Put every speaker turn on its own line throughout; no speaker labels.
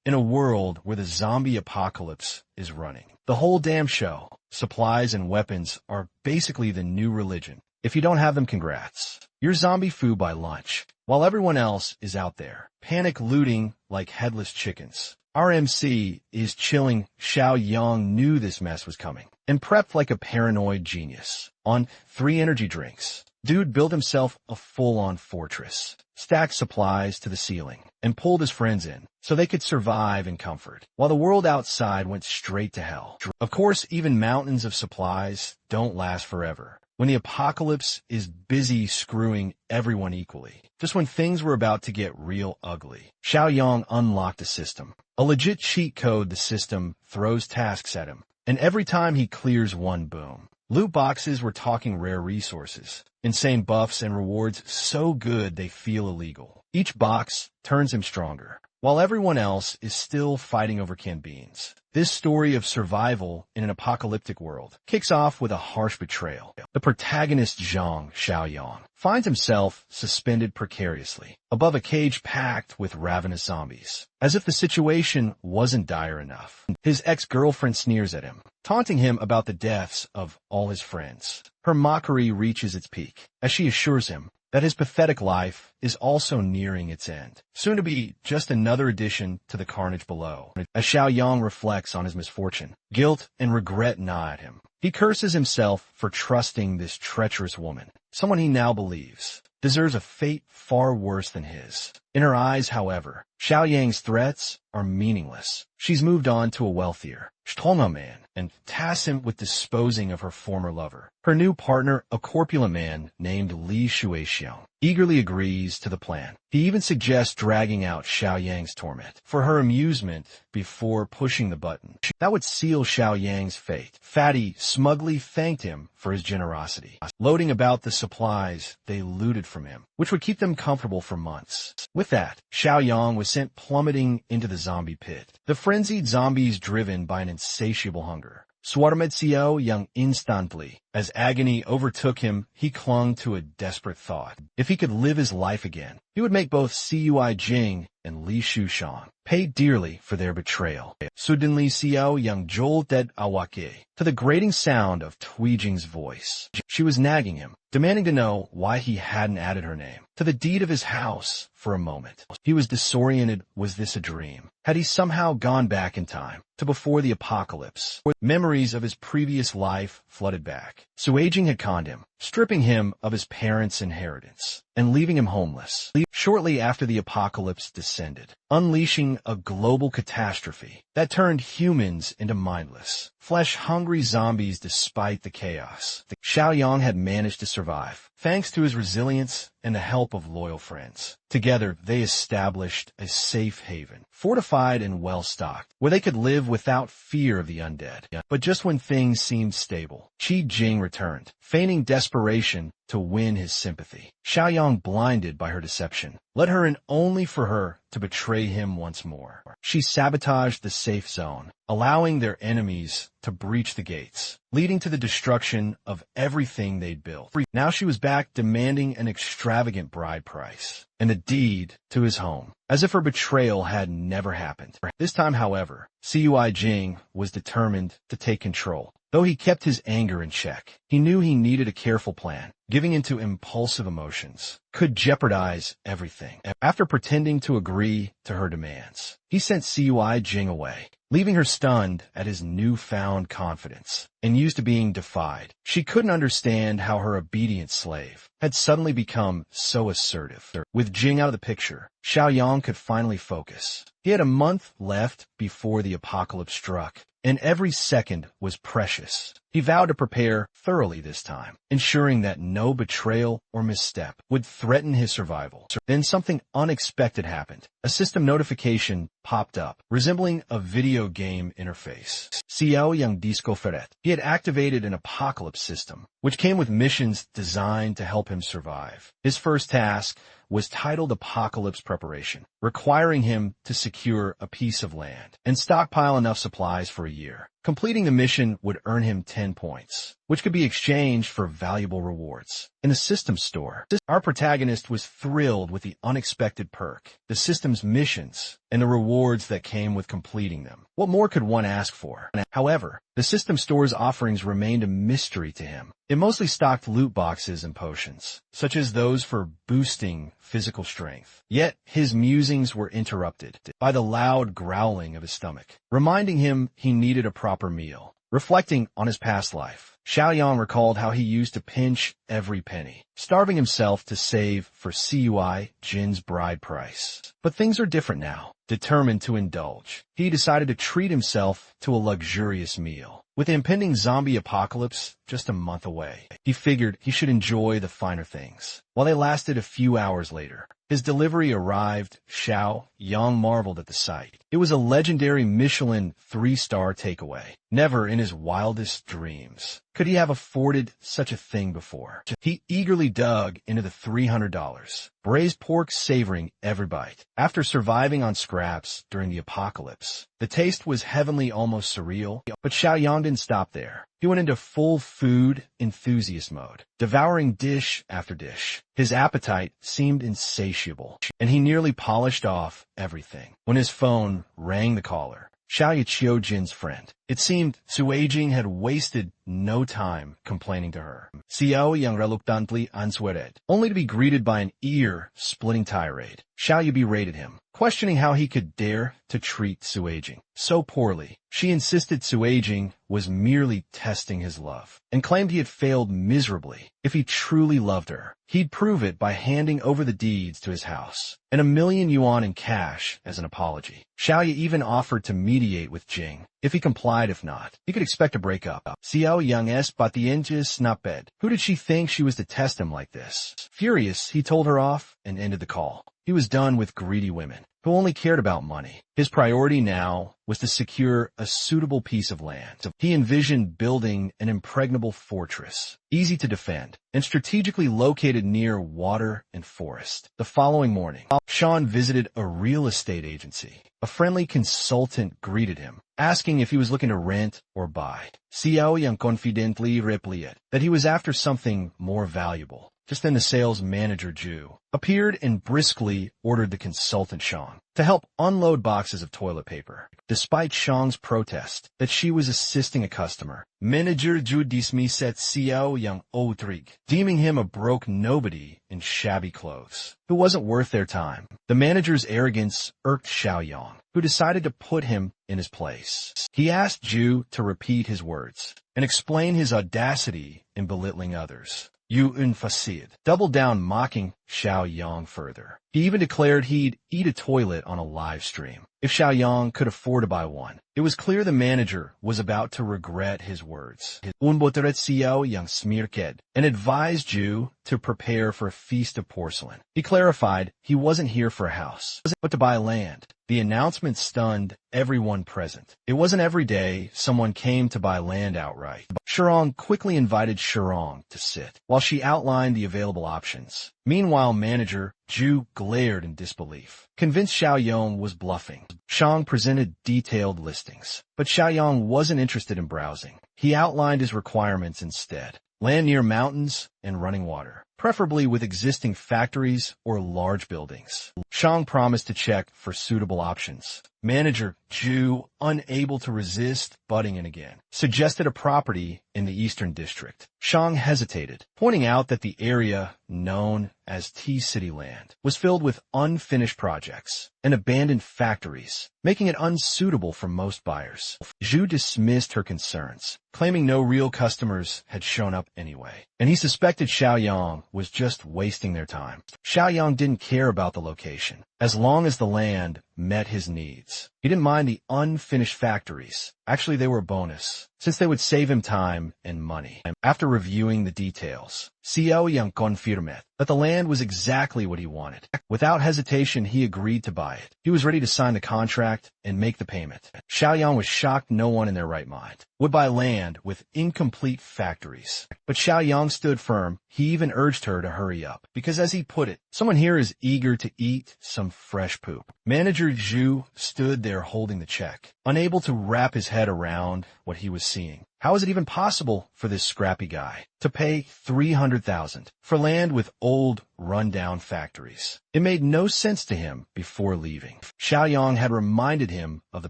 in a world where the zombie apocalypse is running. The whole damn show, supplies and weapons are basically the new religion. If you don't have them, congrats. You're zombie food by lunch, while everyone else is out there, panic looting like headless chickens. Our MC is chilling. Xiao Yang knew this mess was coming and prepped like a paranoid genius. On 3 energy drinks, dude built himself a full-on fortress, stacked supplies to the ceiling, and pulled his friends in so they could survive in comfort, while the world outside went straight to hell. Of course, even mountains of supplies don't last forever. When the apocalypse is busy screwing everyone equally, just when things were about to get real ugly, Xiao Yang unlocked a system. A legit cheat code. The system throws tasks at him, and every time he clears one, boom. Loot boxes were talking rare resources, insane buffs and rewards so good they feel illegal. Each box turns him stronger, while everyone else is still fighting over canned beans. This story of survival in an apocalyptic world kicks off with a harsh betrayal. The protagonist, Zhang Xiaoyang, finds himself suspended precariously above a cage packed with ravenous zombies. As if the situation wasn't dire enough, his ex-girlfriend sneers at him, taunting him about the deaths of all his friends. Her mockery reaches its peak as she assures him that his pathetic life is also nearing its end, soon to be just another addition to the carnage below. As Xiao Yang reflects on his misfortune, guilt and regret gnaw at him. He curses himself for trusting this treacherous woman, someone he now believes deserves a fate far worse than his. In her eyes, however, Xiao Yang's threats are meaningless. She's moved on to a wealthier, stronger man and tasks him with disposing of her former lover. Her new partner, a corpulent man named Li Shuixiang, eagerly agrees to the plan. He even suggests dragging out Xiao Yang's torment for her amusement before pushing the button that would seal Xiao Yang's fate. Fatty smugly thanked him for his generosity, loading about the supplies they looted from him, which would keep them comfortable for months. With that, Xiao Yang was sent plummeting into the zombie pit. The frenzied zombies driven by an insatiable hunger. Swarmed Xiao Yang instantly. As agony overtook him, he clung to a desperate thought. If he could live his life again, he would make both Cui Jing and Li Shushan pay dearly for their betrayal. Suddenly Xiao Yang jolted awake to the grating sound of Tui Jing's voice. She was nagging him, demanding to know why he hadn't added her name to the deed of his house. For a moment, he was disoriented. Was this a dream? Had he somehow gone back in time to before the apocalypse? Memories of his previous life flooded back. Sui Jing had conned him, stripping him of his parents' inheritance and leaving him homeless. Shortly after the apocalypse descended, unleashing a global catastrophe that turned humans into mindless, flesh-hungry zombies despite the chaos. Xiao Yang had managed to survive, thanks to his resilience and the help of loyal friends. Together, they established a safe haven, fortified and well-stocked, where they could live without fear of the undead. But just when things seemed stable, Qi Jing returned, feigning desperation to win his sympathy. Xiao Yang, blinded by her deception, led her in only for her to betray him once more. She sabotaged the safe zone, allowing their enemies to breach the gates, leading to the destruction of everything they'd built. Now she was back, demanding an extravagant bride price and the deed to his home, as if her betrayal had never happened. This time, however, Cui Jing was determined to take control. Though he kept his anger in check, he knew he needed a careful plan. Giving into impulsive emotions could jeopardize everything. After pretending to agree to her demands, he sent Cui Jing away, leaving her stunned at his newfound confidence and used to being defied. She couldn't understand how her obedient slave had suddenly become so assertive. With Jing out of the picture, Xiao Yang could finally focus. He had a month left before the apocalypse struck, and every second was precious. He vowed to prepare thoroughly this time, ensuring that no betrayal or misstep would threaten his survival. Then something unexpected happened. A system notification popped up, resembling a video game interface. Xiao Yang Disco Ferret. He had activated an apocalypse system, which came with missions designed to help him survive. His first task was titled Apocalypse Preparation, requiring him to secure a piece of land and stockpile enough supplies for a year. Completing the mission would earn him 10 points, which could be exchanged for valuable rewards. In the system store, our protagonist was thrilled with the unexpected perk, the system's missions, and the rewards that came with completing them. What more could one ask for? However, the system store's offerings remained a mystery to him. It mostly stocked loot boxes and potions, such as those for boosting physical strength. Yet, his musings were interrupted by the loud growling of his stomach, reminding him he needed a proper meal. Reflecting on his past life, Xiaoyang recalled how he used to pinch every penny, starving himself to save for Cui Jin's bride price. But things are different now. Determined to indulge, he decided to treat himself to a luxurious meal. With the impending zombie apocalypse just a month away, he figured he should enjoy the finer things. While they lasted a few hours later, his delivery arrived. Xiao Yang marveled at the sight. It was a legendary Michelin 3-star takeaway. Never in his wildest dreams could he have afforded such a thing before. He eagerly dug into the $300 braised pork, savoring every bite. After surviving on scraps during the apocalypse, the taste was heavenly, almost surreal. But Xiaoyang didn't stop there. He went into full food enthusiast mode, devouring dish after dish. His appetite seemed insatiable, and he nearly polished off everything when his phone rang. The caller, Xiao Jin's friend. It seemed Suijing had wasted no time complaining to her. Xiao Yang reluctantly answered, only to be greeted by an ear-splitting tirade. Xiao berated him, questioning how he could dare to treat Suijing so poorly. She insisted Suijing was merely testing his love, and claimed he had failed miserably. If he truly loved her, he'd prove it by handing over the deeds to his house, and 1,000,000 yuan in cash as an apology. Xiao even offered to mediate with Jing. If he complied, if not, he could expect a breakup. Xiao Yang patientes naped. Who did she think she was to test him like this? Furious, he told her off and ended the call. He was done with greedy women who only cared about money. His priority now was to secure a suitable piece of land. He envisioned building an impregnable fortress, easy to defend, and strategically located near water and forest. The following morning, Sean visited a real estate agency. A friendly consultant greeted him, asking if he was looking to rent or buy. Xiao Yang confidently replied that he was after something more valuable. Just then the sales manager, Ju, appeared and briskly ordered the consultant, Shang, to help unload boxes of toilet paper. Despite Shang's protest that she was assisting a customer, manager Ju dismissed Xiao Yang outrigue, deeming him a broke nobody in shabby clothes, who wasn't worth their time. The manager's arrogance irked Xiao Yang, who decided to put him in his place. He asked Ju to repeat his words and explain his audacity in belittling others. You infacid, doubled down, mocking Xiao Yang further. He even declared he'd eat a toilet on a live stream if Xiao Yang could afford to buy one. It was clear the manager was about to regret his words. Unboteret Xiao Yang smirked and advised Ju to prepare for a feast of porcelain. He clarified he wasn't here for a house, but to buy land. The announcement stunned everyone present. It wasn't every day someone came to buy land outright. Shirong quickly invited Shirong to sit, while she outlined the available options. Meanwhile, manager Ju glared in disbelief, convinced Xiaoyang was bluffing. Shang presented detailed listings, but Xiaoyang wasn't interested in browsing. He outlined his requirements instead. Land near mountains and running water, preferably with existing factories or large buildings. Shang promised to check for suitable options. Manager Ju, unable to resist butting in again, suggested a property in the Eastern District. Shang hesitated, pointing out that the area known as T-City Land was filled with unfinished projects and abandoned factories, making it unsuitable for most buyers. Ju dismissed her concerns, claiming no real customers had shown up anyway, and he suspected Xiaoyang was just wasting their time. Xiaoyang didn't care about the location, as long as the land met his needs. He didn't mind the unfinished factories. Actually, they were a bonus, since they would save him time and money. After reviewing the details, Xiao Yang confirmed that the land was exactly what he wanted. Without hesitation, he agreed to buy it. He was ready to sign the contract and make the payment. Xiaoyang was shocked no one in their right mind would buy land with incomplete factories. But Xiaoyang stood firm. He even urged her to hurry up, because as he put it, someone here is eager to eat some some fresh poop. Manager Zhu stood there holding the check, unable to wrap his head around what he was seeing. How is it even possible for this scrappy guy to pay $300,000 for land with old, run-down factories? It made no sense to him before leaving. Xiaoyang had reminded him of the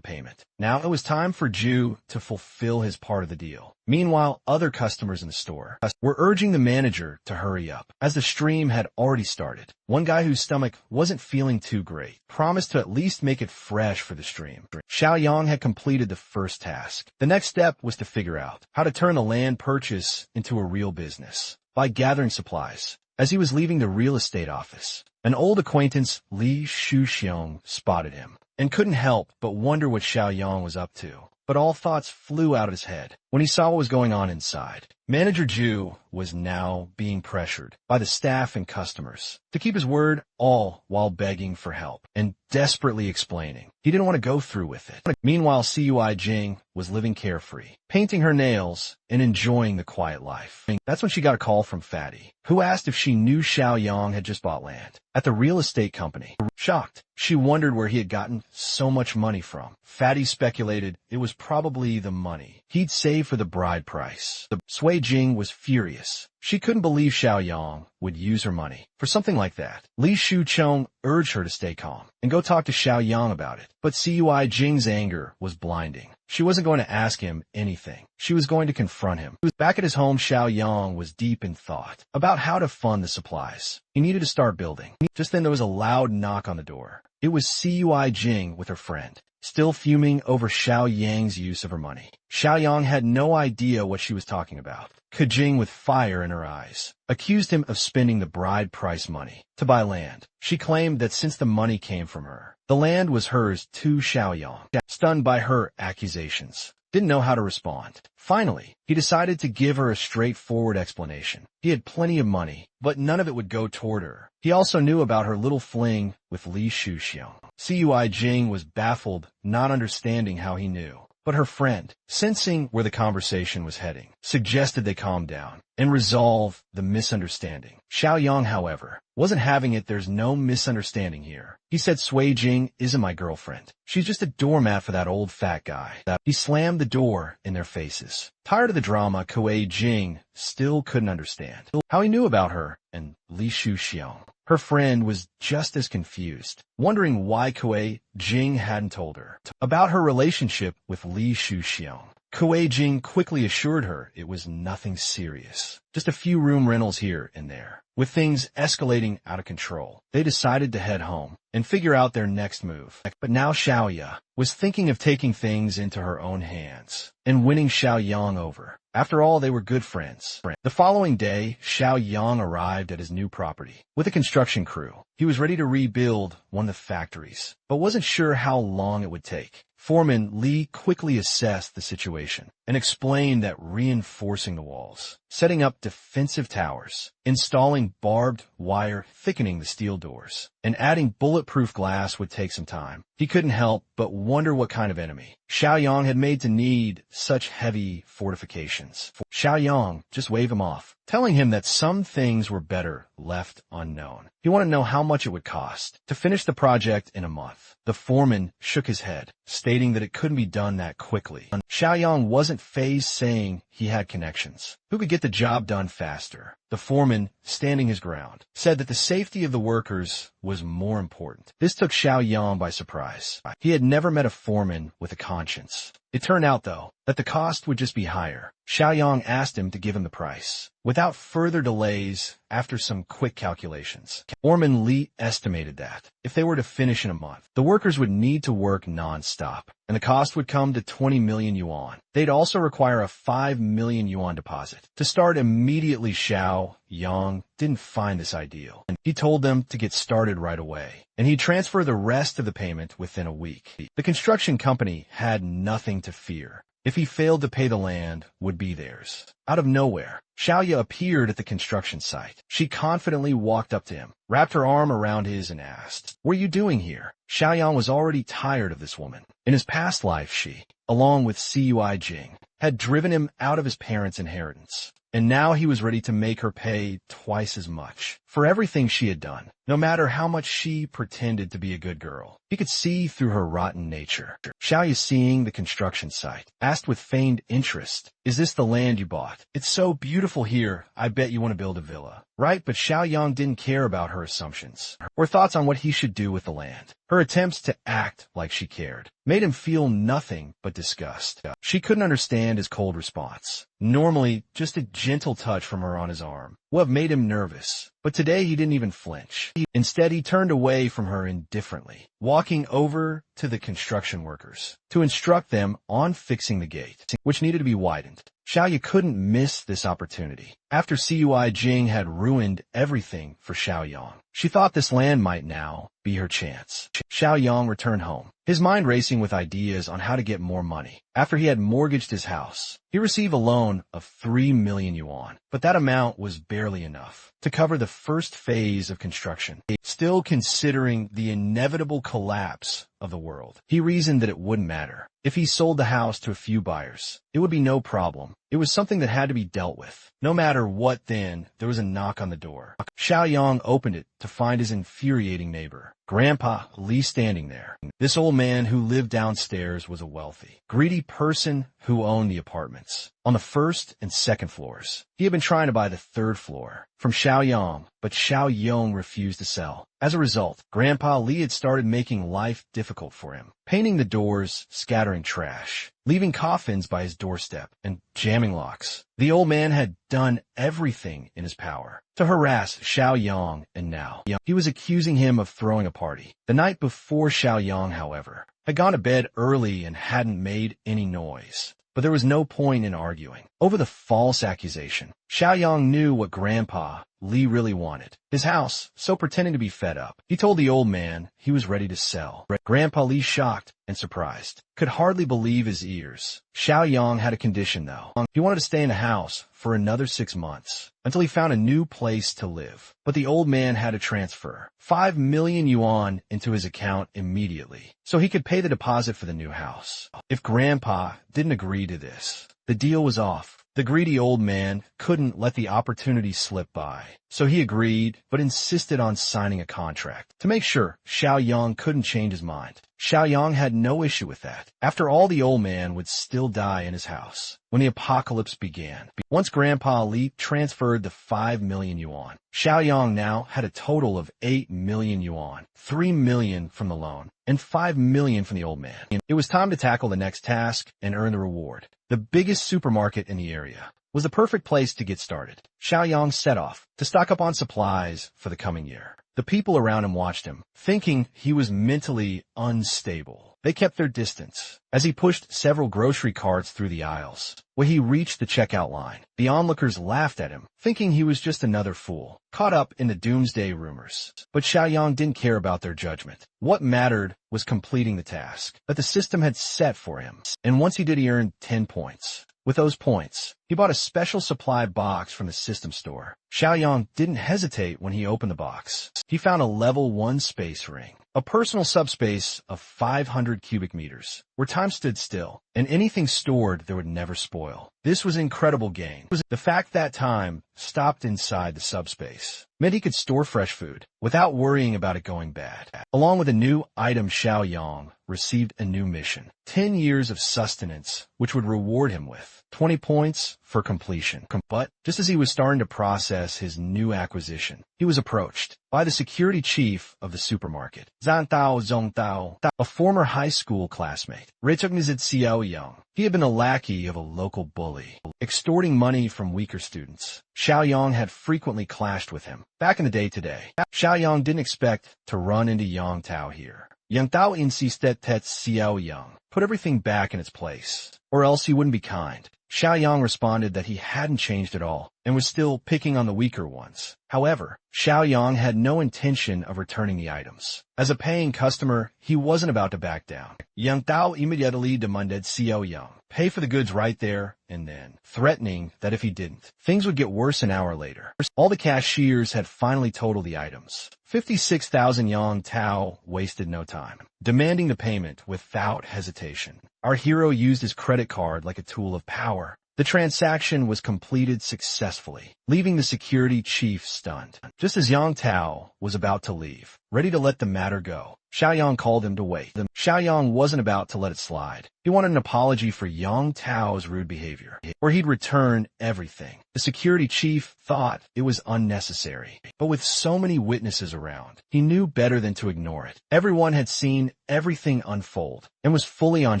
payment. Now it was time for Zhu to fulfill his part of the deal. Meanwhile, other customers in the store were urging the manager to hurry up, as the stream had already started. One guy whose stomach wasn't feeling too great promised to at least make it fresh for the stream. Xiaoyang had completed the first task. The next step was to figure out how to turn the land purchase into a real business by gathering supplies. As he was leaving the real estate office, an old acquaintance, Li Shuxiong, spotted him and couldn't help but wonder what Xiaoyang was up to. But all thoughts flew out of his head when he saw what was going on inside. Manager Zhu was now being pressured by the staff and customers to keep his word, all while begging for help and desperately explaining he didn't want to go through with it. Meanwhile, Cui Jing was living carefree, painting her nails and enjoying the quiet life. That's when she got a call from Fatty, who asked if she knew Xiaoyang had just bought land at the real estate company. Shocked, she wondered where he had gotten so much money from. Fatty speculated it was probably the money he'd saved for the bride price. Sui Jing was furious. She couldn't believe Xiaoyang would use her money for something like that. Li Shuchong urged her to stay calm and go talk to Xiaoyang about it. But Cui Jing's anger was blinding. She wasn't going to ask him anything. She was going to confront him. Back at his home, Xiaoyang was deep in thought about how to fund the supplies he needed to start building. Just then there was a loud knock on the door. It was Cui Jing with her friend, still fuming over Xiaoyang's use of her money. Xiaoyang had no idea what she was talking about. Jing, with fire in her eyes, accused him of spending the bride price money to buy land. She claimed that since the money came from her, the land was hers to Xiaoyang. Stunned by her accusations, didn't know how to respond. Finally, he decided to give her a straightforward explanation. He had plenty of money, but none of it would go toward her. He also knew about her little fling with Li Shuxiong. Cui Jing was baffled, not understanding how he knew. But her friend, sensing where the conversation was heading, suggested they calm down and resolve the misunderstanding. Xiaoyang, however, wasn't having it. There's no misunderstanding here. He said, Sui Jing isn't my girlfriend. She's just a doormat for that old fat guy. He slammed the door in their faces. Tired of the drama, Sui Jing still couldn't understand how he knew about her and Li Shuxiong. Her friend was just as confused, wondering why Sui Jing hadn't told her about her relationship with Li Shuxiong. Sui Jing quickly assured her it was nothing serious, just a few room rentals here and there. With things escalating out of control, they decided to head home and figure out their next move. But now Xiaoya was thinking of taking things into her own hands and winning Xiaoyang over. After all, they were good friends. The following day, Xiaoyang arrived at his new property with a construction crew. He was ready to rebuild one of the factories, but wasn't sure how long it would take. Foreman Li quickly assessed the situation and explained that reinforcing the walls, setting up defensive towers, installing barbed wire, thickening the steel doors, and adding bulletproof glass would take some time. He couldn't help but wonder what kind of enemy Xiaoyang had made to need such heavy fortifications. Xiaoyang just waved him off, telling him that some things were better left unknown. He wanted to know how much it would cost to finish the project in a month. The foreman shook his head, stating that it couldn't be done that quickly. Xiaoyang wasn't fazed, saying he had connections who could get the job done faster. The foreman, standing his ground, said that the safety of the workers was more important. This took Xiaoyang by surprise. He had never met a foreman with a conscience. It turned out, though, that the cost would just be higher. Xiaoyang asked him to give him the price. Without further delays, after some quick calculations, Foreman Li estimated that if they were to finish in a month, the workers would need to work non-stop, and the cost would come to 20 million yuan. They'd also require a 5 million yuan deposit. To start immediately, Xiaoyang didn't find this ideal, and he told them to get started right away, and he'd transfer the rest of the payment within a week. The construction company had nothing to fear. If he failed to pay, the land would be theirs. Out of nowhere, Xiaoya appeared at the construction site. She confidently walked up to him, wrapped her arm around his and asked, "What are you doing here?" Xiaoyan was already tired of this woman. In his past life, she, along with Cui Jing, had driven him out of his parents' inheritance. and now he was ready to make her pay twice as much for everything she had done, no matter how much she pretended to be a good girl. He could see through her rotten nature. Xiaoyu, seeing the construction site, asked with feigned interest, "Is this the land you bought? It's so beautiful here, I bet you want to build a villa." Right, but Xiaoyang didn't care about her assumptions or thoughts on what he should do with the land. Her attempts to act like she cared made him feel nothing but disgust. She couldn't understand his cold response. Normally, just a gentle touch from her on his arm would have made him nervous, but today he didn't even flinch. Instead, he turned away from her indifferently, walking over to the construction workers to instruct them on fixing the gate, which needed to be widened. Xiaoyu couldn't miss this opportunity. After Cui Jing had ruined everything for Xiaoyang, she thought this land might now be her chance. Xiaoyang returned home, his mind racing with ideas on how to get more money. After he had mortgaged his house, he received a loan of 3 million yuan, but that amount was barely enough to cover the first phase of construction. Still considering the inevitable collapse of the world, he reasoned that it wouldn't matter. If he sold the house to a few buyers, it would be no problem. It was something that had to be dealt with. No matter what, then, there was a knock on the door. Xiaoyang opened it to find his infuriating neighbor, Grandpa Li, standing there. This old man who lived downstairs was a wealthy, greedy person who owned the apartments on the first and second floors. He had been trying to buy the third floor from Xiaoyang, but Xiaoyang refused to sell. As a result, Grandpa Li had started making life difficult for him, painting the doors, scattering trash, leaving coffins by his doorstep, and jamming locks. The old man had done everything in his power to harass Xiaoyang, and now he was accusing him of throwing a party. The night before, Xiaoyang, however, had gone to bed early and hadn't made any noise. But there was no point in arguing over the false accusation. Xiaoyang knew what Grandpa Li really wanted: his house, so pretending to be fed up, he told the old man he was ready to sell. Grandpa Li, shocked and surprised, could hardly believe his ears. Xiaoyang had a condition, though. He wanted to stay in the house for another 6 months, until he found a new place to live. But the old man had to transfer 5 million yuan into his account immediately, so he could pay the deposit for the new house. If Grandpa didn't agree to this, the deal was off. The greedy old man couldn't let the opportunity slip by, so he agreed, but insisted on signing a contract to make sure Xiaoyang couldn't change his mind. Xiaoyang had no issue with that. After all, the old man would still die in his house when the apocalypse began. Once Grandpa Li transferred the 5 million yuan, Xiaoyang now had a total of 8 million yuan, 3 million from the loan, and 5 million from the old man. It was time to tackle the next task and earn the reward. The biggest supermarket in the area was the perfect place to get started. Xiaoyang set off to stock up on supplies for the coming year. The people around him watched him, thinking he was mentally unstable. They kept their distance as he pushed several grocery carts through the aisles. When he reached the checkout line, the onlookers laughed at him, thinking he was just another fool, caught up in the doomsday rumors. But Xiaoyang didn't care about their judgment. What mattered was completing the task that the system had set for him. And once he did, he earned 10 points. With those points, he bought a special supply box from the system store. Xiaoyang didn't hesitate when he opened the box. He found a level 1 space ring, a personal subspace of 500 cubic meters, where time stood still, and anything stored there would never spoil. This was incredible gain. The fact that time stopped inside the subspace meant he could store fresh food without worrying about it going bad. Along with a new item, Xiaoyang received a new mission: 10 years of sustenance, which would reward him with 20 points for completion. But just as he was starting to process his new acquisition, he was approached by the security chief of the supermarket, Zongtao, a former high school classmate. Recognized Xiaoyang. He had been a lackey of a local bully, extorting money from weaker students. Xiaoyang had frequently clashed with him back in the day today. Xiaoyang didn't expect to run into Yang Tao here. Yang Tao insisted that Xiaoyang put everything back in its place, or else he wouldn't be kind. Xiaoyang responded that he hadn't changed at all and was still picking on the weaker ones. However, Xiaoyang had no intention of returning the items. As a paying customer, he wasn't about to back down. Yang Tao immediately demanded Xiaoyang pay for the goods right there and then, threatening that if he didn't, things would get worse an hour later. All the cashiers had finally totaled the items. 56,000. Yang Tao wasted no time, demanding the payment without hesitation. Our hero used his credit card like a tool of power The transaction was completed successfully, leaving the security chief stunned. Just as Yang Tao was about to leave, ready to let the matter go, Xiaoyang called him to wait. Xiaoyang wasn't about to let it slide. He wanted an apology for Yang Tao's rude behavior, or he'd return everything. The security chief thought it was unnecessary, but with so many witnesses around, he knew better than to ignore it. Everyone had seen everything unfold and was fully on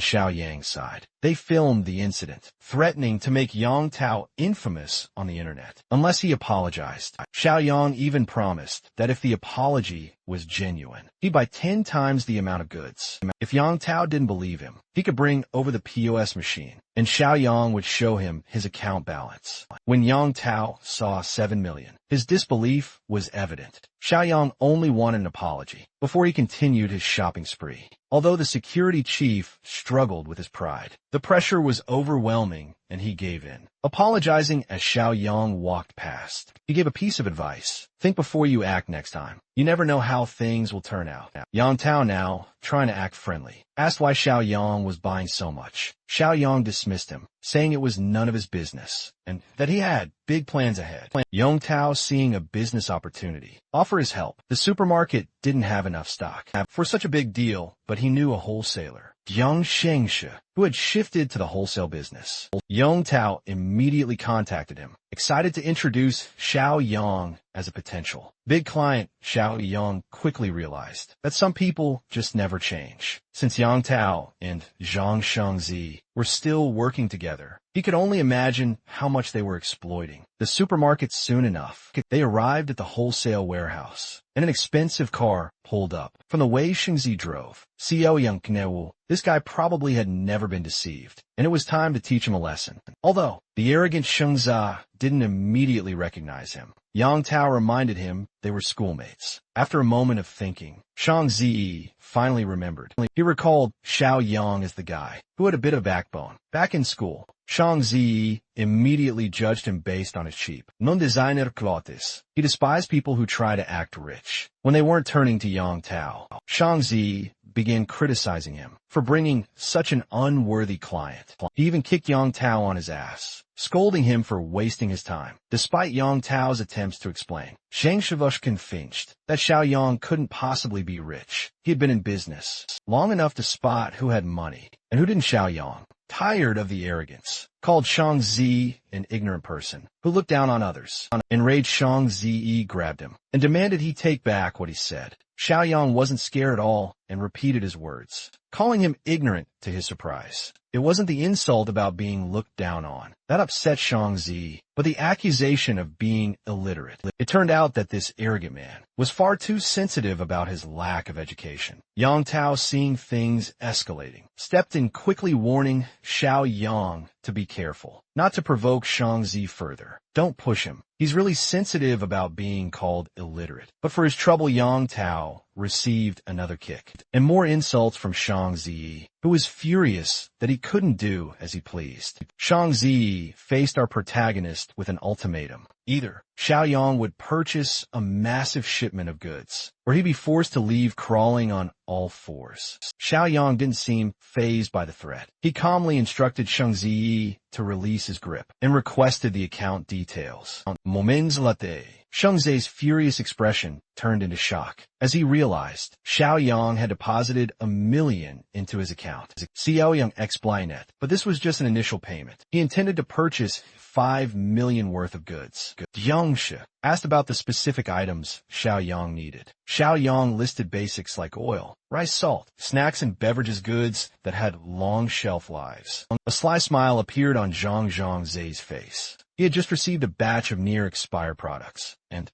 Xiaoyang's side. They filmed the incident, threatening to make Yang Tao infamous on the internet unless he apologized. Xiaoyang even promised that if the apology was genuine, he'd buy 10 times the amount of goods. If Yang Tao didn't believe him, he could bring over the POS machine, and Xiaoyang would show him his account balance. When Yang Tao saw 7 million, his disbelief was evident. Xiaoyang only wanted an apology before he continued his shopping spree. Although the security chief struggled with his pride, the pressure was overwhelming and he gave in, apologizing as Xiaoyang walked past. He gave a piece of advice. Think before you act next time. You never know how things will turn out. Yang Tao, now trying to act friendly, asked why Xiaoyang was buying so much. Xiaoyang dismissed him, saying it was none of his business and that he had big plans ahead. Yang Tao, seeing a business opportunity, offered his help. The supermarket didn't have enough stock for such a big deal, but he knew a wholesaler, Yang Shengshe, who had shifted to the wholesale business. Yang Tao immediately contacted him, excited to introduce Xiaoyang as a potential big client. Xiaoyang quickly realized that some people just never change. Since Yang Tao and Zhang Shengzi were still working together, he could only imagine how much they were exploiting the supermarket. Soon enough, they arrived at the wholesale warehouse, and an expensive car pulled up. From the way Shengzi drove, Xiaoyang knew this guy probably had never been deceived, and it was time to teach him a lesson. Although the arrogant Shengzi didn't immediately recognize him, Yang Tao reminded him they were schoolmates. After a moment of thinking, Shang Zi finally remembered. He recalled Xiaoyang as the guy who had a bit of backbone. Back in school, Shang Zi immediately judged him based on his cheap, non-designer clothes. He despised people who try to act rich when they weren't turning to Yang Tao. Shang Zi began criticizing him for bringing such an unworthy client. He even kicked Yang Tao on his ass, scolding him for wasting his time. Despite Yang Tao's attempts to explain, Shang Shivush convinced that Xiaoyang couldn't possibly be rich. He had been in business long enough to spot who had money and who didn't. Xiaoyang, tired of the arrogance, called Shang Zi an ignorant person who looked down on others. Enraged, Shang Zi grabbed him and demanded he take back what he said. Xiaoyang wasn't scared at all and repeated his words, calling him ignorant. To his surprise, it wasn't the insult about being looked down on that upset Shang Zi, but the accusation of being illiterate. It turned out that this arrogant man was far too sensitive about his lack of education. Yang Tao, seeing things escalating, stepped in quickly, warning Xiaoyang to be careful, not to provoke Shang Zi further. Don't push him. He's really sensitive about being called illiterate. But for his trouble, Yang Tao received another kick and more insults from Shang Zi, who was furious that he couldn't do as he pleased. Shang Zi faced our protagonist with an ultimatum. Either Xiaoyang would purchase a massive shipment of goods, or he'd be forced to leave crawling on all fours. Xiaoyang didn't seem fazed by the threat. He calmly instructed Shang Zi to release his grip and requested the account details. Moments later, Shang Zi's furious expression turned into shock as he realized Xiaoyang had deposited 1 million into his account. Xiaoyang explained it, but this was just an initial payment. He intended to purchase 5 million worth of goods. Yangshe asked about the specific items Xiaoyang needed. Xiaoyang listed basics like oil, rice, salt, snacks, and beverages, goods that had long shelf lives. A sly smile appeared on Zhang Zhang's face. He had just received a batch of near-expired products, and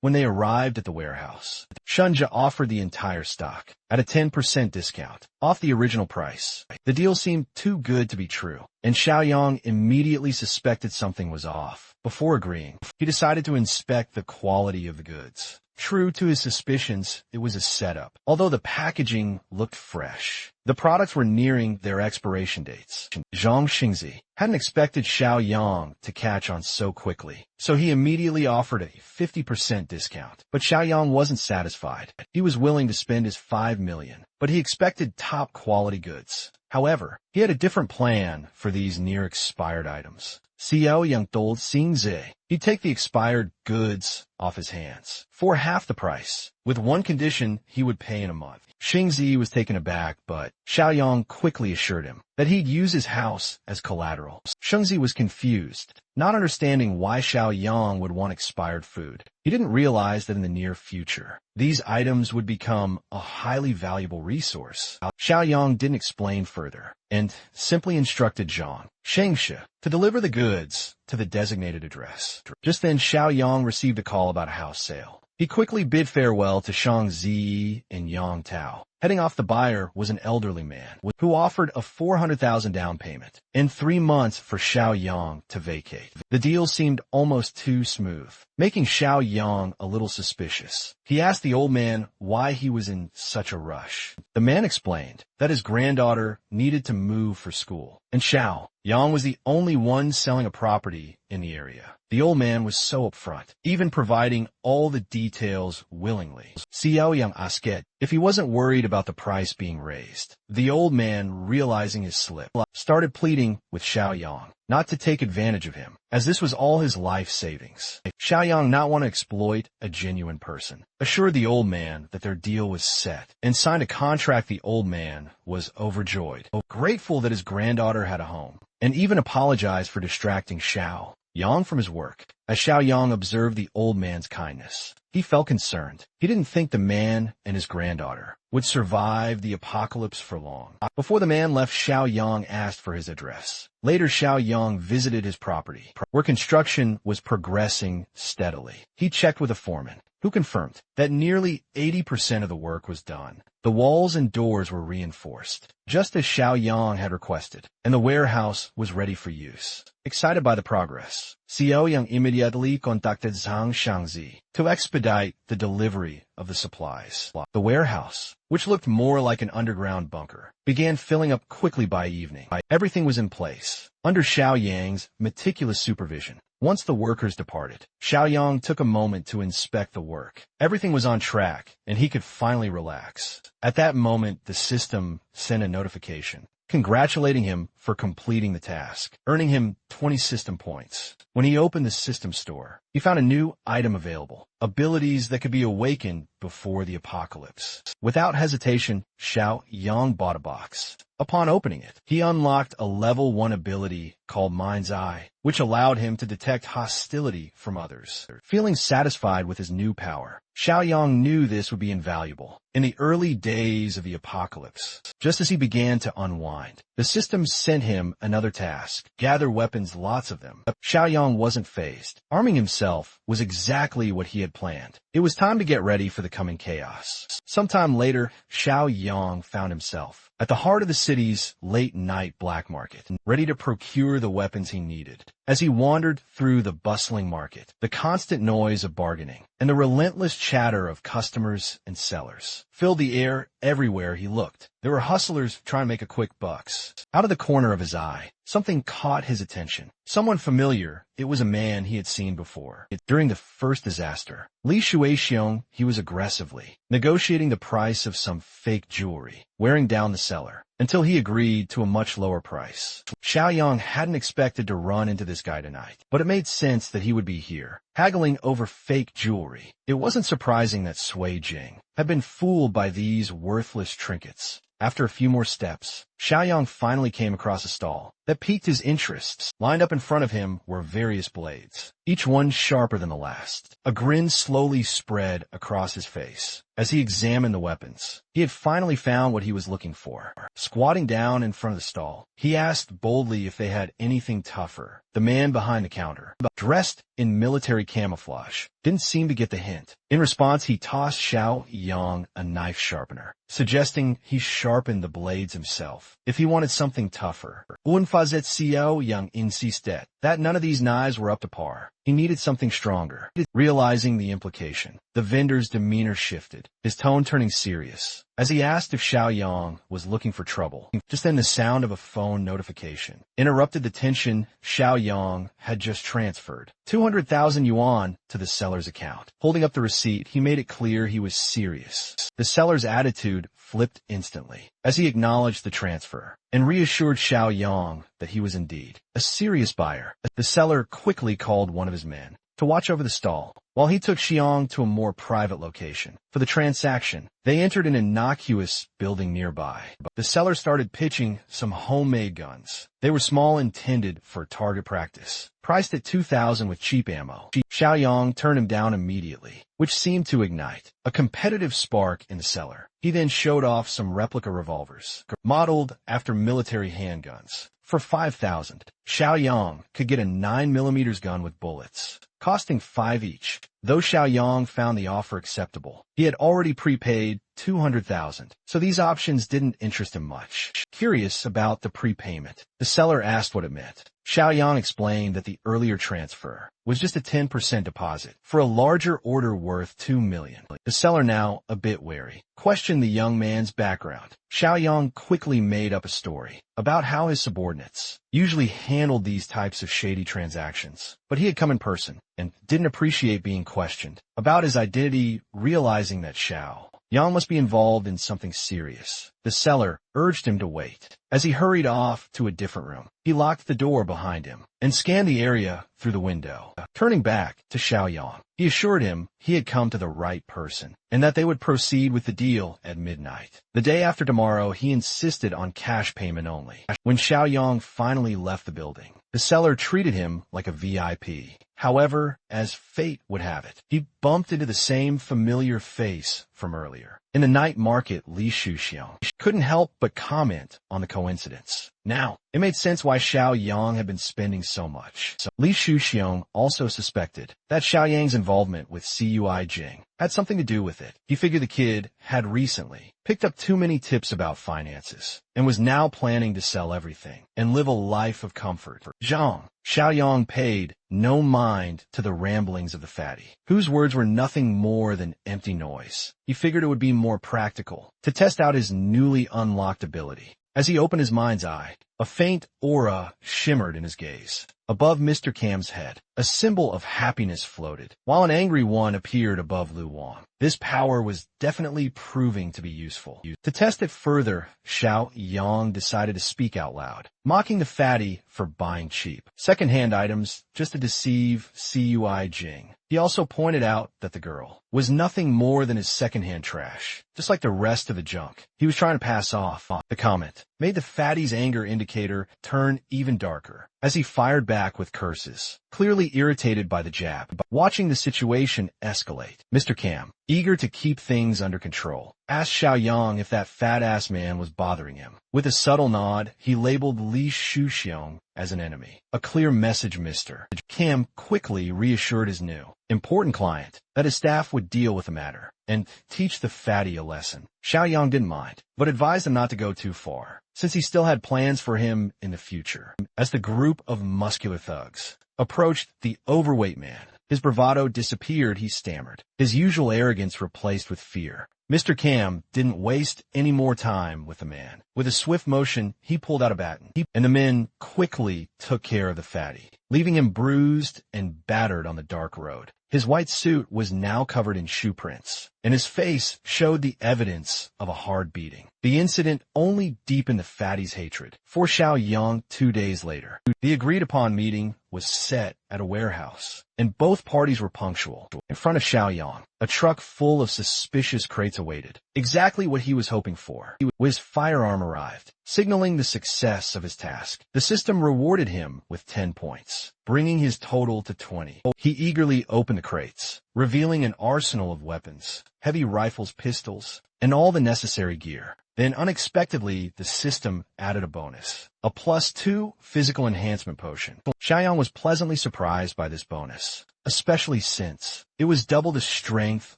when they arrived at the warehouse, Shunja offered the entire stock at a 10% discount off the original price. The deal seemed too good to be true, and Xiaoyang immediately suspected something was off. Before agreeing, he decided to inspect the quality of the goods. True to his suspicions, it was a setup. Although the packaging looked fresh, the products were nearing their expiration dates. Zhang Xingzi hadn't expected Xiaoyang to catch on so quickly, so he immediately offered a 50% discount. But Xiaoyang wasn't satisfied. He was willing to spend his 5 million, but he expected top quality goods. However, he had a different plan for these near-expired items. Xiao Yang told Xingzi he'd take the expired goods off his hands for half the price, with one condition: he would pay in a month. Xingzi was taken aback, but Xiaoyang quickly assured him that he'd use his house as collateral. Xingzi was confused, not understanding why Xiaoyang would want expired food. He didn't realize that in the near future, these items would become a highly valuable resource. Xiaoyang didn't explain further, and simply instructed Zhang Shengshi to deliver the goods to the designated address. Just then, Xiaoyang received a call about a house sale. He quickly bid farewell to Shang Zi and Yang Tao. Heading off, the buyer was an elderly man who offered a 400,000 down payment and 3 months for Xiaoyang to vacate. The deal seemed almost too smooth, making Xiaoyang a little suspicious. He asked the old man why he was in such a rush. The man explained that his granddaughter needed to move for school, and Xiaoyang was the only one selling a property in the area. The old man was so upfront, even providing all the details willingly. Xiaoyang asked if he wasn't worried about the price being raised. The old man, realizing his slip, started pleading with Xiaoyang not to take advantage of him, as this was all his life savings. Xiaoyang, not want to exploit a genuine person, assured the old man that their deal was set and signed a contract. The old man was overjoyed, grateful that his granddaughter had a home, and even apologized for distracting Xiaoyang from his work. As Xiaoyang observed the old man's kindness, he felt concerned. He didn't think the man and his granddaughter would survive the apocalypse for long. Before the man left, Xiaoyang asked for his address. Later, Xiaoyang visited his property, where construction was progressing steadily. He checked with a foreman, who confirmed that nearly 80% of the work was done. The walls and doors were reinforced, just as Xiaoyang had requested, and the warehouse was ready for use. Excited by the progress, Xiaoyang immediately contacted Zhang Shangzi to expedite the delivery of the supplies. The warehouse, which looked more like an underground bunker, began filling up quickly by evening. Everything was in place, under Xiaoyang's meticulous supervision. Once the workers departed, Xiaoyang took a moment to inspect the work. Everything was on track, and he could finally relax. At that moment, the system sent a notification congratulating him for completing the task, earning him 20 system points. When he opened the system store, he found a new item available, abilities that could be awakened before the apocalypse. Without hesitation, Xiaoyang bought a box. Upon opening it, he unlocked a level 1 ability called Mind's Eye, which allowed him to detect hostility from others. Feeling satisfied with his new power, Xiaoyang knew this would be invaluable in the early days of the apocalypse. Just as he began to unwind, the system sent him another task: gather weapons, lots of them. Xiaoyang wasn't fazed. Arming himself was exactly what he had planned. It was time to get ready for the coming chaos. Sometime later, Xiaoyang found himself at the heart of the city's late-night black market, ready to procure the weapons he needed. As he wandered through the bustling market, the constant noise of bargaining and the relentless chatter of customers and sellers filled the air everywhere he looked. There were hustlers trying to make a quick bucks. Out of the corner of his eye, something caught his attention. Someone familiar. It was a man he had seen before. During the first disaster, Li Shuixiong, he was aggressively negotiating the price of some fake jewelry, wearing down the seller until he agreed to a much lower price. Xiaoyang hadn't expected to run into this guy tonight, but it made sense that he would be here, haggling over fake jewelry. It wasn't surprising that Sui Jing had been fooled by these worthless trinkets. After a few more steps, Xiaoyang finally came across a stall that piqued his interests. Lined up in front of him were various blades, each one sharper than the last. A grin slowly spread across his face as he examined the weapons. He had finally found what he was looking for. Squatting down in front of the stall, he asked boldly if they had anything tougher. The man behind the counter, dressed in military camouflage, didn't seem to get the hint. In response, he tossed Xiaoyang a knife sharpener, suggesting he sharpen the blades himself if he wanted something tougher. Unfazet Xiaoyang insisted that none of these knives were up to par. He needed something stronger. Realizing the implication, the vendor's demeanor shifted, his tone turning serious, as he asked if Xiaoyang was looking for trouble. Just then, the sound of a phone notification interrupted the tension. Xiaoyang had just transferred 200,000 yuan to the seller's account. Holding up the receipt, he made it clear he was serious. The seller's attitude flipped instantly as he acknowledged the transfer and reassured Xiao Yang that he was indeed a serious buyer. The seller quickly called one of his men to watch over the stall, while he took Xiang to a more private location. For the transaction, they entered an innocuous building nearby. The seller started pitching some homemade guns. They were small, intended for target practice, priced at 2,000 with cheap ammo. Xiao Yang turned him down immediately, which seemed to ignite a competitive spark in the seller. He then showed off some replica revolvers, modeled after military handguns. For 5,000, Xiao Yang could get a 9mm gun with bullets, costing 5 each. Though Xiao Yang found the offer acceptable, he had already prepaid 200,000, so these options didn't interest him much. Curious about the prepayment, the seller asked what it meant. Xiao Yang explained that the earlier transfer was just a 10% deposit for a larger order worth 2 million. The seller, now a bit wary, questioned the young man's background. Xiao Yang quickly made up a story about how his subordinates usually handled these types of shady transactions, but he had come in person and didn't appreciate being questioned about his identity, realizing that Xiao Yang must be involved in something serious. The seller urged him to wait. As he hurried off to a different room, he locked the door behind him and scanned the area through the window. Turning back to Xiao Yang, he assured him he had come to the right person and that they would proceed with the deal at midnight. The day after tomorrow, he insisted on cash payment only. When Xiao Yang finally left the building, the seller treated him like a VIP. However, as fate would have it, he bumped into the same familiar face from earlier. In the night market, Li Shuxiang couldn't help but comment on the coincidence. Now, it made sense why Xiao Yang had been spending so much. Li Shuxiang also suspected that Xiao Yang's involvement with Cui Jing had something to do with it. He figured the kid had recently picked up too many tips about finances and was now planning to sell everything and live a life of comfort. Xiao Yang paid no mind to the ramblings of the fatty, whose words were nothing more than empty noise. He figured it would be more practical to test out his newly unlocked ability. As he opened his mind's eye, a faint aura shimmered in his gaze. Above Mr. Cam's head, a symbol of happiness floated, while an angry one appeared above Lu Wang. This power was definitely proving to be useful. To test it further, Xiao Yang decided to speak out loud, mocking the fatty for buying cheap second-hand items just to deceive Cui Jing. He also pointed out that the girl was nothing more than his second-hand trash, just like the rest of the junk he was trying to pass off. The comment made the fatty's anger indicator turn even darker as he fired back with curses, clearly irritated by the jab. Watching the situation escalate, Mr. Cam, eager to keep things under control, asked Xiao Yang if that fat-ass man was bothering him. With a subtle nod, he labeled Li Shuxiang as an enemy. A clear message, Mr. Cam quickly reassured his new, important client that his staff would deal with the matter and teach the fatty a lesson. Xiao Yang didn't mind, but advised him not to go too far, since he still had plans for him in the future. As the group of muscular thugs approached the overweight man, his bravado disappeared. He stammered, his usual arrogance replaced with fear. Mr. Cam didn't waste any more time with the man. With a swift motion, he pulled out a baton, and the men quickly took care of the fatty, leaving him bruised and battered on the dark road. His white suit was now covered in shoe prints, and his face showed the evidence of a hard beating. The incident only deepened the fatty's hatred for Xiao Yang. 2 days later, the agreed-upon meeting was set at a warehouse, and both parties were punctual. In front of Xiao Yang, a truck full of suspicious crates awaited, exactly what he was hoping for. His firearm arrived, signaling the success of his task. The system rewarded him with 10 points, bringing his total to 20. He eagerly opened the crates, revealing an arsenal of weapons, heavy rifles, pistols, and all the necessary gear. Then unexpectedly, the system added a bonus, a +2 physical enhancement potion. Xiaoyang was pleasantly surprised by this bonus, especially since it was double the strength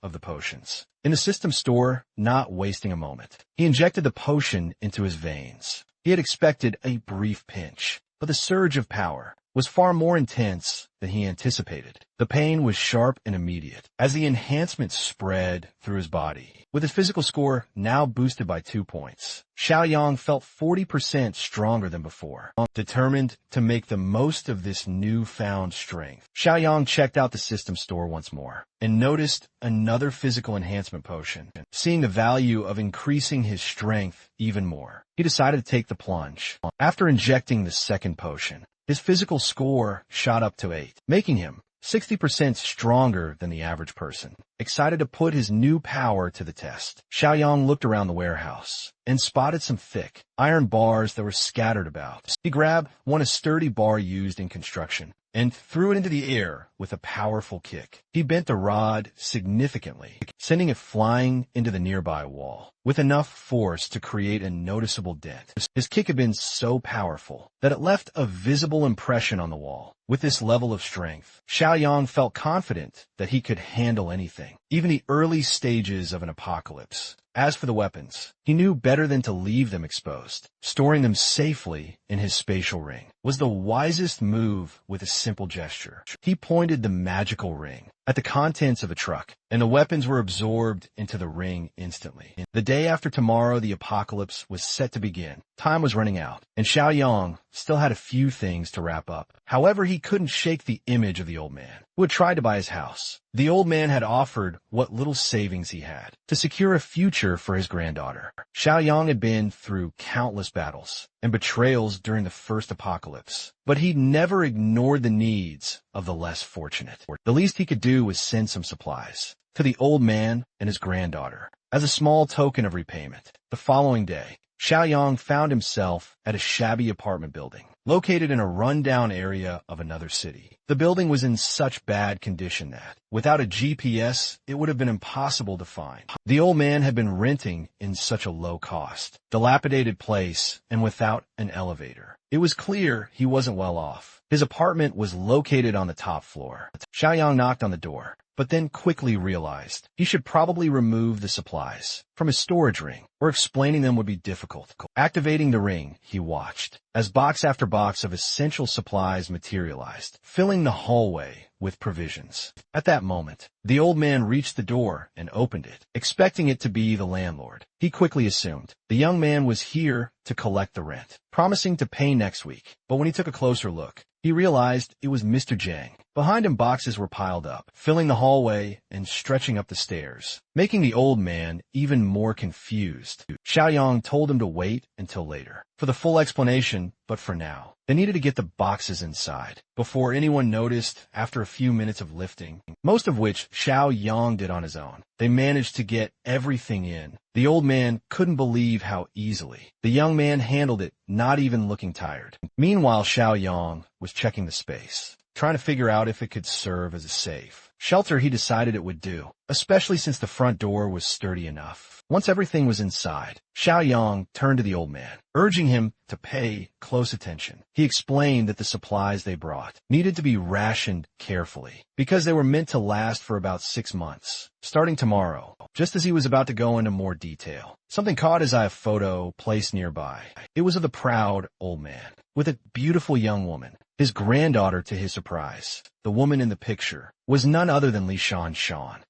of the potions. In the system store, not wasting a moment, he injected the potion into his veins. He had expected a brief pinch, but the surge of power was far more intense than he anticipated. The pain was sharp and immediate as the enhancement spread through his body. With his physical score now boosted by 2 points, Xiaoyang felt 40% stronger than before. Determined to make the most of this newfound strength, Xiaoyang checked out the system store once more and noticed another physical enhancement potion. Seeing the value of increasing his strength even more, he decided to take the plunge. After injecting the second potion, his physical score shot up to 8, making him 60% stronger than the average person. Excited to put his new power to the test, Xiaoyang looked around the warehouse and spotted some thick iron bars that were scattered about. He grabbed a sturdy bar used in construction and threw it into the air with a powerful kick. He bent the rod significantly, sending it flying into the nearby wall with enough force to create a noticeable dent. His kick had been so powerful that it left a visible impression on the wall. With this level of strength, Xiaoyang felt confident that he could handle anything, even the early stages of an apocalypse. As for the weapons, he knew better than to leave them exposed. Storing them safely in his spatial ring was the wisest move. With a simple gesture, he pointed the magical ring at the contents of a truck, and the weapons were absorbed into the ring instantly. The day after tomorrow, the apocalypse was set to begin. Time was running out, and Xiaoyang still had a few things to wrap up. However, he couldn't shake the image of the old man who had tried to buy his house. The old man had offered what little savings he had to secure a future for his granddaughter. Xiaoyang had been through countless battles and betrayals during the first apocalypse, but he never ignored the needs of the less fortunate. The least he could do was send some supplies to the old man and his granddaughter as a small token of repayment. The following day, Xiaoyang found himself at a shabby apartment building located in a rundown area of another city. The building was in such bad condition that, without a GPS, it would have been impossible to find. The old man had been renting in such a low-cost, dilapidated place and without an elevator. It was clear he wasn't well off. His apartment was located on the top floor. Xiaoyang knocked on the door, but then quickly realized he should probably remove the supplies from his storage ring, or explaining them would be difficult. Activating the ring, he watched as box after box of essential supplies materialized, filling the hallway with provisions. At that moment, the old man reached the door and opened it, expecting it to be the landlord. He quickly assumed the young man was here to collect the rent, promising to pay next week. But when he took a closer look, he realized it was Mr. Zhang. Behind him, boxes were piled up, filling the hallway and stretching up the stairs, making the old man even more confused. Xiaoyang told him to wait until later for the full explanation, but for now, they needed to get the boxes inside before anyone noticed. After a few minutes of lifting, most of which Xiaoyang did on his own, they managed to get everything in. The old man couldn't believe how easily the young man handled it, not even looking tired. Meanwhile, Xiaoyang was checking the space, trying to figure out if it could serve as a safe shelter. He decided it would do, especially since the front door was sturdy enough. Once everything was inside, Xiaoyang turned to the old man, urging him to pay close attention. He explained that the supplies they brought needed to be rationed carefully because they were meant to last for about 6 months, starting tomorrow. Just as he was about to go into more detail, something caught his eye. A photo placed nearby. It was of the proud old man with a beautiful young woman, his granddaughter. To his surprise, the woman in the picture was none other than Li Shan,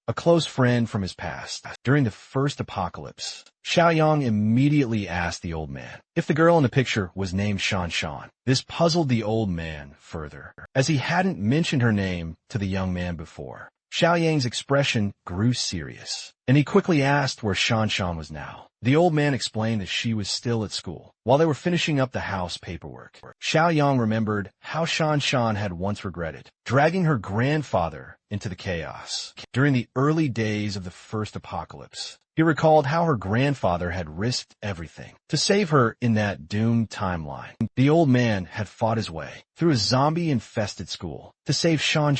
a close friend from his past. During the first apocalypse, Xiaoyang immediately asked the old man if the girl in the picture was named Shan. This puzzled the old man further, as he hadn't mentioned her name to the young man before. Xiaoyang's expression grew serious, and he quickly asked where Shan was now. The old man explained that she was still at school while they were finishing up the house paperwork. Xiaoyang remembered how Shan had once regretted dragging her grandfather into the chaos during the early days of the first apocalypse. He recalled how her grandfather had risked everything to save her in that doomed timeline. The old man had fought his way through a zombie-infested school to save Shan,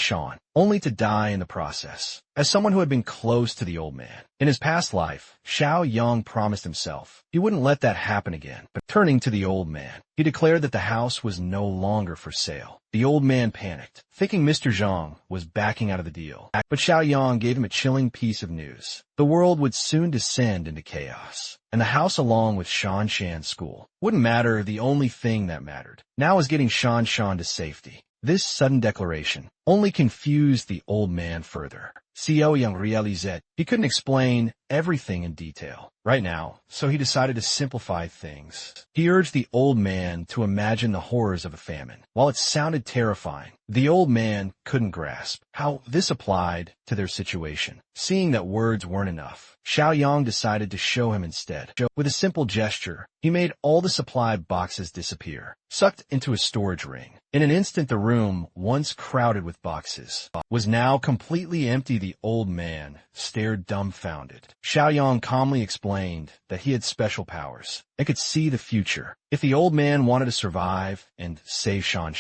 only to die in the process. As someone who had been close to the old man in his past life, Xiaoyang promised himself he wouldn't let that happen again. But turning to the old man, he declared that the house was no longer for sale. The old man panicked, thinking Mr. Zhang was backing out of the deal. But Xiaoyang gave him a chilling piece of news. The world would soon descend into chaos, and the house along with Shan's school wouldn't matter. The only thing that mattered now was getting Shan to safety. This sudden declaration only confused the old man further. Xiao Yang realized he couldn't explain everything in detail right now, so he decided to simplify things. He urged the old man to imagine the horrors of a famine. While it sounded terrifying, the old man couldn't grasp how this applied to their situation. Seeing that words weren't enough, Xiaoyang decided to show him instead. With a simple gesture, he made all the supply boxes disappear, sucked into a storage ring. In an instant, the room, once crowded with boxes, was now completely empty. The old man stared dumbfounded. Xiaoyang calmly explained that he had special powers and could see the future. If the old man wanted to survive and save Shan,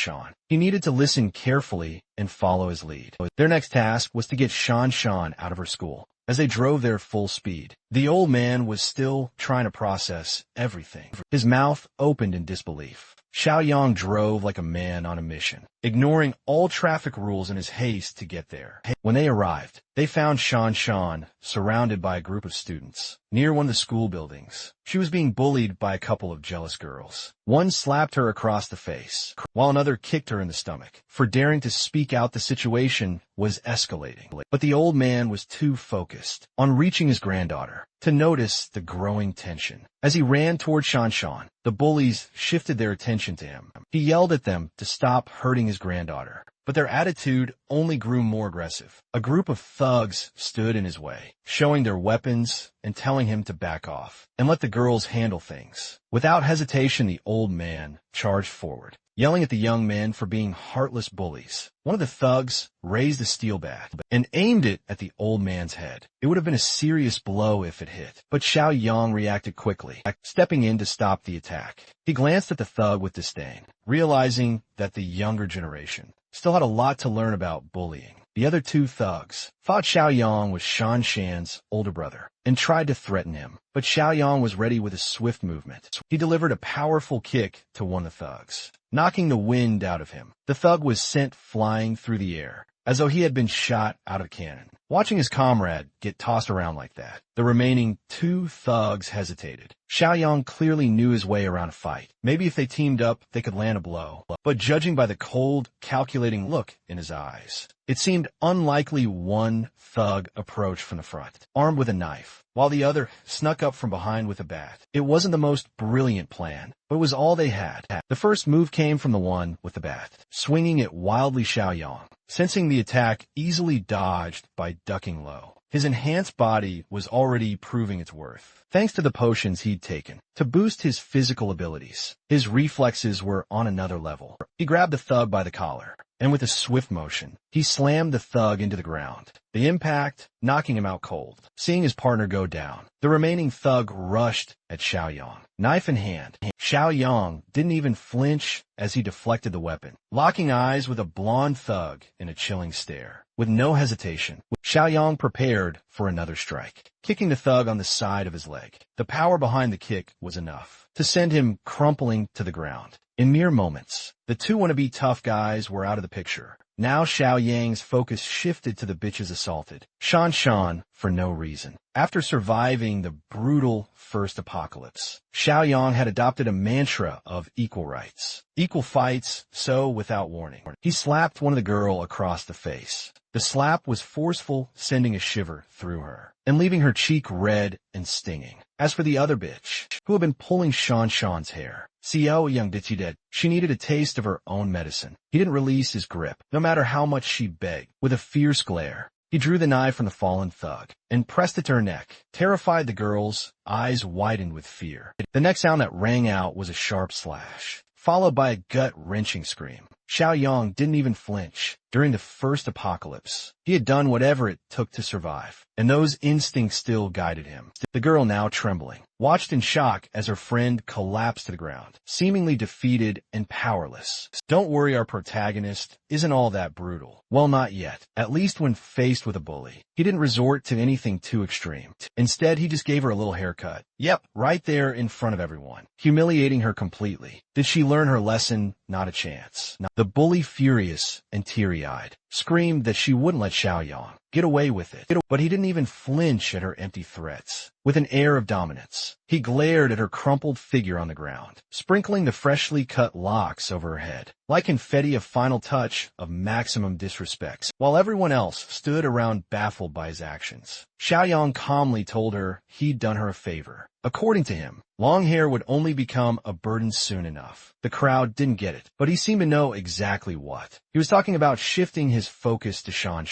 he needed to listen carefully and follow his lead. Their next task was to get Shan out of her school. As they drove there full speed, the old man was still trying to process everything. His mouth opened in disbelief. Xiaoyang drove like a man on a mission, ignoring all traffic rules in his haste to get there. When they arrived, they found Shan surrounded by a group of students near one of the school buildings. She was being bullied by a couple of jealous girls. One slapped her across the face, while another kicked her in the stomach. For daring to speak out, the situation was escalating. But the old man was too focused on reaching his granddaughter to notice the growing tension. As he ran toward Shan, the bullies shifted their attention to him. He yelled at them to stop hurting his granddaughter, but their attitude only grew more aggressive. A group of thugs stood in his way, showing their weapons and telling him to back off and let the girls handle things. Without hesitation, the old man charged forward, yelling at the young men for being heartless bullies. One of the thugs raised a steel bat and aimed it at the old man's head. It would have been a serious blow if it hit, but Xiaoyang reacted quickly, stepping in to stop the attack. He glanced at the thug with disdain, realizing that the younger generation still had a lot to learn about bullying. The other two thugs thought Xiaoyang was Shan's older brother and tried to threaten him, but Xiaoyang was ready with a swift movement. He delivered a powerful kick to one of the thugs, knocking the wind out of him. The thug was sent flying through the air, as though he had been shot out of a cannon. Watching his comrade get tossed around like that, the remaining two thugs hesitated. Xiaoyang clearly knew his way around a fight. Maybe if they teamed up, they could land a blow. But judging by the cold, calculating look in his eyes, it seemed unlikely. One thug approached from the front, armed with a knife, while the other snuck up from behind with a bat. It wasn't the most brilliant plan, but it was all they had. The first move came from the one with the bat, swinging it wildly. Xiaoyang, sensing the attack, easily dodged by ducking low. His enhanced body was already proving its worth, thanks to the potions he'd taken to boost his physical abilities. His reflexes were on another level. He grabbed the thug by the collar, and with a swift motion, he slammed the thug into the ground, the impact knocking him out cold. Seeing his partner go down, the remaining thug rushed at Xiaoyang, knife in hand. Xiaoyang didn't even flinch as he deflected the weapon, locking eyes with a blonde thug in a chilling stare. With no hesitation, Xiaoyang prepared for another strike, kicking the thug on the side of his leg. The power behind the kick was enough to send him crumpling to the ground. In mere moments, the two wannabe tough guys were out of the picture. Now Xiaoyang's focus shifted to the bitches assaulted Shan for no reason. After surviving the brutal first apocalypse, Xiaoyang had adopted a mantra of equal rights, equal fights, so without warning, he slapped one of the girl across the face. The slap was forceful, sending a shiver through her and leaving her cheek red and stinging. As for the other bitch, who had been pulling Shan's hair, Xiao Yang decided she needed a taste of her own medicine. He didn't release his grip, no matter how much she begged. With a fierce glare, he drew the knife from the fallen thug and pressed it to her neck. Terrified, the girl's eyes widened with fear. The next sound that rang out was a sharp slash, followed by a gut-wrenching scream. Xiaoyang didn't even flinch. During the first apocalypse, he had done whatever it took to survive, and those instincts still guided him. The girl, now trembling, watched in shock as her friend collapsed to the ground, seemingly defeated and powerless. Don't worry, our protagonist isn't all that brutal. Well, not yet. At least when faced with a bully, he didn't resort to anything too extreme. Instead, he just gave her a little haircut. Yep, right there in front of everyone, humiliating her completely. Did she learn her lesson? Not a chance. The bully, furious and teary-eyed, screamed that she wouldn't let Xiaoyang get away with it. But he didn't even flinch at her empty threats. With an air of dominance, he glared at her crumpled figure on the ground, sprinkling the freshly cut locks over her head, like confetti, a final touch of maximum disrespect. While everyone else stood around baffled by his actions, Xiaoyang calmly told her he'd done her a favor. According to him, long hair would only become a burden soon enough. The crowd didn't get it, but he seemed to know exactly what. He was talking about shifting his focus to Shan.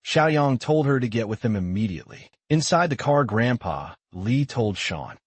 Xiaoyang told her to get with them immediately. Inside the car, Grandpa Li told Shan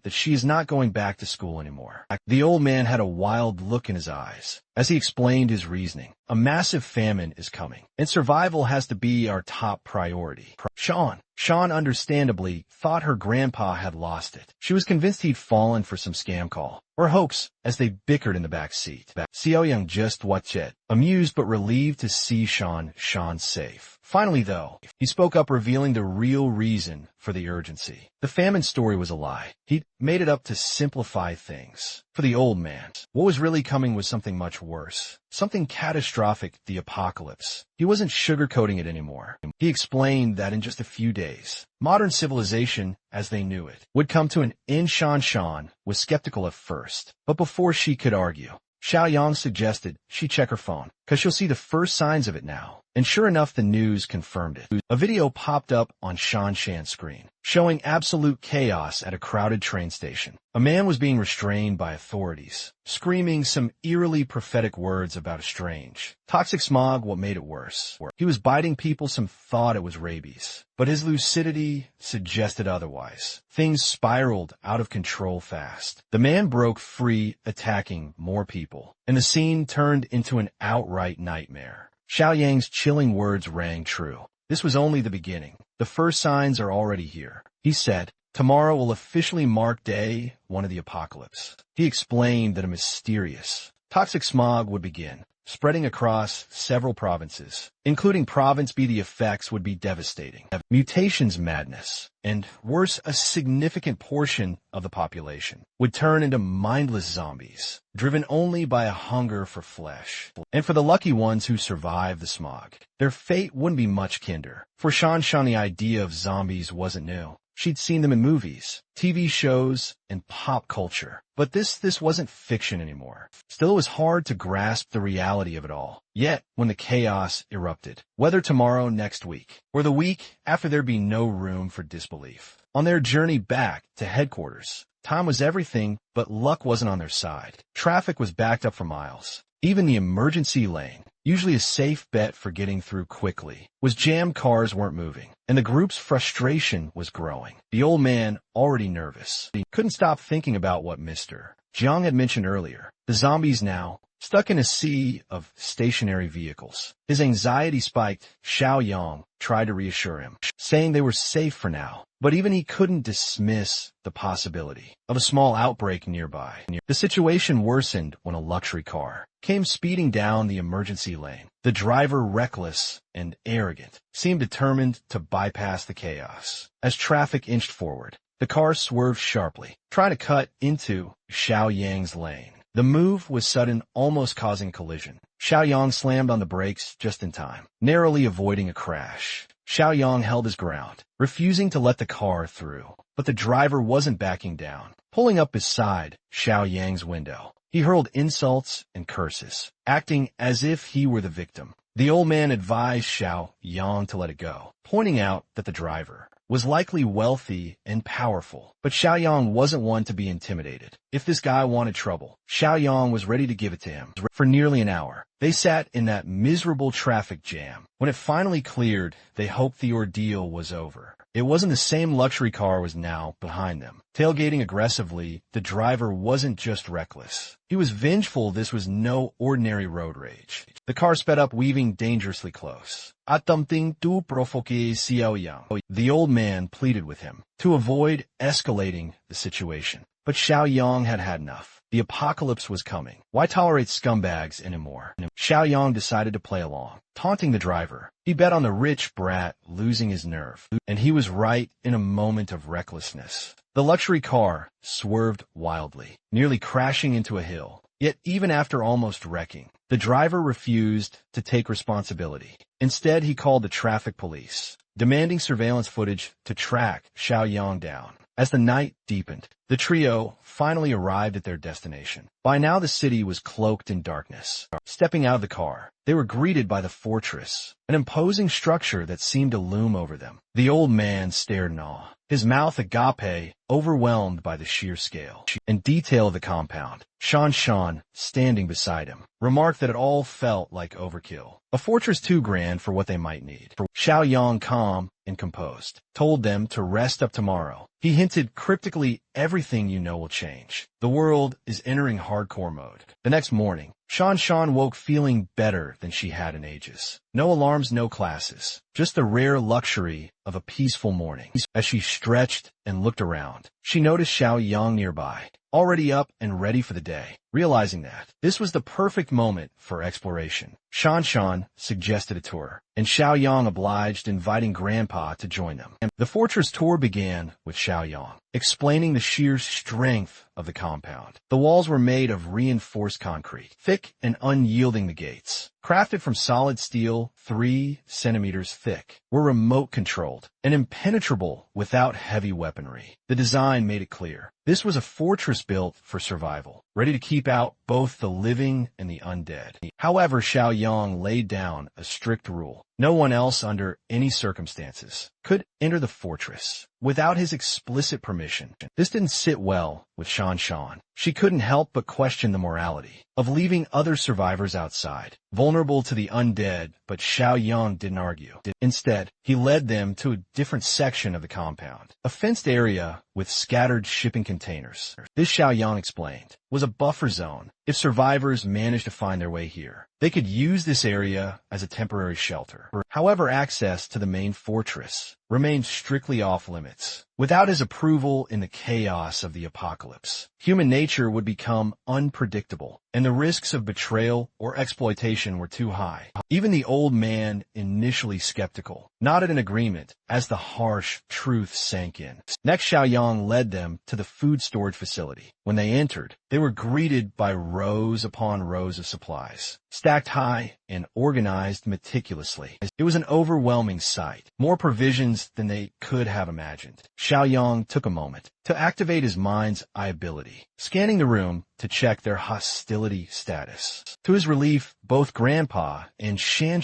that she is not going back to school anymore. The old man had a wild look in his eyes as he explained his reasoning. A massive famine is coming, and survival has to be our top priority. Shan understandably thought her grandpa had lost it. She was convinced he'd fallen for some scam call or hoax as they bickered in the back seat. Xiaoyang just watched it, amused but relieved to see Shan safe. Finally, though, he spoke up, revealing the real reason for the urgency. The famine story was a lie. He'd made it up to simplify things. For the old man, what was really coming was something much worse. Something catastrophic, the apocalypse. He wasn't sugarcoating it anymore. He explained that in just a few days, modern civilization, as they knew it, would come to an end. Shan was skeptical at first, but before she could argue, Xiaoyang suggested she check her phone, cause she'll see the first signs of it now. And sure enough, the news confirmed it. A video popped up on Shan's screen, showing absolute chaos at a crowded train station. A man was being restrained by authorities, screaming some eerily prophetic words about a strange, toxic smog. What made it worse, he was biting people. Some thought it was rabies, but his lucidity suggested otherwise. Things spiraled out of control fast. The man broke free, attacking more people, and the scene turned into an outright nightmare. Xiaoyang's chilling words rang true. This was only the beginning. The first signs are already here. He said, tomorrow will officially mark day one of the apocalypse. He explained that a mysterious, toxic smog would begin, spreading across several provinces, including Province B. The effects would be devastating. Mutations, madness, and worse, a significant portion of the population would turn into mindless zombies, driven only by a hunger for flesh. And for the lucky ones who survive the smog, their fate wouldn't be much kinder. For Shan, the idea of zombies wasn't new. She'd seen them in movies, TV shows, and pop culture. But this wasn't fiction anymore. Still, it was hard to grasp the reality of it all. Yet, when the chaos erupted, whether tomorrow, next week, or the week after, there'd be no room for disbelief. On their journey back to headquarters, time was everything, but luck wasn't on their side. Traffic was backed up for miles. Even the emergency lane, usually a safe bet for getting through quickly, was jammed. Cars weren't moving, and the group's frustration was growing. The old man, already nervous, couldn't stop thinking about what Mr. Jiang had mentioned earlier. The zombies now, stuck in a sea of stationary vehicles. His anxiety spiked. Xiaoyang tried to reassure him, saying they were safe for now, but even he couldn't dismiss the possibility of a small outbreak nearby. The situation worsened when a luxury car came speeding down the emergency lane. The driver, reckless and arrogant, seemed determined to bypass the chaos. As traffic inched forward, the car swerved sharply, trying to cut into Xiaoyang's lane. The move was sudden, almost causing collision. Xiaoyang slammed on the brakes just in time, narrowly avoiding a crash. Xiaoyang held his ground, refusing to let the car through. But the driver wasn't backing down. Pulling up beside Xiaoyang's window, he hurled insults and curses, acting as if he were the victim. The old man advised Xiaoyang to let it go, pointing out that the driver was likely wealthy and powerful. But Xiaoyang wasn't one to be intimidated. If this guy wanted trouble, Xiaoyang was ready to give it to him. For nearly an hour, they sat in that miserable traffic jam. When it finally cleared, they hoped the ordeal was over. It wasn't the same. Luxury car was now behind them, tailgating aggressively. The driver wasn't just reckless. He was vengeful. This was no ordinary road rage. The car sped up, weaving dangerously close. Attempting to provoke Xiaoyang, the old man pleaded with him to avoid escalating the situation. But Xiaoyang had had enough. The apocalypse was coming. Why tolerate scumbags anymore? Xiaoyang decided to play along, taunting the driver. He bet on the rich brat losing his nerve, and he was right in a moment of recklessness. The luxury car swerved wildly, nearly crashing into a hill. Yet even after almost wrecking, The driver refused to take responsibility. Instead, he called the traffic police, demanding surveillance footage to track Xiaoyang down. As the night deepened, the trio finally arrived at their destination. By now the city was cloaked in darkness. Stepping out of the car, they were greeted by the fortress, an imposing structure that seemed to loom over them. The old man stared in awe, his mouth agape, overwhelmed by the sheer scale and detail of the compound. Shan, standing beside him, remarked that it all felt like overkill. A fortress too grand for what they might need. Xiaoyang, calm and composed, told them to rest up tomorrow. He hinted cryptically, everything you know will change. The world is entering hardcore mode. The next morning, Shan woke feeling better than she had in ages. No alarms, no classes, just the rare luxury of a peaceful morning. As she stretched and looked around, she noticed Xiaoyang nearby, already up and ready for the day. Realizing that this was the perfect moment for exploration, Shan suggested a tour, and Xiaoyang obliged, inviting Grandpa to join them. The fortress tour began with Xiaoyang explaining the sheer strength of the compound. The walls were made of reinforced concrete, thick and unyielding. The gates, crafted from solid steel 3 centimeters thick, were remote-controlled and impenetrable without heavy weaponry. The design made it clear this was a fortress built for survival, ready to keep out both the living and the undead. However, Xiaoyang laid down a strict rule. No one else, under any circumstances, could enter the fortress without his explicit permission. This didn't sit well with Shan. She couldn't help but question the morality of leaving other survivors outside, vulnerable to the undead, but Xiaoyang didn't argue. Instead, he led them to a different section of the compound, a fenced area with scattered shipping containers. This, Xiaoyang explained, was a buffer zone. If survivors managed to find their way here, they could use this area as a temporary shelter. However, access to the main fortress remained strictly off limits. Without his approval, in the chaos of the apocalypse, human nature would become unpredictable, and the risks of betrayal or exploitation were too high. Even the old man, initially skeptical, nodded in agreement as the harsh truth sank in. Next, Xiaoyang led them to the food storage facility. When they entered, they were greeted by rows upon rows of supplies, stacked high and organized meticulously. It was an overwhelming sight, more provisions than they could have imagined. Xiaoyang took a moment to activate his mind's eye ability, scanning the room to check their hostility status. To his relief, both Grandpa and Shan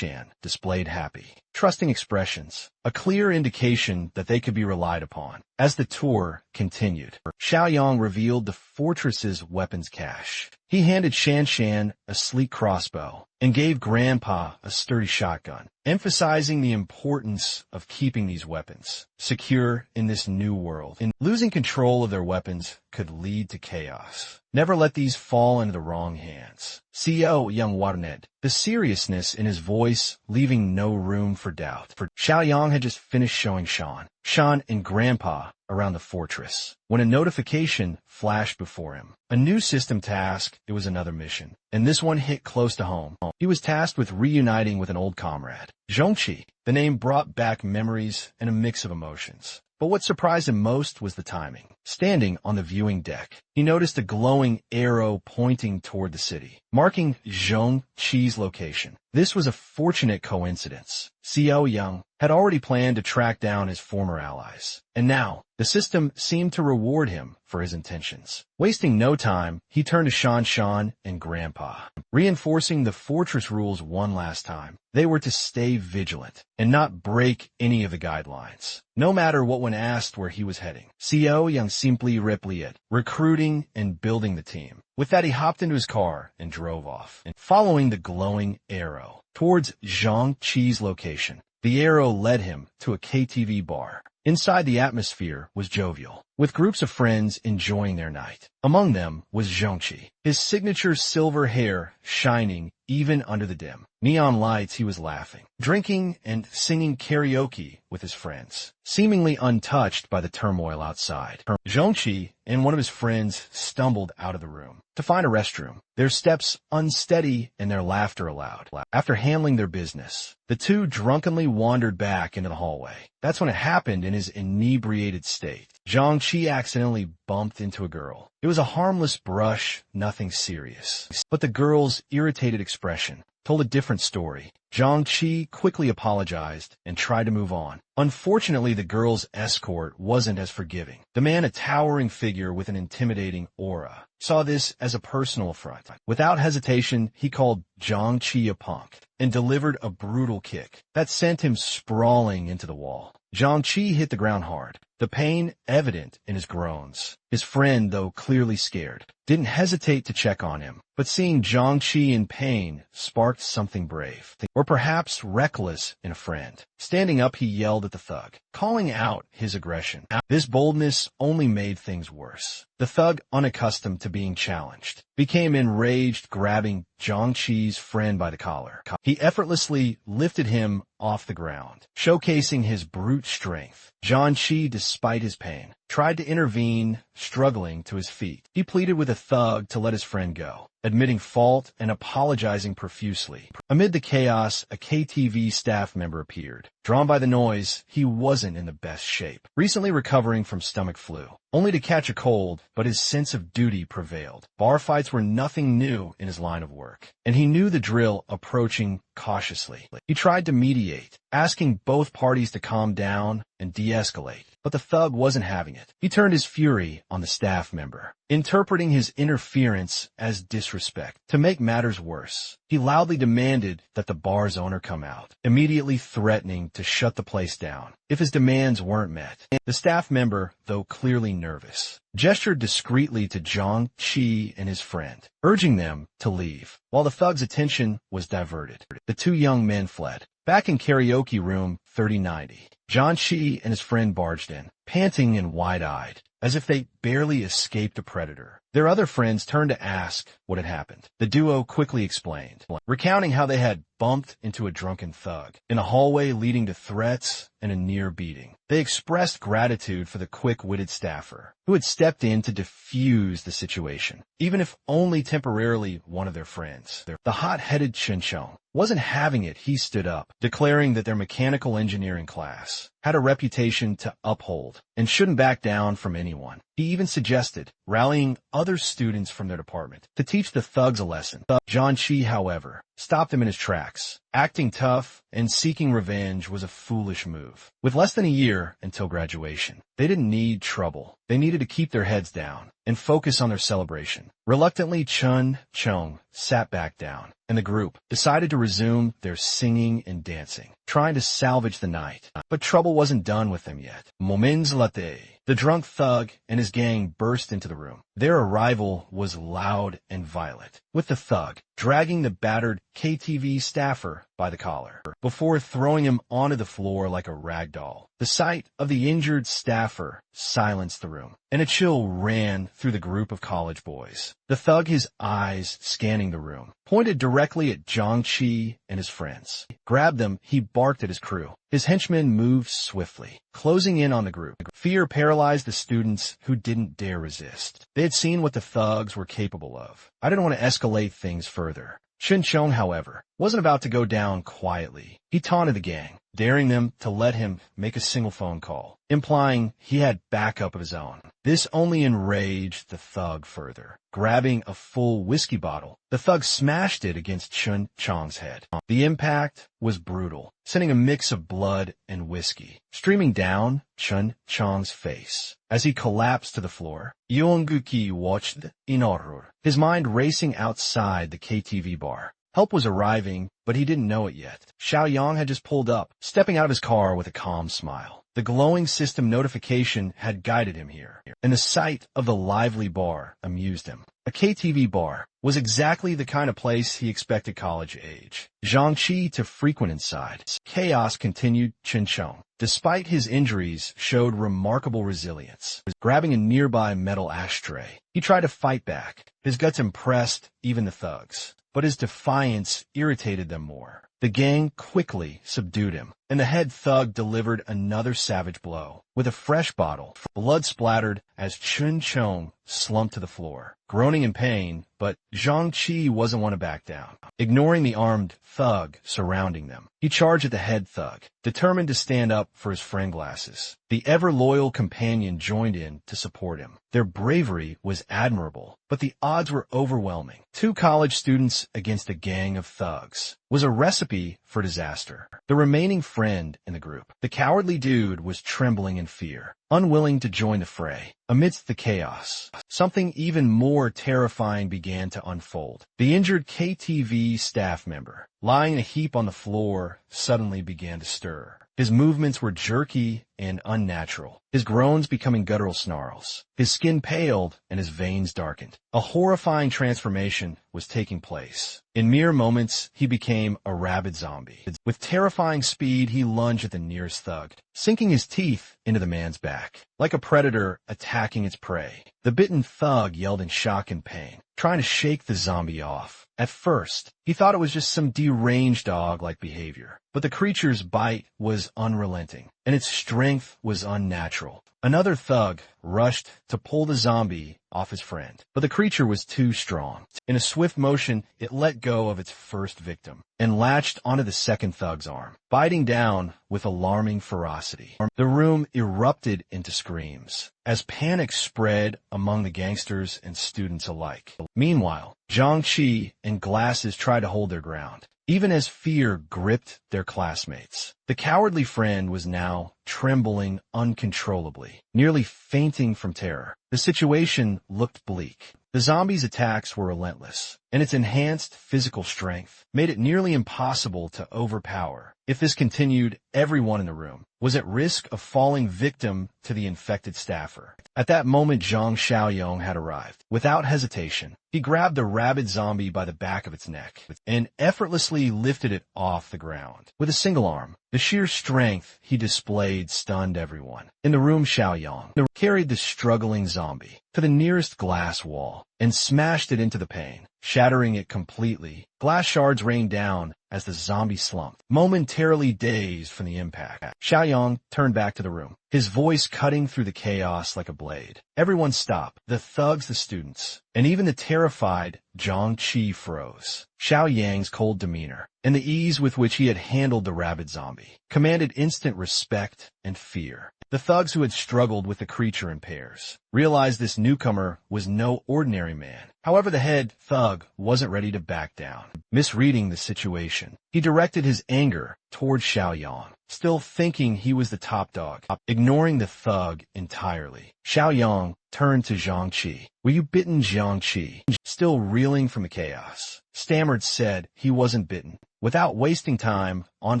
displayed happy, trusting expressions, a clear indication that they could be relied upon. As the tour continued, Xiaoyang revealed the fortress's weapons cache. He handed Shan a sleek crossbow and gave Grandpa a sturdy shotgun, emphasizing the importance of keeping these weapons secure in this new world. And losing control of their weapons could lead to chaos. Never let these fall into the wrong hands. CEO Young Waternet, the seriousness in his voice leaving no room for doubt. Xiaoyang had just finished showing Shan and Grandpa around the fortress when a notification flashed before him. A new system task. It was another mission, and this one hit close to home. He was tasked with reuniting with an old comrade, Zhongqi. The name brought back memories and a mix of emotions. But what surprised him most was the timing. Standing on the viewing deck, he noticed a glowing arrow pointing toward the city, marking Zhongqi's location. This was a fortunate coincidence. Xiao Yang had already planned to track down his former allies, and now the system seemed to reward him for his intentions. Wasting no time, he turned to Shan and Grandpa, reinforcing the fortress rules one last time. They were to stay vigilant and not break any of the guidelines, no matter what when asked where he was heading. Xiao Yang simply replied, recruiting and building the team. With that, he hopped into his car and drove off, following the glowing arrow towards Zhongqi's location. The arrow led him to a KTV bar. Inside, the atmosphere was jovial, with groups of friends enjoying their night. Among them was Zhongqi, his signature silver hair shining even under the dim neon lights. He was laughing, drinking, and singing karaoke with his friends, seemingly untouched by the turmoil outside. Zhongqi and one of his friends stumbled out of the room to find a restroom, their steps unsteady and their laughter loud. After handling their business, the two drunkenly wandered back into the hallway. That's when it happened. In his inebriated state, Zhang Qi accidentally bumped into a girl. It was a harmless brush, nothing serious. But the girl's irritated expression told a different story. Zhang Qi quickly apologized and tried to move on. Unfortunately, the girl's escort wasn't as forgiving. The man, a towering figure with an intimidating aura, saw this as a personal affront. Without hesitation, he called Zhang Qi a punk and delivered a brutal kick that sent him sprawling into the wall. Zhang Qi hit the ground hard, the pain evident in his groans. His friend, though clearly scared, didn't hesitate to check on him. But seeing Zhang Qi in pain sparked something brave, or perhaps reckless, in a friend. Standing up, he yelled at the thug, calling out his aggression. This boldness only made things worse. The thug, unaccustomed to being challenged, became enraged, grabbing Zhang Qi's friend by the collar. He effortlessly lifted him off the ground, showcasing his brute strength. Zhang Qi, despite his pain, tried to intervene, struggling to his feet. He pleaded with the thug to let his friend go, admitting fault and apologizing profusely. Amid the chaos, a KTV staff member appeared. Drawn by the noise, he wasn't in the best shape, recently recovering from stomach flu, only to catch a cold, but his sense of duty prevailed. Bar fights were nothing new in his line of work, and he knew the drill, approaching cautiously. He tried to mediate, asking both parties to calm down and de-escalate, but the thug wasn't having it. He turned his fury on the staff member, interpreting his interference as disrespect. To make matters worse, he loudly demanded that the bar's owner come out, immediately threatening to shut the place down if his demands weren't met. The staff member, though clearly nervous, gestured discreetly to Zhang Qi and his friend, urging them to leave. While the thug's attention was diverted, the two young men fled. Back in karaoke room 3090, Zhang Qi and his friend barged in, panting and wide-eyed, as if they barely escaped a predator. Their other friends turned to ask what had happened. The duo quickly explained, recounting how they had bumped into a drunken thug in a hallway, leading to threats and a near beating. They expressed gratitude for the quick-witted staffer who had stepped in to defuse the situation, even if only temporarily one of their friends. The hot-headed Chinchong wasn't having it. He stood up, declaring that their mechanical engineering class had a reputation to uphold and shouldn't back down from anyone. He even suggested rallying other students from their department to teach the thugs a lesson. Zhang Qi, however, stopped him in his tracks. Acting tough and seeking revenge was a foolish move. With less than a year until graduation, they didn't need trouble. They needed to keep their heads down and focus on their celebration. Reluctantly, Chun Chong sat back down, and the group decided to resume their singing and dancing, trying to salvage the night. But trouble wasn't done with them yet. Moments later, the drunk thug and his gang burst into the room. Their arrival was loud and violent, with the thug dragging the battered KTV staffer by the collar before throwing him onto the floor like a rag doll. The sight of the injured staffer silenced the room, and a chill ran through the group of college boys. The thug, his eyes scanning the room, pointed directly at Zhang Qi and his friends. Grabbed them, he barked at his crew. His henchmen moved swiftly, closing in on the group. Fear paralyzed the students who didn't dare resist. They had seen what the thugs were capable of. I didn't want to escalate things further. Shin Chong, however, wasn't about to go down quietly. He taunted the gang, daring them to let him make a single phone call, implying he had backup of his own. This only enraged the thug further. Grabbing a full whiskey bottle, the thug smashed it against Chun Chong's head. The impact was brutal, sending a mix of blood and whiskey streaming down Chun Chong's face. As he collapsed to the floor, Yonguki watched in horror, his mind racing outside the KTV bar. Help was arriving, but he didn't know it yet. Xiaoyang had just pulled up, stepping out of his car with a calm smile. The glowing system notification had guided him here, and the sight of the lively bar amused him. A KTV bar was exactly the kind of place he expected college age Zhang Qi to frequent inside. Chaos continued. Chinchong, despite his injuries, showed remarkable resilience. Grabbing a nearby metal ashtray, he tried to fight back. His guts impressed even the thugs, but his defiance irritated them more. The gang quickly subdued him, and the head thug delivered another savage blow with a fresh bottle. Blood splattered as Chun Chong slumped to the floor, groaning in pain, but Zhang Qi wasn't one to back down. Ignoring the armed thug surrounding them, he charged at the head thug, determined to stand up for his friend Glasses. The ever-loyal companion joined in to support him. Their bravery was admirable, but the odds were overwhelming. 2 college students against a gang of thugs was a recipe for disaster. The remaining friend in the group, the cowardly dude, was trembling in fear, unwilling to join the fray. Amidst the chaos, something even more terrifying began to unfold. The injured KTV staff member, lying in a heap on the floor, suddenly began to stir. His movements were jerky and unnatural, his groans becoming guttural snarls. His skin paled and his veins darkened. A horrifying transformation was taking place. In mere moments, he became a rabid zombie. With terrifying speed, he lunged at the nearest thug, sinking his teeth into the man's back, like a predator attacking its prey. The bitten thug yelled in shock and pain, trying to shake the zombie off. At first, he thought it was just some deranged dog-like behavior, but the creature's bite was unrelenting, and its strength was unnatural. Another thug rushed to pull the zombie off his friend, but the creature was too strong. In a swift motion, it let go of its first victim and latched onto the second thug's arm, biting down with alarming ferocity. The room erupted into screams as panic spread among the gangsters and students alike. Meanwhile, Zhang Qi and Glasses tried to hold their ground, even as fear gripped their classmates. The cowardly friend was now trembling uncontrollably, nearly fainting from terror. The situation looked bleak. The zombie's attacks were relentless, and its enhanced physical strength made it nearly impossible to overpower. If this continued, everyone in the room was at risk of falling victim to the infected staffer. At that moment, Zhang Xiaoyong had arrived. Without hesitation, he grabbed the rabid zombie by the back of its neck and effortlessly lifted it off the ground. With a single arm, the sheer strength he displayed stunned everyone. In the room, Xiaoyong carried the struggling zombie to the nearest glass wall and smashed it into the pane, shattering it completely. Glass shards rained down as the zombie slumped, momentarily dazed from the impact. Xiaoyong turned back to the room, his voice cutting through the chaos like a blade. Everyone stopped. The thugs, the students, and even the terrified Zhang Qi froze. Xiao Yang's cold demeanor and the ease with which he had handled the rabid zombie commanded instant respect and fear. The thugs who had struggled with the creature in pairs realized this newcomer was no ordinary man. However, the head thug wasn't ready to back down. Misreading the situation, he directed his anger toward Xiaoyang, still thinking he was the top dog. Ignoring the thug entirely, Xiaoyang turned to Zhang Qi. "Were you bitten, Zhang Qi?" Still reeling from the chaos, stammered said he wasn't bitten. Without wasting time on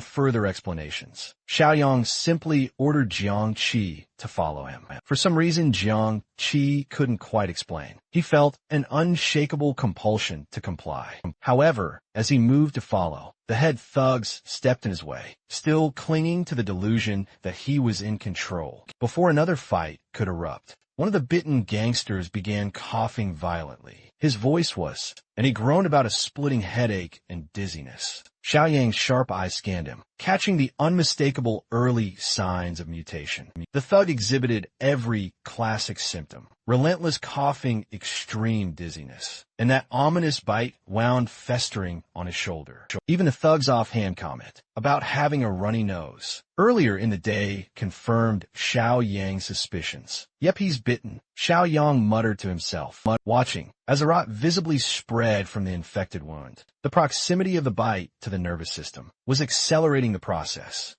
further explanations, Xiaoyang simply ordered Zhang Qi to follow him. For some reason, Zhang Qi couldn't quite explain. He felt an unshakable compulsion to comply. However, as he moved to follow, the head thugs stepped in his way, still clinging to the delusion that he was in control. Before another fight could erupt, one of the bitten gangsters began coughing violently. His voice was, and he groaned about a splitting headache and dizziness. Xiaoyang's sharp eyes scanned him, catching the unmistakable early signs of mutation. The thug exhibited every classic symptom: relentless coughing, extreme dizziness, and that ominous bite wound festering on his shoulder. Even the thug's offhand comment about having a runny nose earlier in the day confirmed Xiao Yang's suspicions. "Yep, he's bitten," Xiaoyang muttered to himself, watching as a rot visibly spread from the infected wound. The proximity of the bite to the nervous system was accelerating the process.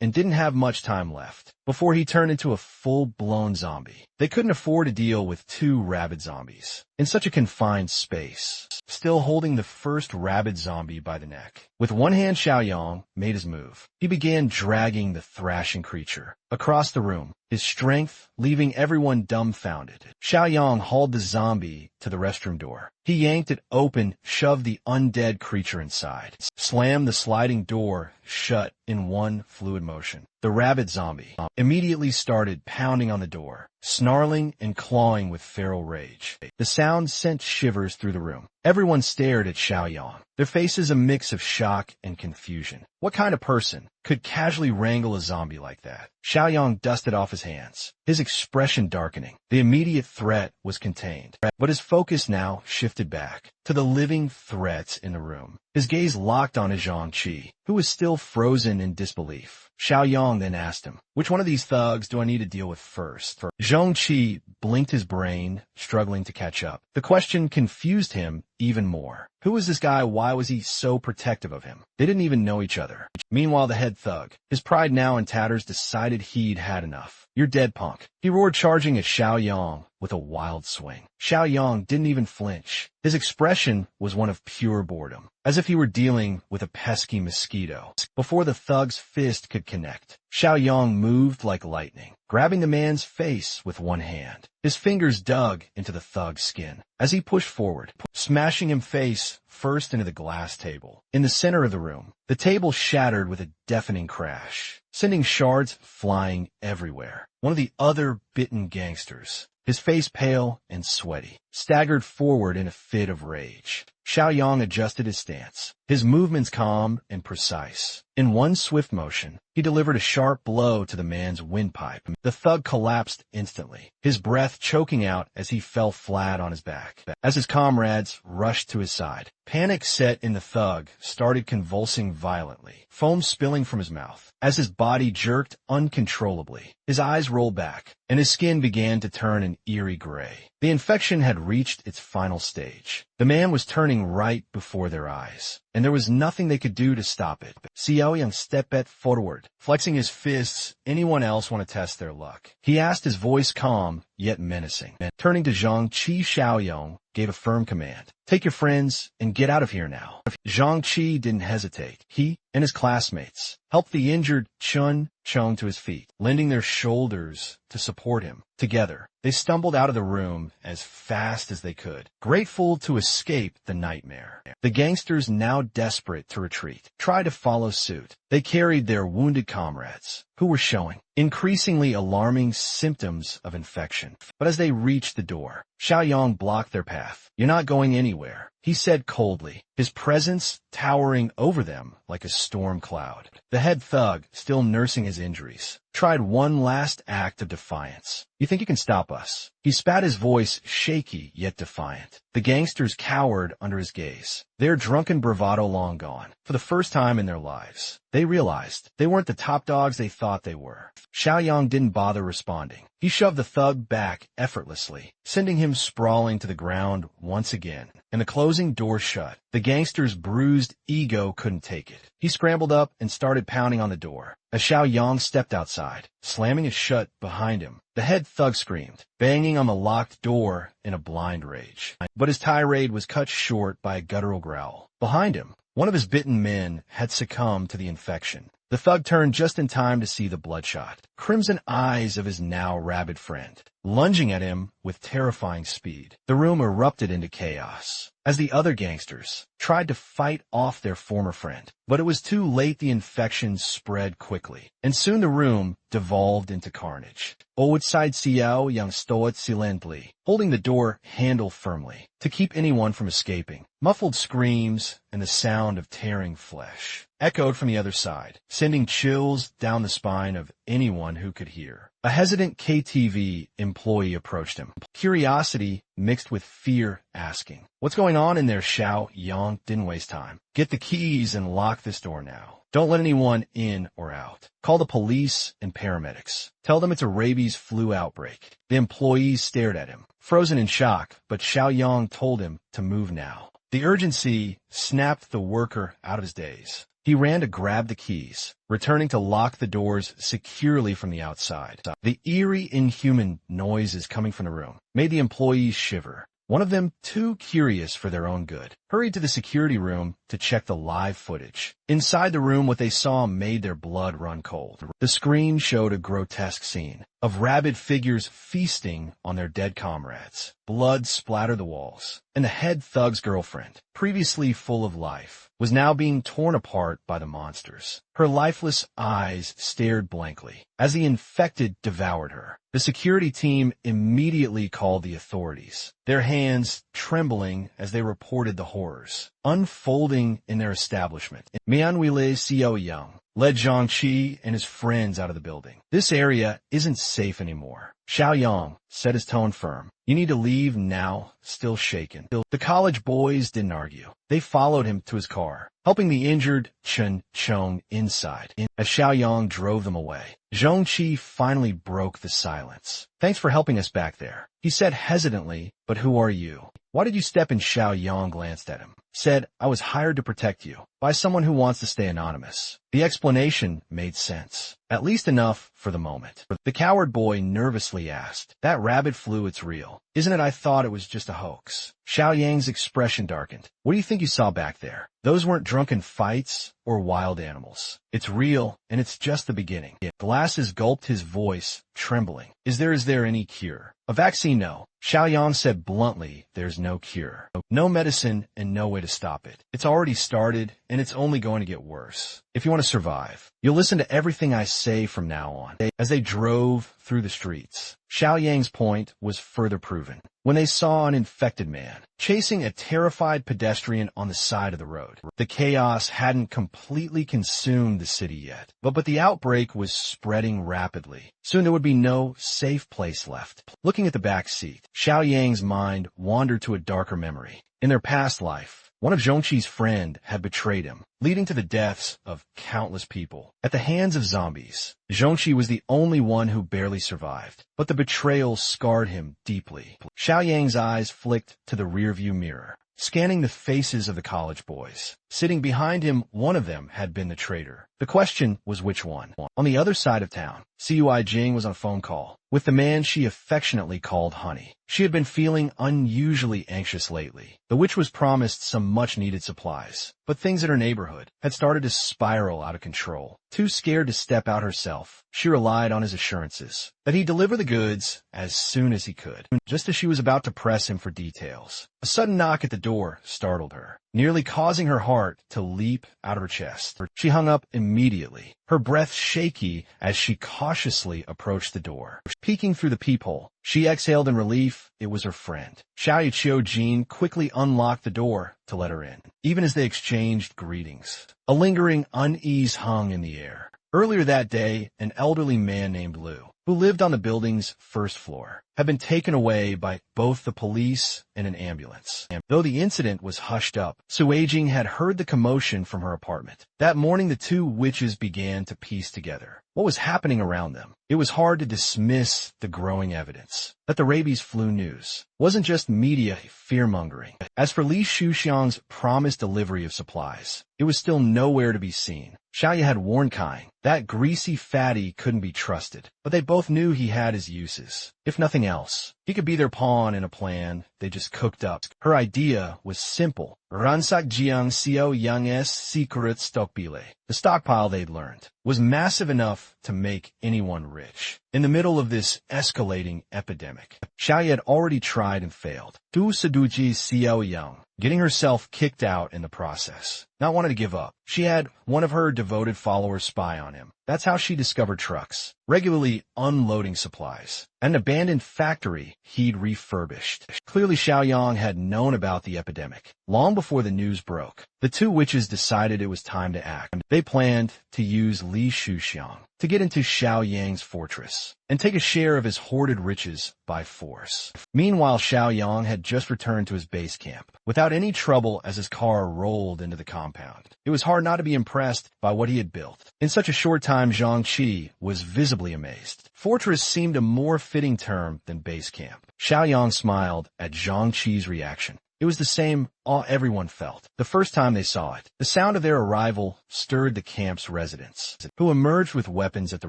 And didn't have much time left before he turned into a full-blown zombie. They couldn't afford to deal with 2 rabid zombies in such a confined space. Still holding the first rabid zombie by the neck, with one hand, Xiaoyang made his move. He began dragging the thrashing creature across the room, his strength leaving everyone dumbfounded. Xiaoyang hauled the zombie to the restroom door. He yanked it open, shoved the undead creature inside, slammed the sliding door shut in one fluid motion. The rabid zombie immediately started pounding on the door, snarling and clawing with feral rage. The sound sent shivers through the room. Everyone stared at Xiaoyang, their faces a mix of shock and confusion. What kind of person could casually wrangle a zombie like that? Xiaoyang dusted off his hands, his expression darkening. The immediate threat was contained, but his focus now shifted back to the living threats in the room. His gaze locked on Zhang Qi, who was still frozen in disbelief. Xiaoyang then asked him, "Which one of these thugs do I need to deal with first?" Zhang Qi blinked his brain, struggling to catch up. The question confused him even more. Who was this guy? Why was he so protective of him? They didn't even know each other. Meanwhile, the head thug, his pride now in tatters, decided he'd had enough. "You're dead, punk," he roared, charging at Xiaoyang with a wild swing. Xiaoyang didn't even flinch. His expression was one of pure boredom, as if he were dealing with a pesky mosquito. Before the thug's fist could connect, Xiaoyang moved like lightning, grabbing the man's face with one hand. His fingers dug into the thug's skin as he pushed forward, smashing him face first into the glass table. In the center of the room, the table shattered with a deafening crash, sending shards flying everywhere. One of the other bitten gangsters, his face pale and sweaty, staggered forward in a fit of rage. Xiaoyang adjusted his stance, his movements calm and precise. In one swift motion, he delivered a sharp blow to the man's windpipe. The thug collapsed instantly, his breath choking out as he fell flat on his back. As his comrades rushed to his side, panic set in. The thug started convulsing violently, foam spilling from his mouth. As his body jerked uncontrollably, his eyes rolled back, and his skin began to turn an eerie gray. The infection had reached its final stage. The man was turning right before their eyes, and there was nothing they could do to stop it. Xiaoyang stepped forward, flexing his fists. "Anyone else want to test their luck?" he asked, his voice calm yet menacing. Turning to Zhang Qi, Xiaoyang gave a firm command. "Take your friends and get out of here now." Zhang Qi didn't hesitate. He and his classmates helped the injured Chun Chong to his feet, lending their shoulders to support him. Together, they stumbled out of the room as fast as they could, grateful to escape the nightmare. The gangsters, now desperate to retreat, tried to follow suit. They carried their wounded comrades, who were showing increasingly alarming symptoms of infection. But as they reached the door, Xiaoyang blocked their path. "You're not going anywhere," he said coldly, his presence towering over them like a storm cloud. The head thug, still nursing his injuries, tried one last act of defiance. "You think you can stop us?" He spat, his voice shaky yet defiant. The gangsters cowered under his gaze, their drunken bravado long gone. For the first time in their lives, they realized they weren't the top dogs they thought they were. Xiaoyang didn't bother responding. He shoved the thug back effortlessly, sending him sprawling to the ground once again, and the closing door shut. The gangster's bruised ego couldn't take it. He scrambled up and started pounding on the door. As Xiaoyang stepped outside, slamming it shut behind him, the head thug screamed, banging on the locked door in a blind rage. But his tirade was cut short by a guttural growl. Behind him, one of his bitten men had succumbed to the infection. The thug turned just in time to see the bloodshot, crimson eyes of his now rabid friend, lunging at him with terrifying speed. The room erupted into chaos as the other gangsters tried to fight off their former friend. But it was too late. The infection spread quickly, and soon the room devolved into carnage. Outside, Xiaoyang stood silently, holding the door handle firmly to keep anyone from escaping. Muffled screams and the sound of tearing flesh echoed from the other side, sending chills down the spine of anyone who could hear. A hesitant KTV employee approached him, curiosity mixed with fear, asking, "What's going on in there?" Xiaoyang didn't waste time. "Get the keys and lock this door now. Don't let anyone in or out. Call the police and paramedics. Tell them it's a rabies flu outbreak." The employees stared at him, frozen in shock, but Xiaoyang told him to move now. The urgency snapped the worker out of his daze. He ran to grab the keys, returning to lock the doors securely from the outside. The eerie, inhuman noises coming from the room made the employees shiver. One of them, too curious for their own good, hurried to the security room to check the live footage. Inside the room, what they saw made their blood run cold. The screen showed a grotesque scene. of rabid figures feasting on their dead comrades. Blood splattered the walls, and the head thug's girlfriend, previously full of life, was now being torn apart by the monsters. Her lifeless eyes stared blankly as the infected devoured her. The security team immediately called the authorities, their hands trembling as they reported the horrors unfolding in their establishment. Manhwa Xiao Yang led Zhangqi and his friends out of the building. This area isn't safe anymore. Xiao Yang said, his tone firm. You need to leave now, still shaken. The college boys didn't argue. They followed him to his car, helping the injured Chen Chong inside. As Xiao Yang drove them away, Zhangqi finally broke the silence. Thanks for helping us back there, he said hesitantly, but who are you? Why did you step in? Xiao Yang glanced at him, said, I was hired to protect you, by someone who wants to stay anonymous. The explanation made sense, at least enough for the moment. The coward boy nervously asked, that rabbit flu, it's real, isn't it? I thought it was just a hoax. Xiao Yang's expression darkened. What do you think you saw back there? Those weren't drunken fights or wild animals. It's real, and it's just the beginning. Glasses gulped, his voice trembling. Is there any cure? A vaccine? No. Xiao Yang said bluntly, there's no cure. No medicine and no way to stop it. It's already started, and it's only going to get worse. If you want to survive, you'll listen to everything I say from now on. As they drove through the streets, Xiao Yang's point was further proven when they saw an infected man chasing a terrified pedestrian on the side of the road. The chaos hadn't completely consumed the city yet, but the outbreak was spreading rapidly. Soon there would be no safe place left. Looking at the back seat, Xiao Yang's mind wandered to a darker memory. In their past life, one of Zhongqi's friend had betrayed him, leading to the deaths of countless people at the hands of zombies. Zhongqi was the only one who barely survived, but the betrayal scarred him deeply. Xiao Yang's eyes flicked to the rearview mirror, scanning the faces of the college boys. Sitting behind him, one of them had been the traitor. The question was which one. On the other side of town, Cui Jing was on a phone call with the man she affectionately called Honey. She had been feeling unusually anxious lately. The witch was promised some much-needed supplies, but things in her neighborhood had started to spiral out of control. Too scared to step out herself, she relied on his assurances that he'd deliver the goods as soon as he could. Just as she was about to press him for details, a sudden knock at the door startled her, nearly causing her heart to leap out of her chest. She hung up immediately, her breath shaky as she cautiously approached the door. Peeking through the peephole, she exhaled in relief. It was her friend. Xiao Jin quickly unlocked the door to let her in, even as they exchanged greetings. A lingering unease hung in the air. Earlier that day, an elderly man named Liu, who lived on the building's first floor, had been taken away by both the police and an ambulance. Though the incident was hushed up, Sui Jing had heard the commotion from her apartment. That morning, the two witches began to piece together what was happening around them. It was hard to dismiss the growing evidence that the rabies flu news wasn't just media fear-mongering. As for Li Shuxiang's promised delivery of supplies, it was still nowhere to be seen. Xiaoya had warned Kai that greasy fatty couldn't be trusted, but they both knew he had his uses. If nothing else, he could be their pawn in a plan they just cooked up. Her idea was simple. Ransak Jiang Xiao Yang's secret stockpile. The stockpile, they'd learned, was massive enough to make anyone rich. In the middle of this escalating epidemic, Xiaoya had already tried and failed. Du Seduji Xiao Yang, getting herself kicked out in the process. Not wanting to give up, she had one of her devoted followers spy on him. That's how she discovered trucks regularly unloading supplies. An abandoned factory he'd refurbished. Clearly Xiao Yang had known about the epidemic long before the news broke. The two witches decided it was time to act. They planned to use Li Shuxiang to get into Xiao Yang's fortress and take a share of his hoarded riches by force. Meanwhile, Xiao Yang had just returned to his base camp without any trouble as his car rolled into the compound. It was hard not to be impressed by what he had built. In such a short time, Zhang Qi was visibly amazed. Fortress seemed a more fitting term than base camp. Xiao Yang smiled at Zhang Qi's reaction. It was the same awe everyone felt the first time they saw it. The sound of their arrival stirred the camp's residents, who emerged with weapons at the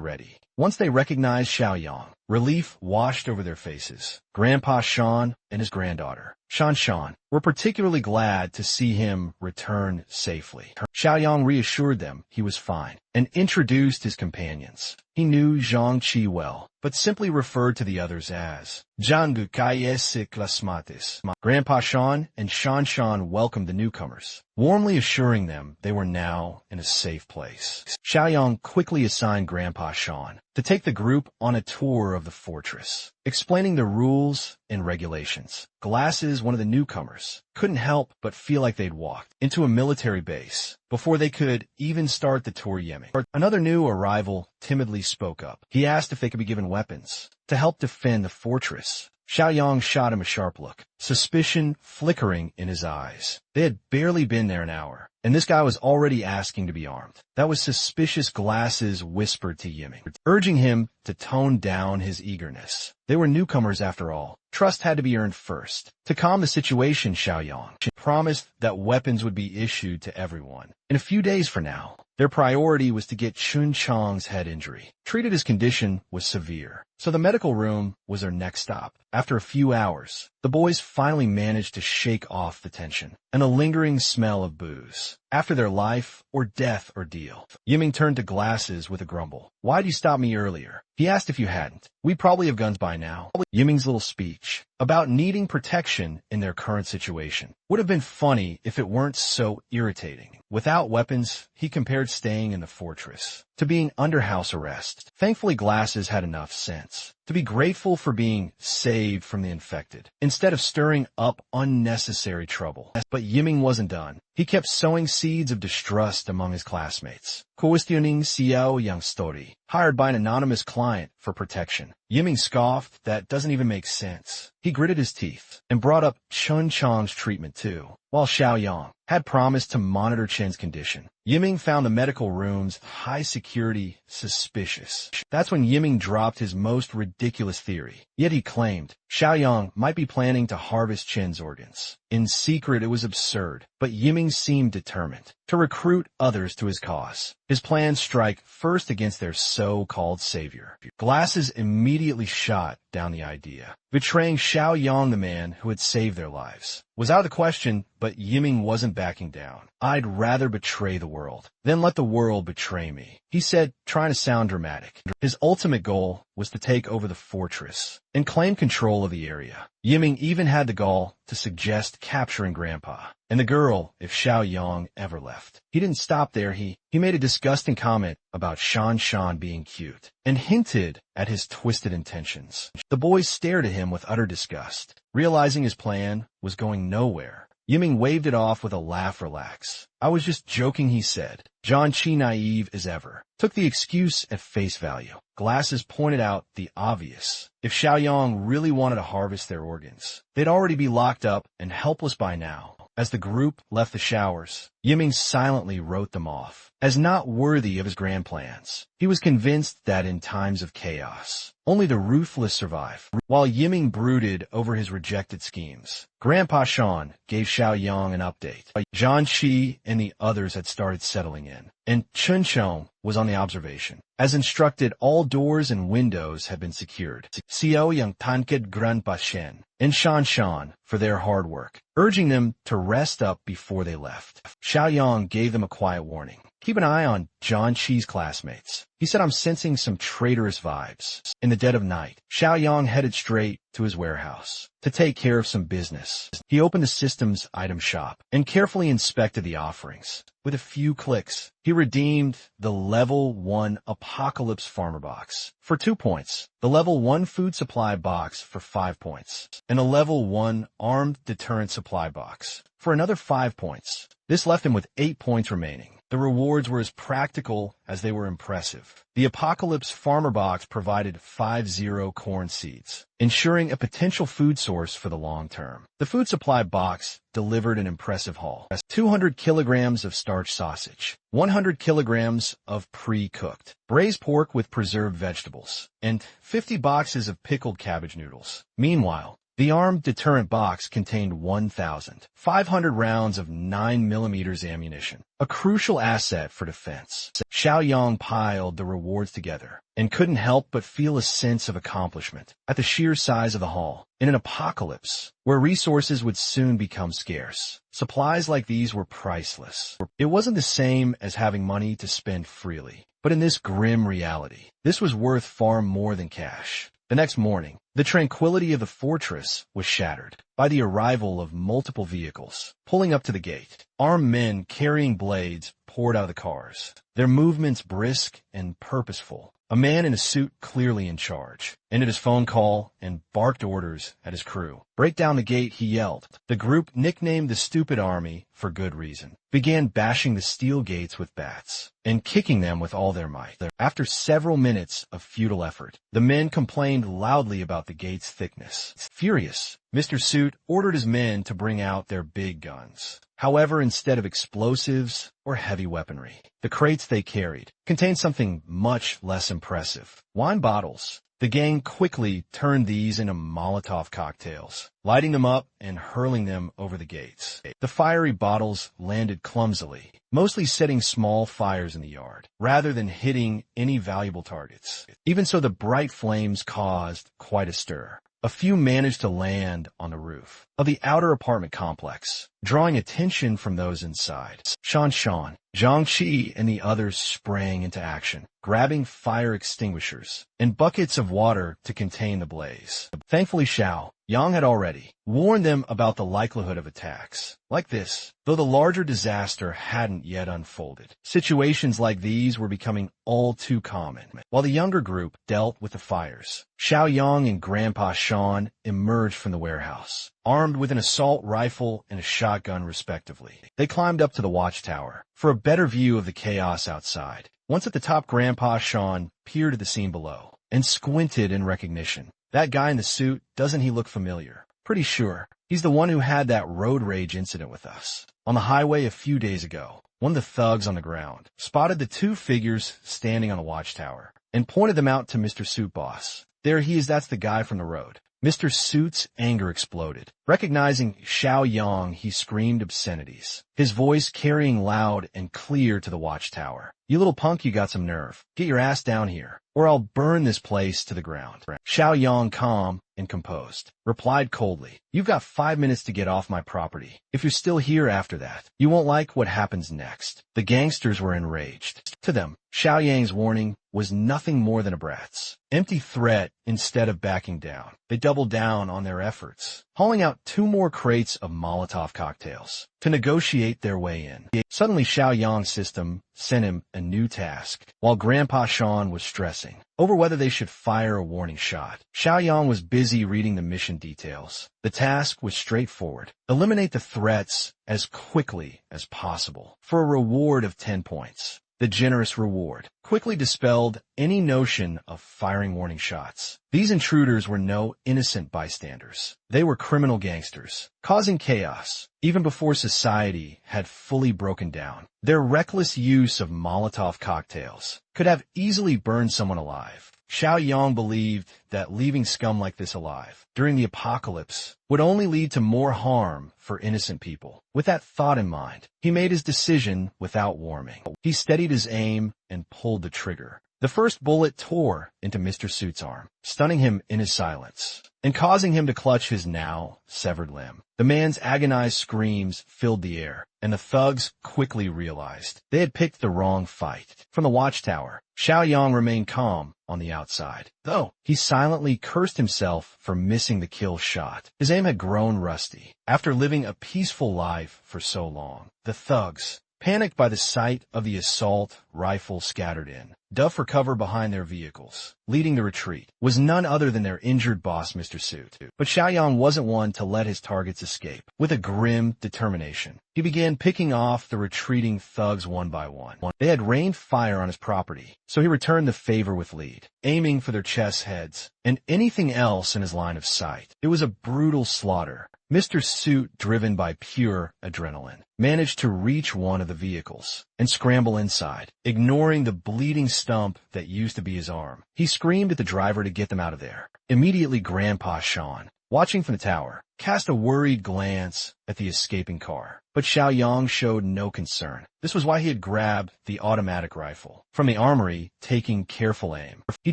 ready. Once they recognized Xiaoyang, relief washed over their faces. Grandpa Shan and his granddaughter, Shan, were particularly glad to see him return safely. Xiaoyang reassured them he was fine and introduced his companions. He knew Zhang Qi well, but simply referred to the others as Zhang Kayese Klasmatis. Grandpa Shan and Shan welcomed the newcomers, warmly assuring them they were now in a safe place. Xiaoyang quickly assigned Grandpa Shan to take the group on a tour of the fortress, explaining the rules and regulations. Glasses, one of the newcomers, couldn't help but feel like they'd walked into a military base before they could even start the tour Yemen. Another new arrival timidly spoke up. He asked if they could be given weapons to help defend the fortress. Xiaoyang shot him a sharp look, suspicion flickering in his eyes. They had barely been there an hour, and this guy was already asking to be armed. That was suspicious. Glasses whispered to Yiming, urging him to tone down his eagerness. They were newcomers after all. Trust had to be earned first. To calm the situation, Xiaoyang promised that weapons would be issued to everyone in a few days from now. Their priority was to get Chun Chang's head injury treated. His condition was severe, so the medical room was their next stop. After a few hours, the boys finally managed to shake off the tension and a lingering smell of booze. After their life or death ordeal, Yiming turned to Glasses with a grumble. "Why'd you stop me earlier?" He asked. "If you hadn't, we'd probably have guns by now." Yiming's little speech about needing protection in their current situation would have been funny if it weren't so irritating. Without weapons, he compared staying in the fortress to being under house arrest. Thankfully, Glasses had enough sense to be grateful for being saved from the infected, instead of stirring up unnecessary trouble. But Yiming wasn't done. He kept sowing seeds of distrust among his classmates. Questioning Xiao Yang's story, hired by an anonymous client for protection. Yiming scoffed. "That doesn't even make sense." He gritted his teeth and brought up Chun Chang's treatment too, while Xiaoyang had promised to monitor Chen's condition. Yiming found the medical room's high security suspicious. That's when Yiming dropped his most ridiculous theory. Yet he claimed Xiaoyang might be planning to harvest Chen's organs. In secret, it was absurd, but Yiming seemed determined to recruit others to his cause. His plans strike first against their so-called savior. Glasses immediately shot down the idea. Betraying Xiaoyang, the man who had saved their lives, was out of the question, but Yiming wasn't backing down. "I'd rather betray the world than let the world betray me," he said, trying to sound dramatic. His ultimate goal was to take over the fortress and claim control of the area. Yiming even had the gall to suggest capturing Grandpa and the girl if Xiaoyang ever left. He didn't stop there. He made a disgusting comment about Shan being cute and hinted at his twisted intentions. The boys stared at him with utter disgust. Realizing his plan was going nowhere, Yiming waved it off with a laugh. "Relax. I was just joking," he said. Zhang Qi, naive as ever, took the excuse at face value. Glasses pointed out the obvious. If Xiaoyang really wanted to harvest their organs, they'd already be locked up and helpless by now. As the group left the showers, Yiming silently wrote them off as not worthy of his grand plans. He was convinced that in times of chaos, only the ruthless survive. While Yiming brooded over his rejected schemes, Grandpa Shan gave Xiaoyang an update. Zhang Qi and the others had started settling in, and Chun Chang was on the observation. As instructed, all doors and windows had been secured. Xiao Yang tanked Grandpa Shen and Shan for their hard work, urging them to rest up before they left. Xiaoyang gave them a quiet warning. "Keep an eye on Zhang Qi's classmates." He said, "I'm sensing some traitorous vibes." In the dead of night, Xiaoyang headed straight to his warehouse to take care of some business. He opened the systems item shop and carefully inspected the offerings. With a few clicks, he redeemed the Level 1 Apocalypse Farmer Box for 2 points, the Level 1 Food Supply Box for 5 points, and a Level 1 Armed Deterrent Supply Box for another 5 points. This left him with 8 points remaining. The rewards were as practical as they were impressive. The Apocalypse Farmer Box provided 50 corn seeds, ensuring a potential food source for the long term. The Food Supply Box delivered an impressive haul: 200 kilograms of starch sausage, 100 kilograms of pre-cooked braised pork with preserved vegetables, and 50 boxes of pickled cabbage noodles. Meanwhile, The armed deterrent box contained 1,500 rounds of 9mm ammunition, a crucial asset for defense. Xiao Yang piled the rewards together and couldn't help but feel a sense of accomplishment at the sheer size of the haul. In an apocalypse where resources would soon become scarce, supplies like these were priceless. It wasn't the same as having money to spend freely, but in this grim reality, this was worth far more than cash. The next morning, the tranquility of the fortress was shattered by the arrival of multiple vehicles. Pulling up to the gate, armed men carrying blades poured out of the cars, their movements brisk and purposeful. A man in a suit clearly in charge ended his phone call and barked orders at his crew. "Break down the gate," he yelled. The group, nicknamed the Stupid Army for good reason, began bashing the steel gates with bats and kicking them with all their might. After several minutes of futile effort, the men complained loudly about the gate's thickness. Furious, Mr. Suit ordered his men to bring out their big guns. However, instead of explosives or heavy weaponry, the crates they carried contained something much less impressive: wine bottles. The gang quickly turned these into Molotov cocktails, lighting them up and hurling them over the gates. The fiery bottles landed clumsily, mostly setting small fires in the yard, rather than hitting any valuable targets. Even so, the bright flames caused quite a stir. A few managed to land on the roof of the outer apartment complex, drawing attention from those inside. Shan, Zhang Qi, and the others sprang into action, grabbing fire extinguishers and buckets of water to contain the blaze. Thankfully, Xiao Yang had already warned them about the likelihood of attacks like this, though the larger disaster hadn't yet unfolded. Situations like these were becoming all too common. While the younger group dealt with the fires, Xiao Yang and Grandpa Sean emerged from the warehouse, armed with an assault rifle and a shotgun respectively. They climbed up to the watchtower for a better view of the chaos outside. Once at the top, Grandpa Sean peered at the scene below and squinted in recognition. "That guy in the suit, doesn't he look familiar? Pretty sure he's the one who had that road rage incident with us on the highway a few days ago." One of the thugs on the ground spotted the two figures standing on the watchtower and pointed them out to Mr. Suit Boss. "There he is, that's the guy from the road." Mr. Suit's anger exploded. Recognizing Xiao Yang, he screamed obscenities, his voice carrying loud and clear to the watchtower. "You little punk, you got some nerve. Get your ass down here, or I'll burn this place to the ground." Xiao Yang, calm and composed, replied coldly, "You've got 5 minutes to get off my property. If you're still here after that, you won't like what happens next." The gangsters were enraged. To them, Xiao Yang's warning was nothing more than a brat's empty threat. Instead of backing down, they doubled down on their efforts, hauling out 2 more crates of Molotov cocktails to negotiate their way in. Suddenly, Xiao Yang's system sent him a new task. While Grandpa Sean was stressing over whether they should fire a warning shot, Xiao Yang was busy reading the mission details. The task was straightforward: eliminate the threats as quickly as possible for a reward of 10 points. The generous reward quickly dispelled any notion of firing warning shots. These intruders were no innocent bystanders. They were criminal gangsters, causing chaos even before society had fully broken down. Their reckless use of Molotov cocktails could have easily burned someone alive. Xiao Yang believed that leaving scum like this alive during the apocalypse would only lead to more harm for innocent people. With that thought in mind, he made his decision without warming. He steadied his aim and pulled the trigger. The first bullet tore into Mr. Suit's arm, stunning him in his silence and causing him to clutch his now severed limb. The man's agonized screams filled the air, and the thugs quickly realized they had picked the wrong fight. From the watchtower, Xiao Yang remained calm on the outside, though he silently cursed himself for missing the kill shot. His aim had grown rusty after living a peaceful life for so long. The thugs, panicked by the sight of the assault rifle scattered in, dove for cover behind their vehicles. Leading the retreat was none other than their injured boss, Mr. Suit. But Xiao Yang wasn't one to let his targets escape. With a grim determination, he began picking off the retreating thugs one by one. They had rained fire on his property, so he returned the favor with lead, aiming for their chest heads and anything else in his line of sight. It was a brutal slaughter. Mr. Suit, driven by pure adrenaline, managed to reach one of the vehicles and scramble inside, ignoring the bleeding stump that used to be his arm. He screamed at the driver to get them out of there. Immediately, Grandpa Sean watching from the tower, cast a worried glance at the escaping car. But Xiao Yang showed no concern. This was why he had grabbed the automatic rifle from the armory, taking careful aim. He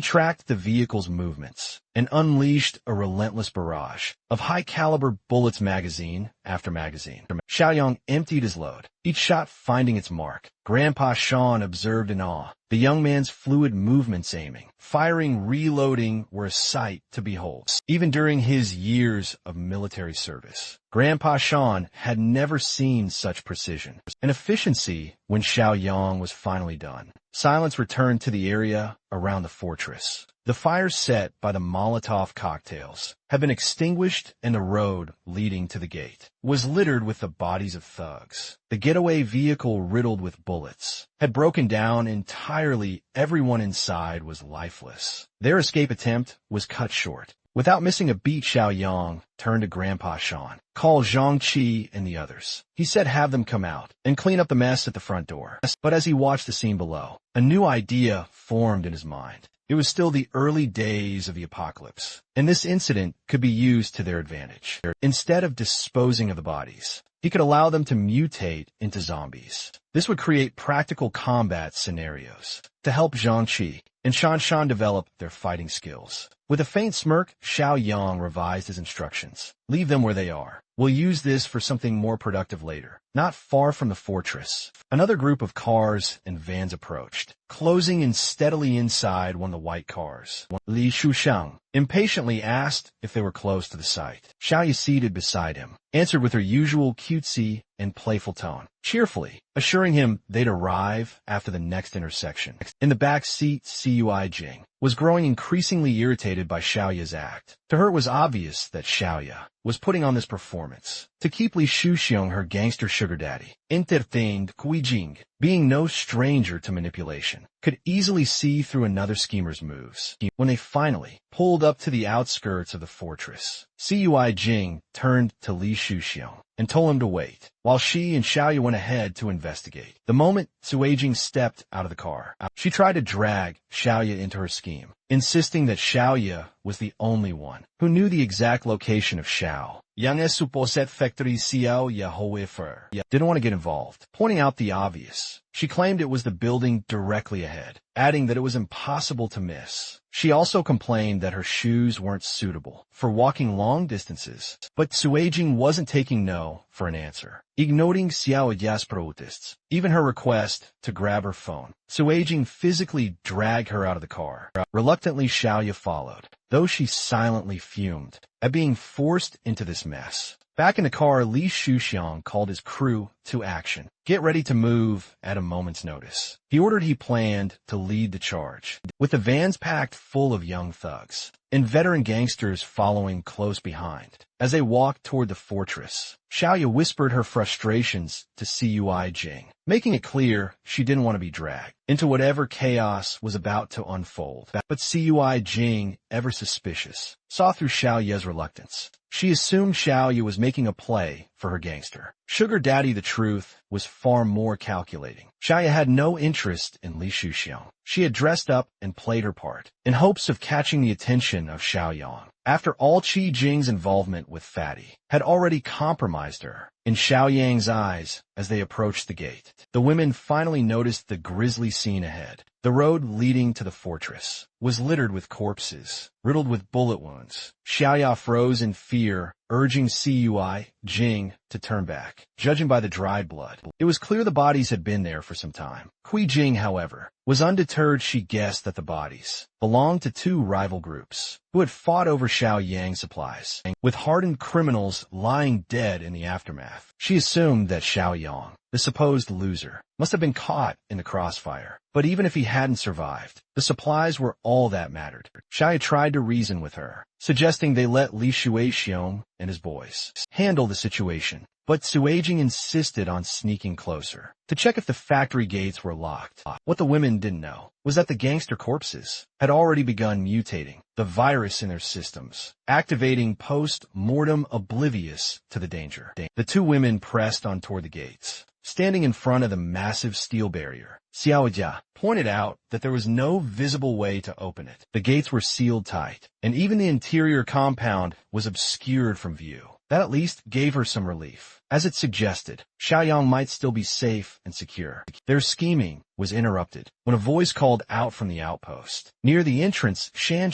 tracked the vehicle's movements and unleashed a relentless barrage of high-caliber bullets magazine after magazine. Xiao Yang emptied his load, each shot finding its mark. Grandpa Sean observed in awe. The young man's fluid movements aiming, firing, reloading were a sight to behold. Even during his years of military service, Grandpa Sean had never seen such precision and efficiency when Xiao Yang was finally done. Silence returned to the area around the fortress. The fire set by the Molotov cocktails had been extinguished, and the road leading to the gate was littered with the bodies of thugs. The getaway vehicle, riddled with bullets, had broken down entirely. Everyone inside was lifeless. Their escape attempt was cut short. Without missing a beat, Xiao Yang turned to Grandpa Sean, called Zhang Qi and the others. He said have them come out and clean up the mess at the front door. But as he watched the scene below, a new idea formed in his mind. It was still the early days of the apocalypse, and this incident could be used to their advantage. Instead of disposing of the bodies, he could allow them to mutate into zombies. This would create practical combat scenarios to help Zhang Qi and Shan Shan develop their fighting skills. With a faint smirk, Xiao Yang revised his instructions. Leave them where they are. We'll use this for something more productive later. Not far from the fortress, another group of cars and vans approached, closing in steadily inside one of the white cars. Li Shuxiang impatiently asked if they were close to the site. Xiaoya, seated beside him, answered with her usual cutesy and playful tone, cheerfully, assuring him they'd arrive after the next intersection. In the back seat, Cui Jing was growing increasingly irritated by Xiaoya's act. To her, it was obvious that Xiaoya was putting on this performance to keep Li Shuxiang, her gangster sugar daddy, entertained. Kui Jing, being no stranger to manipulation, could easily see through another schemer's moves. When they finally pulled up to the outskirts of the fortress, Cui Jing turned to Li Shuxiang and told him to wait, while she and Xiaoya went ahead to investigate. The moment Cui Jing stepped out of the car, she tried to drag Xiaoya into her scheme, insisting that Xiaoya was the only one who knew the exact location of Xiao. Yang supposed factory Xiao Ya However didn't want to get involved, pointing out the obvious. She claimed it was the building directly ahead, adding that it was impossible to miss. She also complained that her shoes weren't suitable for walking long distances, but Cui Jing wasn't taking no for an answer, ignoring Xiao Ya's protests, even her request to grab her phone. Cui Jing physically dragged her out of the car. Reluctantly, Xiaoya followed, though she silently fumed at being forced into this mess. Back in the car, Li Shuxiang called his crew to action. Get ready to move at a moment's notice. He planned to lead the charge, with the vans packed full of young thugs and veteran gangsters following close behind. As they walked toward the fortress, Xiaoya whispered her frustrations to Cui Jing, making it clear she didn't want to be dragged into whatever chaos was about to unfold. But Cui Jing, ever suspicious, saw through Xiaoya's reluctance. She assumed Xiaoya was making a play for her gangster sugar daddy. The truth was far more calculating. Xiaoya had no interest in Li Shuxiang. She had dressed up and played her part in hopes of catching the attention of Xiao Yang. After all, Qi Jing's involvement with Fatty had already compromised her in Xiao Yang's eyes. As they approached the gate, the women finally noticed the grisly scene ahead. The road leading to the fortress was littered with corpses, riddled with bullet wounds. Xiaoya froze in fear, urging Cui Jing to turn back. Judging by the dried blood, it was clear the bodies had been there for some time. Kui Jing, however, was undeterred. She guessed that the bodies belonged to two rival groups who had fought over Xiao Yang supplies, with hardened criminals lying dead in the aftermath. She assumed that Xiao Yang, the supposed loser, must have been caught in the crossfire. But even if he hadn't survived, the supplies were all that mattered. Xiaoya tried to reason with her, suggesting they let Li Shuxiang and his boys handle the situation. But Cui Jing insisted on sneaking closer to check if the factory gates were locked. What the women didn't know was that the gangster corpses had already begun mutating the virus in their systems, activating post-mortem, oblivious to the danger. The two women pressed on toward the gates, standing in front of the massive steel barrier. Xiaojia pointed out that there was no visible way to open it. The gates were sealed tight, and even the interior compound was obscured from view. That at least gave her some relief. As it suggested, Xiaoyang might still be safe and secure. Their scheming was interrupted when a voice called out from the outpost. Near the entrance, Shan,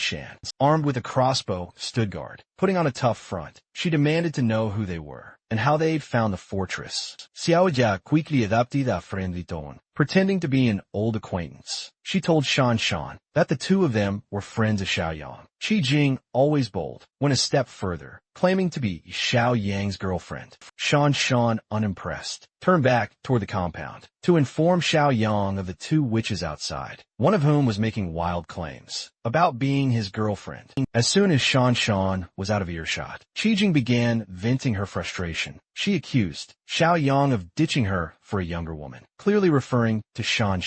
armed with a crossbow, stood guard. Putting on a tough front, she demanded to know who they were and how they'd found the fortress. Xiaojia quickly adopted a friendly tone, pretending to be an old acquaintance. She told Shan that the two of them were friends of Xiaoyang. Qi Jing, always bold, went a step further, claiming to be Xiaoyang's girlfriend. Shan, unimpressed, turned back toward the compound to inform Xiaoyang of the two witches outside, one of whom was making wild claims about being his girlfriend. As soon as Shan was out of earshot, Qi Jing began venting her frustration. She accused Xiaoyang of ditching her for a younger woman, clearly referring to Shan.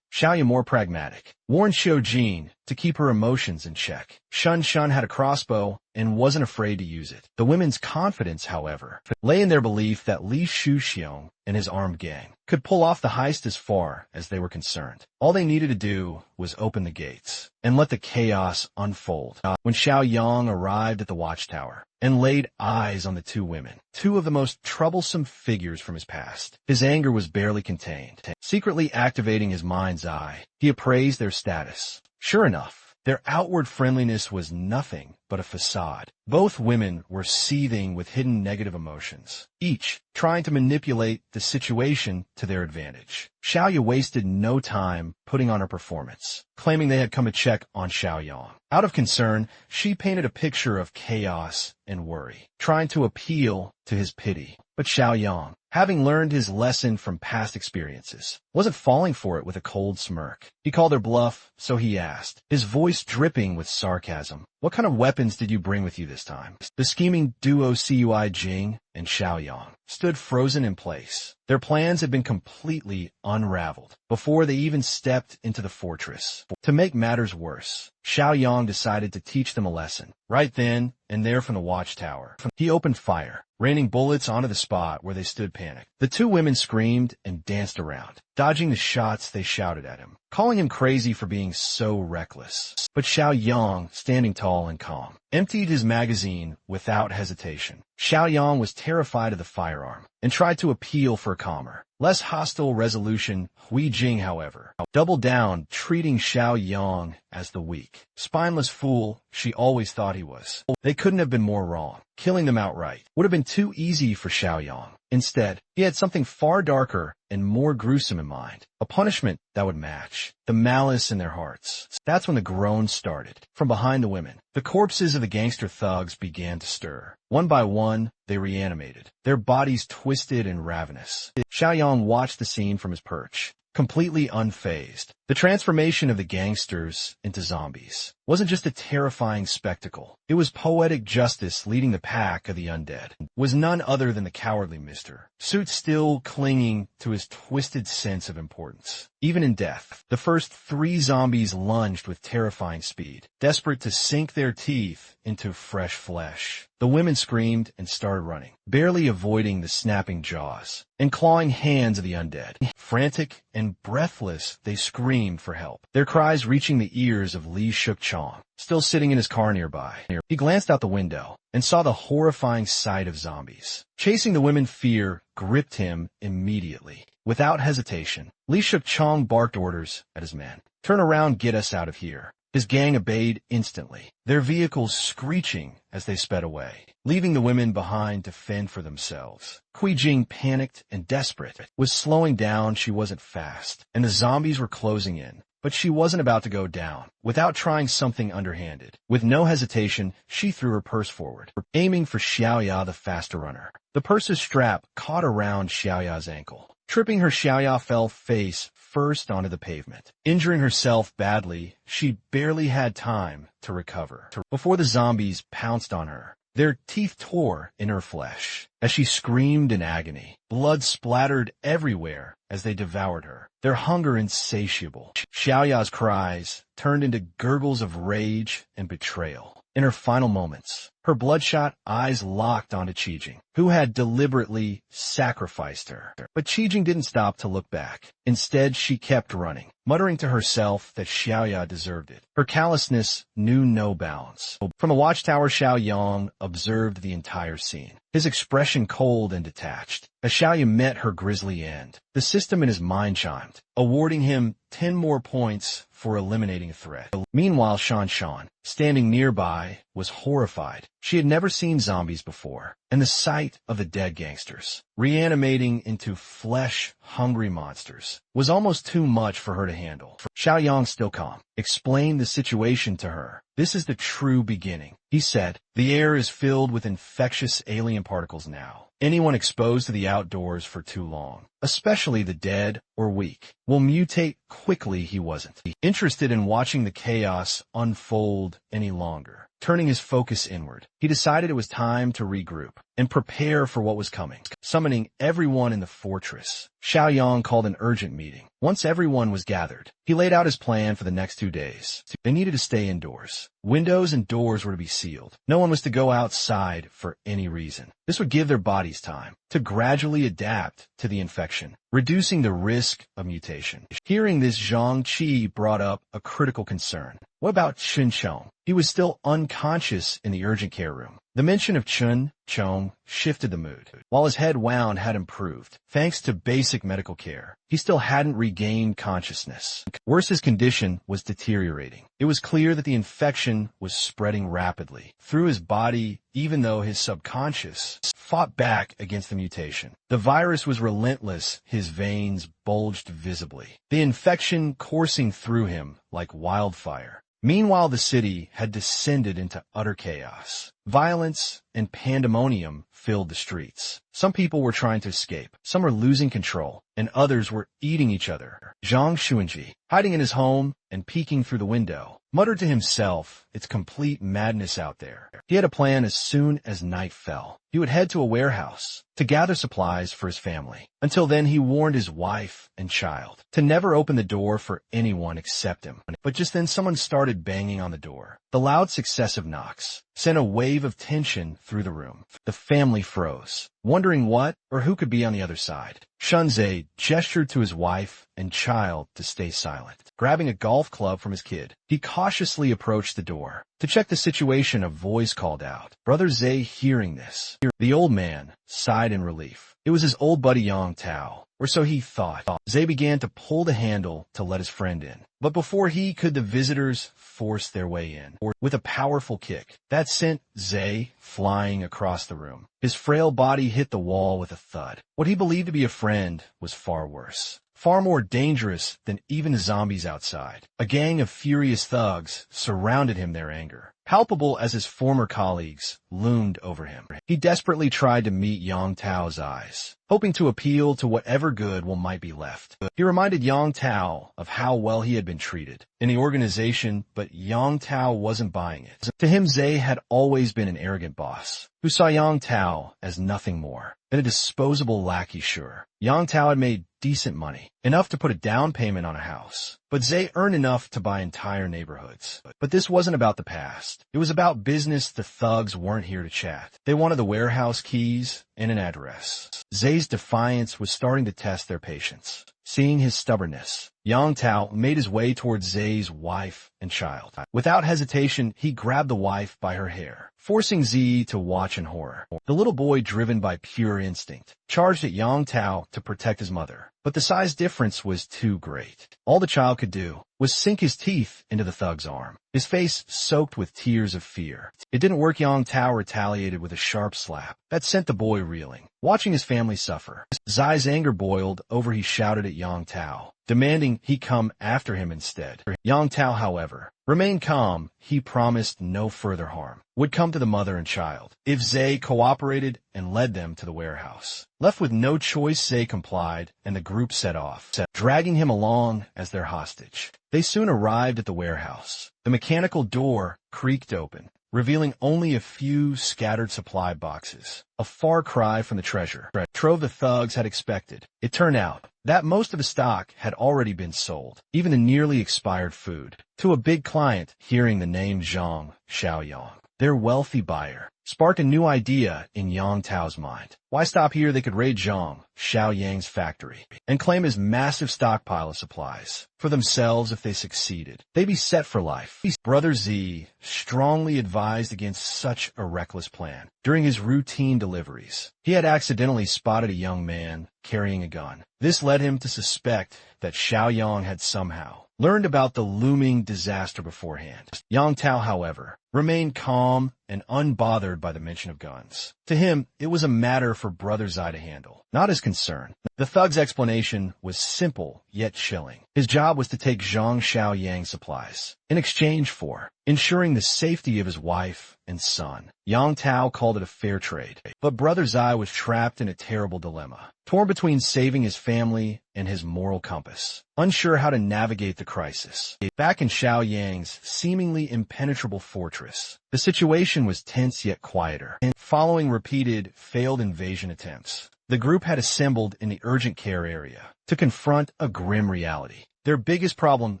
Xiaoya, more pragmatic, warned Xiujin to keep her emotions in check. Shan had a crossbow and wasn't afraid to use it. The women's confidence, however, lay in their belief that Li Shuxiong and his armed gang could pull off the heist as far as they were concerned. All they needed to do was open the gates and let the chaos unfold. When Xiaoyang arrived at the watchtower and laid eyes on the two women, two of the most troublesome figures from his past, his anger was barely contained. Secretly activating his mind's eye, he appraised their status. Sure enough, their outward friendliness was nothing but a facade. Both women were seething with hidden negative emotions, each trying to manipulate the situation to their advantage. Xiaoya wasted no time putting on her performance, claiming they had come to check on Xiaoyang. Out of concern, she painted a picture of chaos and worry, trying to appeal to his pity. But Xiaoyang, having learned his lesson from past experiences, wasn't falling for it with a cold smirk. He called her bluff, so he asked, his voice dripping with sarcasm, "What kind of weapons did you bring with you this time?" The scheming duo Cui Jing and Xiaoyang stood frozen in place. Their plans had been completely unraveled before they even stepped into the fortress. To make matters worse, Xiaoyang decided to teach them a lesson. Right then and there from the watchtower, he opened fire, raining bullets onto the spot where they stood panicked. The two women screamed and danced around, dodging the shots they shouted at him, calling him crazy for being so reckless. But Xiaoyang, standing tall and calm, emptied his magazine without hesitation. Xiaoyang was terrified of the firearm and tried to appeal for a calmer, less hostile resolution. Hui Jing, however, doubled down, treating Xiaoyang as the weak, spineless fool she always thought he was. They couldn't have been more wrong. Killing them outright would have been too easy for Xiaoyang. Instead, he had something far darker and more gruesome in mind, a punishment that would match the malice in their hearts. That's when the groans started. From behind the women, the corpses of the gangster thugs began to stir. One by one, they reanimated, their bodies twisted and ravenous. Xiaoyang watched the scene from his perch, completely unfazed. The transformation of the gangsters into zombies wasn't just a terrifying spectacle. It was poetic justice leading the pack of the undead. It was none other than the cowardly Mr. Suit, still clinging to his twisted sense of importance. Even in death, the first three zombies lunged with terrifying speed, desperate to sink their teeth into fresh flesh. The women screamed and started running, barely avoiding the snapping jaws and clawing hands of the undead. Frantic and breathless, they screamed for help, their cries reaching the ears of Li Shuk-chong, still sitting in his car nearby. He glanced out the window and saw the horrifying sight of zombies. Chasing the women, fear gripped him immediately. Without hesitation, Li Shuk-chong barked orders at his men. "Turn around, get us out of here." His gang obeyed instantly, their vehicles screeching as they sped away, leaving the women behind to fend for themselves. Kui Jing, panicked and desperate, was slowing down. She wasn't fast, and the zombies were closing in. But she wasn't about to go down without trying something underhanded. With no hesitation, she threw her purse forward, aiming for Xiaoya, the faster runner. The purse's strap caught around Xiaoya's ankle. Tripping her, Xiaoya fell face first onto the pavement. Injuring herself badly, she barely had time to recover before the zombies pounced on her. Their teeth tore in her flesh as she screamed in agony. Blood splattered everywhere as they devoured her, their hunger insatiable. Xiaoya's cries turned into gurgles of rage and betrayal. In her final moments, Her bloodshot eyes locked onto Qijing, who had deliberately sacrificed her. But Qijing didn't stop to look back. Instead, she kept running, muttering to herself that Xiaoya deserved it. Her callousness knew no bounds. From the watchtower, Xiaoyang observed the entire scene, his expression cold and detached. As Xiaoya met her grisly end, the system in his mind chimed, awarding him 10 more points for eliminating a threat. Meanwhile, Shan, standing nearby, was horrified. She had never seen zombies before, and the sight of the dead gangsters, reanimating into flesh-hungry monsters, was almost too much for her to handle. Xiaoyang, still calm, explained the situation to her. "This is the true beginning," he said. "The air is filled with infectious alien particles now. Anyone exposed to the outdoors for too long, especially the dead or weak, will mutate quickly." He wasn't interested in watching the chaos unfold any longer. Turning his focus inward, he decided it was time to regroup and prepare for what was coming. Summoning everyone in the fortress, Xiaoyang called an urgent meeting. Once everyone was gathered, he laid out his plan for the next 2 days. They needed to stay indoors. Windows and doors were to be sealed. No one was to go outside for any reason. This would give their bodies time to gradually adapt to the infection, reducing the risk of mutation. Hearing this, Zhang Qi brought up a critical concern. What about Chun Chong? He was still unconscious in the urgent care room. The mention of Chun Chong shifted the mood. While his head wound had improved, thanks to basic medical care, he still hadn't regained consciousness. Worse, his condition was deteriorating. It was clear that the infection was spreading rapidly through his body, even though his subconscious fought back against the mutation. The virus was relentless. His veins bulged visibly, the infection coursing through him like wildfire. Meanwhile, the city had descended into utter chaos. Violence and pandemonium filled the streets. Some people were trying to escape, some were losing control, and others were eating each other. Zhang Xuanji, hiding in his home and peeking through the window, muttered to himself, "It's complete madness out there." He had a plan. As soon as night fell, he would head to a warehouse to gather supplies for his family. Until then, he warned his wife and child to never open the door for anyone except him. But just then, someone started banging on the door. The loud successive knocks sent a wave of tension through the room. The family froze, wondering what or who could be on the other side. Shunzhe gestured to his wife and child to stay silent. Grabbing a golf club from his kid, he cautiously approached the door. To check the situation, a voice called out. Brother Zhe, hearing this, the old man sighed in relief. It was his old buddy Yang Tao, or so he thought. Zhe began to pull the handle to let his friend in. But before he could, the visitors forced their way in with a powerful kick that sent Zhe flying across the room. His frail body hit the wall with a thud. What he believed to be a friend was far worse, far more dangerous than even the zombies outside. A gang of furious thugs surrounded him, their anger palpable as his former colleagues loomed over him. He desperately tried to meet Yang Tao's eyes, hoping to appeal to whatever good might be left. He reminded Yang Tao of how well he had been treated in the organization, but Yang Tao wasn't buying it. To him, Zhe had always been an arrogant boss who saw Yang Tao as nothing more than a disposable lackey. Sure, Yang Tao had made decent money, enough to put a down payment on a house, but Zhe earned enough to buy entire neighborhoods. But this wasn't about the past. It was about business. The thugs weren't here to chat. They wanted the warehouse keys and an address. Zhe's defiance was starting to test their patience. Seeing his stubbornness, Yang Tao made his way towards Zhe's wife and child. Without hesitation, he grabbed the wife by her hair, forcing Zhe to watch in horror. The little boy, driven by pure instinct, charged at Yang Tao to protect his mother. But the size difference was too great. All the child could do was sink his teeth into the thug's arm, his face soaked with tears of fear. It didn't work. Yang Tao retaliated with a sharp slap that sent the boy reeling. Watching his family suffer, Zai's anger boiled over. He shouted at Yang Tao, demanding he come after him instead. Yang Tao, however, remained calm. He promised no further harm would come to the mother and child if Zhe cooperated and led them to the warehouse. Left with no choice, Zhe complied, and the group set off, dragging him along as their hostage. They soon arrived at the warehouse. The mechanical door creaked open, revealing only a few scattered supply boxes, a far cry from the treasure trove the thugs had expected. It turned out that most of the stock had already been sold, even the nearly expired food, to a big client. Hearing the name Zhang Xiaoyang, their wealthy buyer, sparked a new idea in Yang Tao's mind. Why stop here? They could raid Zhang, Xiao Yang's factory, and claim his massive stockpile of supplies for themselves if they succeeded. They'd be set for life. Brother Z strongly advised against such a reckless plan. During his routine deliveries, he had accidentally spotted a young man carrying a gun. This led him to suspect that Xiao Yang had somehow learned about the looming disaster beforehand. Yang Tao, however, remained calm and unbothered by the mention of guns. To him, it was a matter for Brother Zai to handle, not his concern. The thug's explanation was simple yet chilling. His job was to take Zhang Xiao Yang's supplies in exchange for ensuring the safety of his wife and son. Yang Tao called it a fair trade, but Brother Zai was trapped in a terrible dilemma, torn between saving his family and his moral compass, unsure how to navigate the crisis. Back in Xiao Yang's seemingly impenetrable fortress, the situation was tense yet quieter. Following repeated failed invasion attempts, the group had assembled in the urgent care area to confront a grim reality. Their biggest problem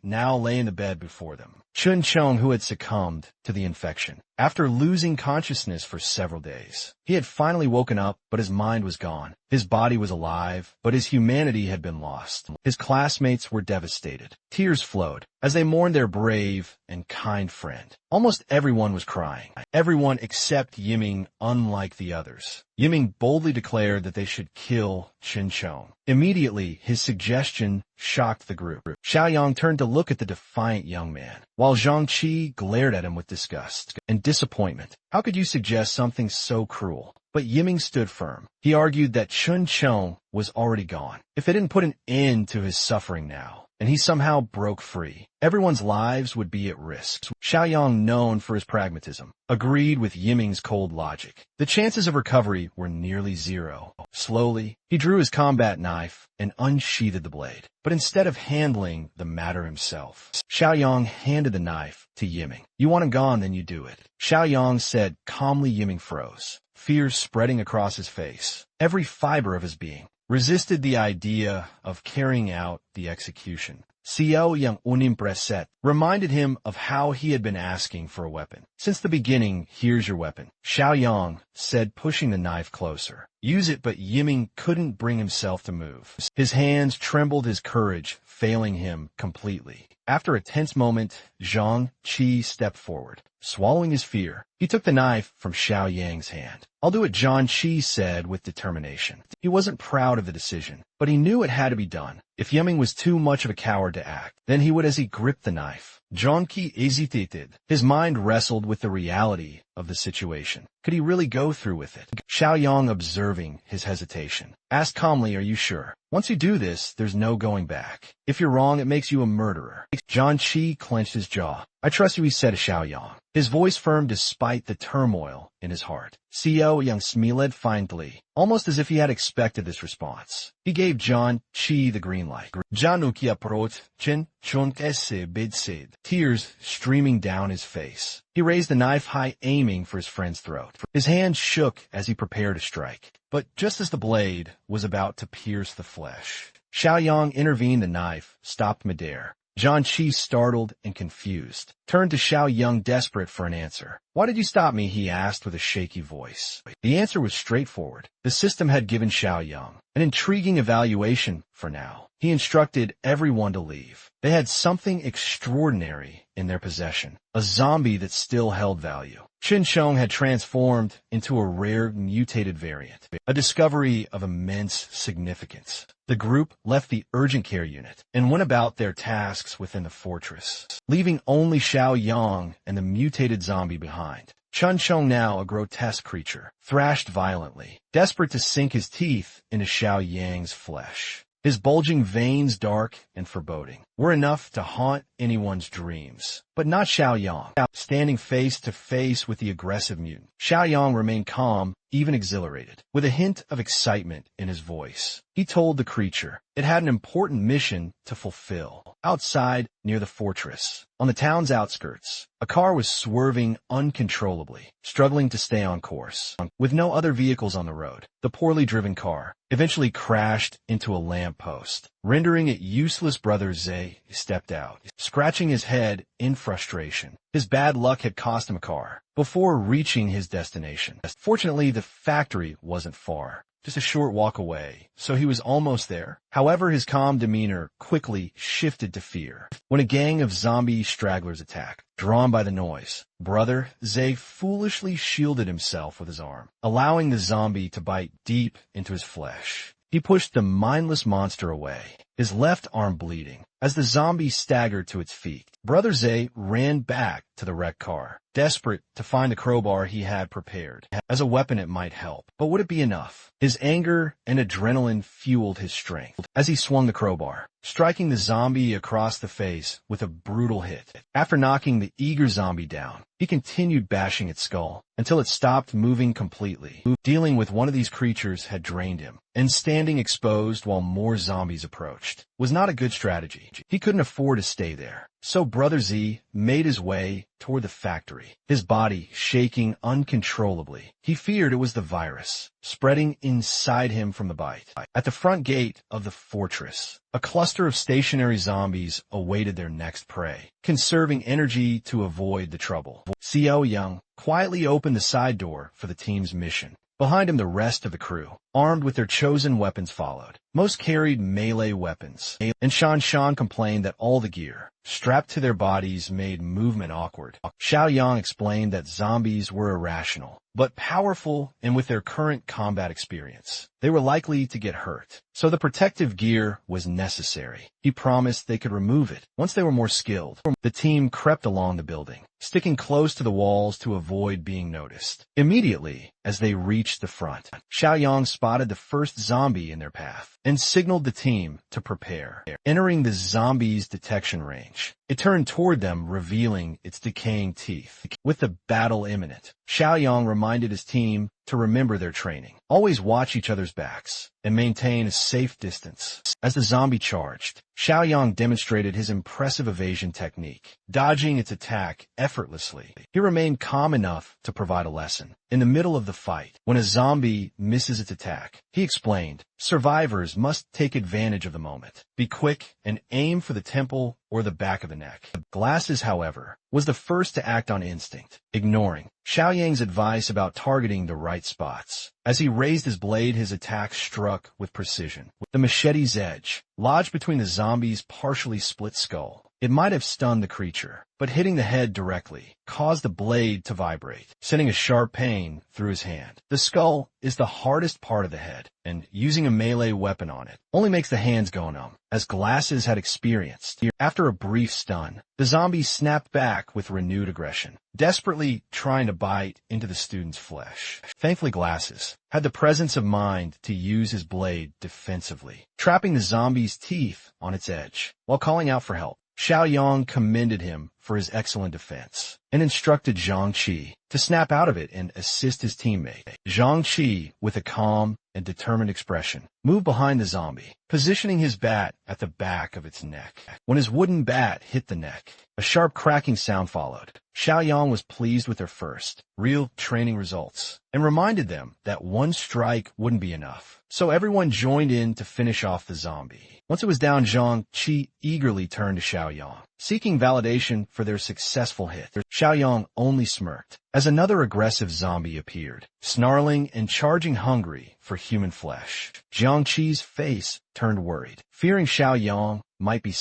now lay in the bed before them. Chun Chong, who had succumbed to the infection after losing consciousness for several days. He had finally woken up, but his mind was gone. His body was alive, but his humanity had been lost. His classmates were devastated. Tears flowed as they mourned their brave and kind friend. Almost everyone was crying. Everyone except Yiming, unlike the others. Yiming boldly declared that they should kill Chun Chong. Immediately, his suggestion shocked the group. Xiao Yang turned to look at the defiant young man, while Zhang Qi glared at him with disgust and disappointment. How could you suggest something so cruel? But Yiming stood firm. He argued that Chun Chong was already gone. If they didn't put an end to his suffering now, and he somehow broke free, everyone's lives would be at risk. Xiao Yang, known for his pragmatism, agreed with Yiming's cold logic. The chances of recovery were nearly zero. Slowly, he drew his combat knife and unsheathed the blade. But instead of handling the matter himself, Xiao Yang handed the knife to Yiming. You want him gone, then you do it. Xiao Yang said calmly. Yiming froze, fear spreading across his face. Every fiber of his being resisted the idea of carrying out the execution. Xiao Yang, unimpressed, reminded him of how he had been asking for a weapon. Since the beginning, here's your weapon, Xiao Yang said, pushing the knife closer. Use it, but Yiming couldn't bring himself to move. His hands trembled, his courage failing him completely. After a tense moment, Zhang Qi stepped forward, swallowing his fear. He took the knife from Xiao Yang's hand. I'll do it, Zhang Qi said with determination. He wasn't proud of the decision, but he knew it had to be done. If Yiming was too much of a coward to act, then he would as he gripped the knife. Zhang Qi hesitated. His mind wrestled with the reality of the situation. Could he really go through with it? Xiao Yang, observing his hesitation, asked calmly, are you sure? Once you do this, there's no going back. If you're wrong, it makes you a murderer. Zhang Qi clenched his jaw. I trust you, he said to Xiao Yang, his voice firm despite the turmoil in his heart. Xiao Yang smiled faintly, almost as if he had expected this response. He gave Zhang Qi the green light. Januki approached Chen Chonkese bidsid, tears streaming down his face. He raised the knife high, aiming for his friend's throat. His hand shook as he prepared to strike. But just as the blade was about to pierce the flesh, Xiao Yang intervened. The knife stopped midair. Zhang Qi, startled and confused, turned to Xiao Yang, desperate for an answer. Why did you stop me? He asked with a shaky voice. The answer was straightforward. The system had given Xiao Yang an intriguing evaluation for now. He instructed everyone to leave. They had something extraordinary in their possession, a zombie that still held value. Chun Chong had transformed into a rare mutated variant, a discovery of immense significance. The group left the urgent care unit and went about their tasks within the fortress, leaving only Xiao Yang and the mutated zombie behind. Chun Chong, now a grotesque creature, thrashed violently, desperate to sink his teeth into Xiao Yang's flesh. His bulging veins, dark and foreboding, were enough to haunt anyone's dreams. But not Xiao Yang. Standing face to face with the aggressive mutant, Xiao Yang remained calm, even exhilarated, with a hint of excitement in his voice. He told the creature it had an important mission to fulfill. Outside, near the fortress, on the town's outskirts, a car was swerving uncontrollably, struggling to stay on course. With no other vehicles on the road, the poorly driven car eventually crashed into a lamppost, rendering it useless. Brother Zay stepped out, scratching his head in frustration. His bad luck had cost him a car before reaching his destination. Fortunately, the factory wasn't far, just a short walk away, so he was almost there. However, his calm demeanor quickly shifted to fear when a gang of zombie stragglers attacked. Drawn by the noise, Brother Zay foolishly shielded himself with his arm, allowing the zombie to bite deep into his flesh. He pushed the mindless monster away, his left arm bleeding. As the zombie staggered to its feet, Brother Zay ran back to the wrecked car, desperate to find the crowbar he had prepared. As a weapon, it might help, but would it be enough? His anger and adrenaline fueled his strength as he swung the crowbar, striking the zombie across the face with a brutal hit. After knocking the eager zombie down, he continued bashing its skull until it stopped moving completely. Dealing with one of these creatures had drained him, and standing exposed while more zombies approached was not a good strategy. He couldn't afford to stay there, so Brother Z made his way toward the factory, his body shaking uncontrollably. He feared it was the virus spreading inside him from the bite. At the front gate of the fortress, a cluster of stationary zombies awaited their next prey, conserving energy to avoid the trouble. Xiao Yang quietly opened the side door for the team's mission. Behind him, the rest of the crew, armed with their chosen weapons, followed. Most carried melee weapons, and Shan Shan complained that all the gear strapped to their bodies made movement awkward. Xiao Yang explained that zombies were irrational, but powerful, and with their current combat experience, they were likely to get hurt. So the protective gear was necessary. He promised they could remove it once they were more skilled. The team crept along the building, sticking close to the walls to avoid being noticed. Immediately, as they reached the front, Xiao Yang spotted the first zombie in their path and signaled the team to prepare. Entering the zombie's detection range, it turned toward them, revealing its decaying teeth. With the battle imminent, Xiao Yang reminded his team to remember their training. Always watch each other's backs and maintain a safe distance. As the zombie charged, Xiao Yang demonstrated his impressive evasion technique, dodging its attack effortlessly. He remained calm enough to provide a lesson. In the middle of the fight, when a zombie misses its attack, he explained, survivors must take advantage of the moment. Be quick and aim for the temple or the back of the neck. Glasses, however, was the first to act on instinct, ignoring Xiao Yang's advice about targeting the right spots. As he raised his blade, his attack struck with precision. The machete's edge lodged between the zombie's partially split skull. It might have stunned the creature, but hitting the head directly caused the blade to vibrate, sending a sharp pain through his hand. The skull is the hardest part of the head, and using a melee weapon on it only makes the hands go numb, as Glasses had experienced. After a brief stun, the zombie snapped back with renewed aggression, desperately trying to bite into the student's flesh. Thankfully, Glasses had the presence of mind to use his blade defensively, trapping the zombie's teeth on its edge. While calling out for help, Xiao Yang commended him for his excellent defense and instructed Zhang Qi to snap out of it and assist his teammate. Zhang Qi, with a calm and determined expression, moved behind the zombie, positioning his bat at the back of its neck. When his wooden bat hit the neck, a sharp cracking sound followed. Xiao Yang was pleased with their first, real training results and reminded them that one strike wouldn't be enough. So everyone joined in to finish off the zombie. Once it was down, Zhang Qi eagerly turned to Xiao Yang, seeking validation for their successful hit. Xiao Yang only smirked as another aggressive zombie appeared, snarling and charging, hungry for human flesh. Zhang Qi's face turned worried, fearing Xiao Yang might be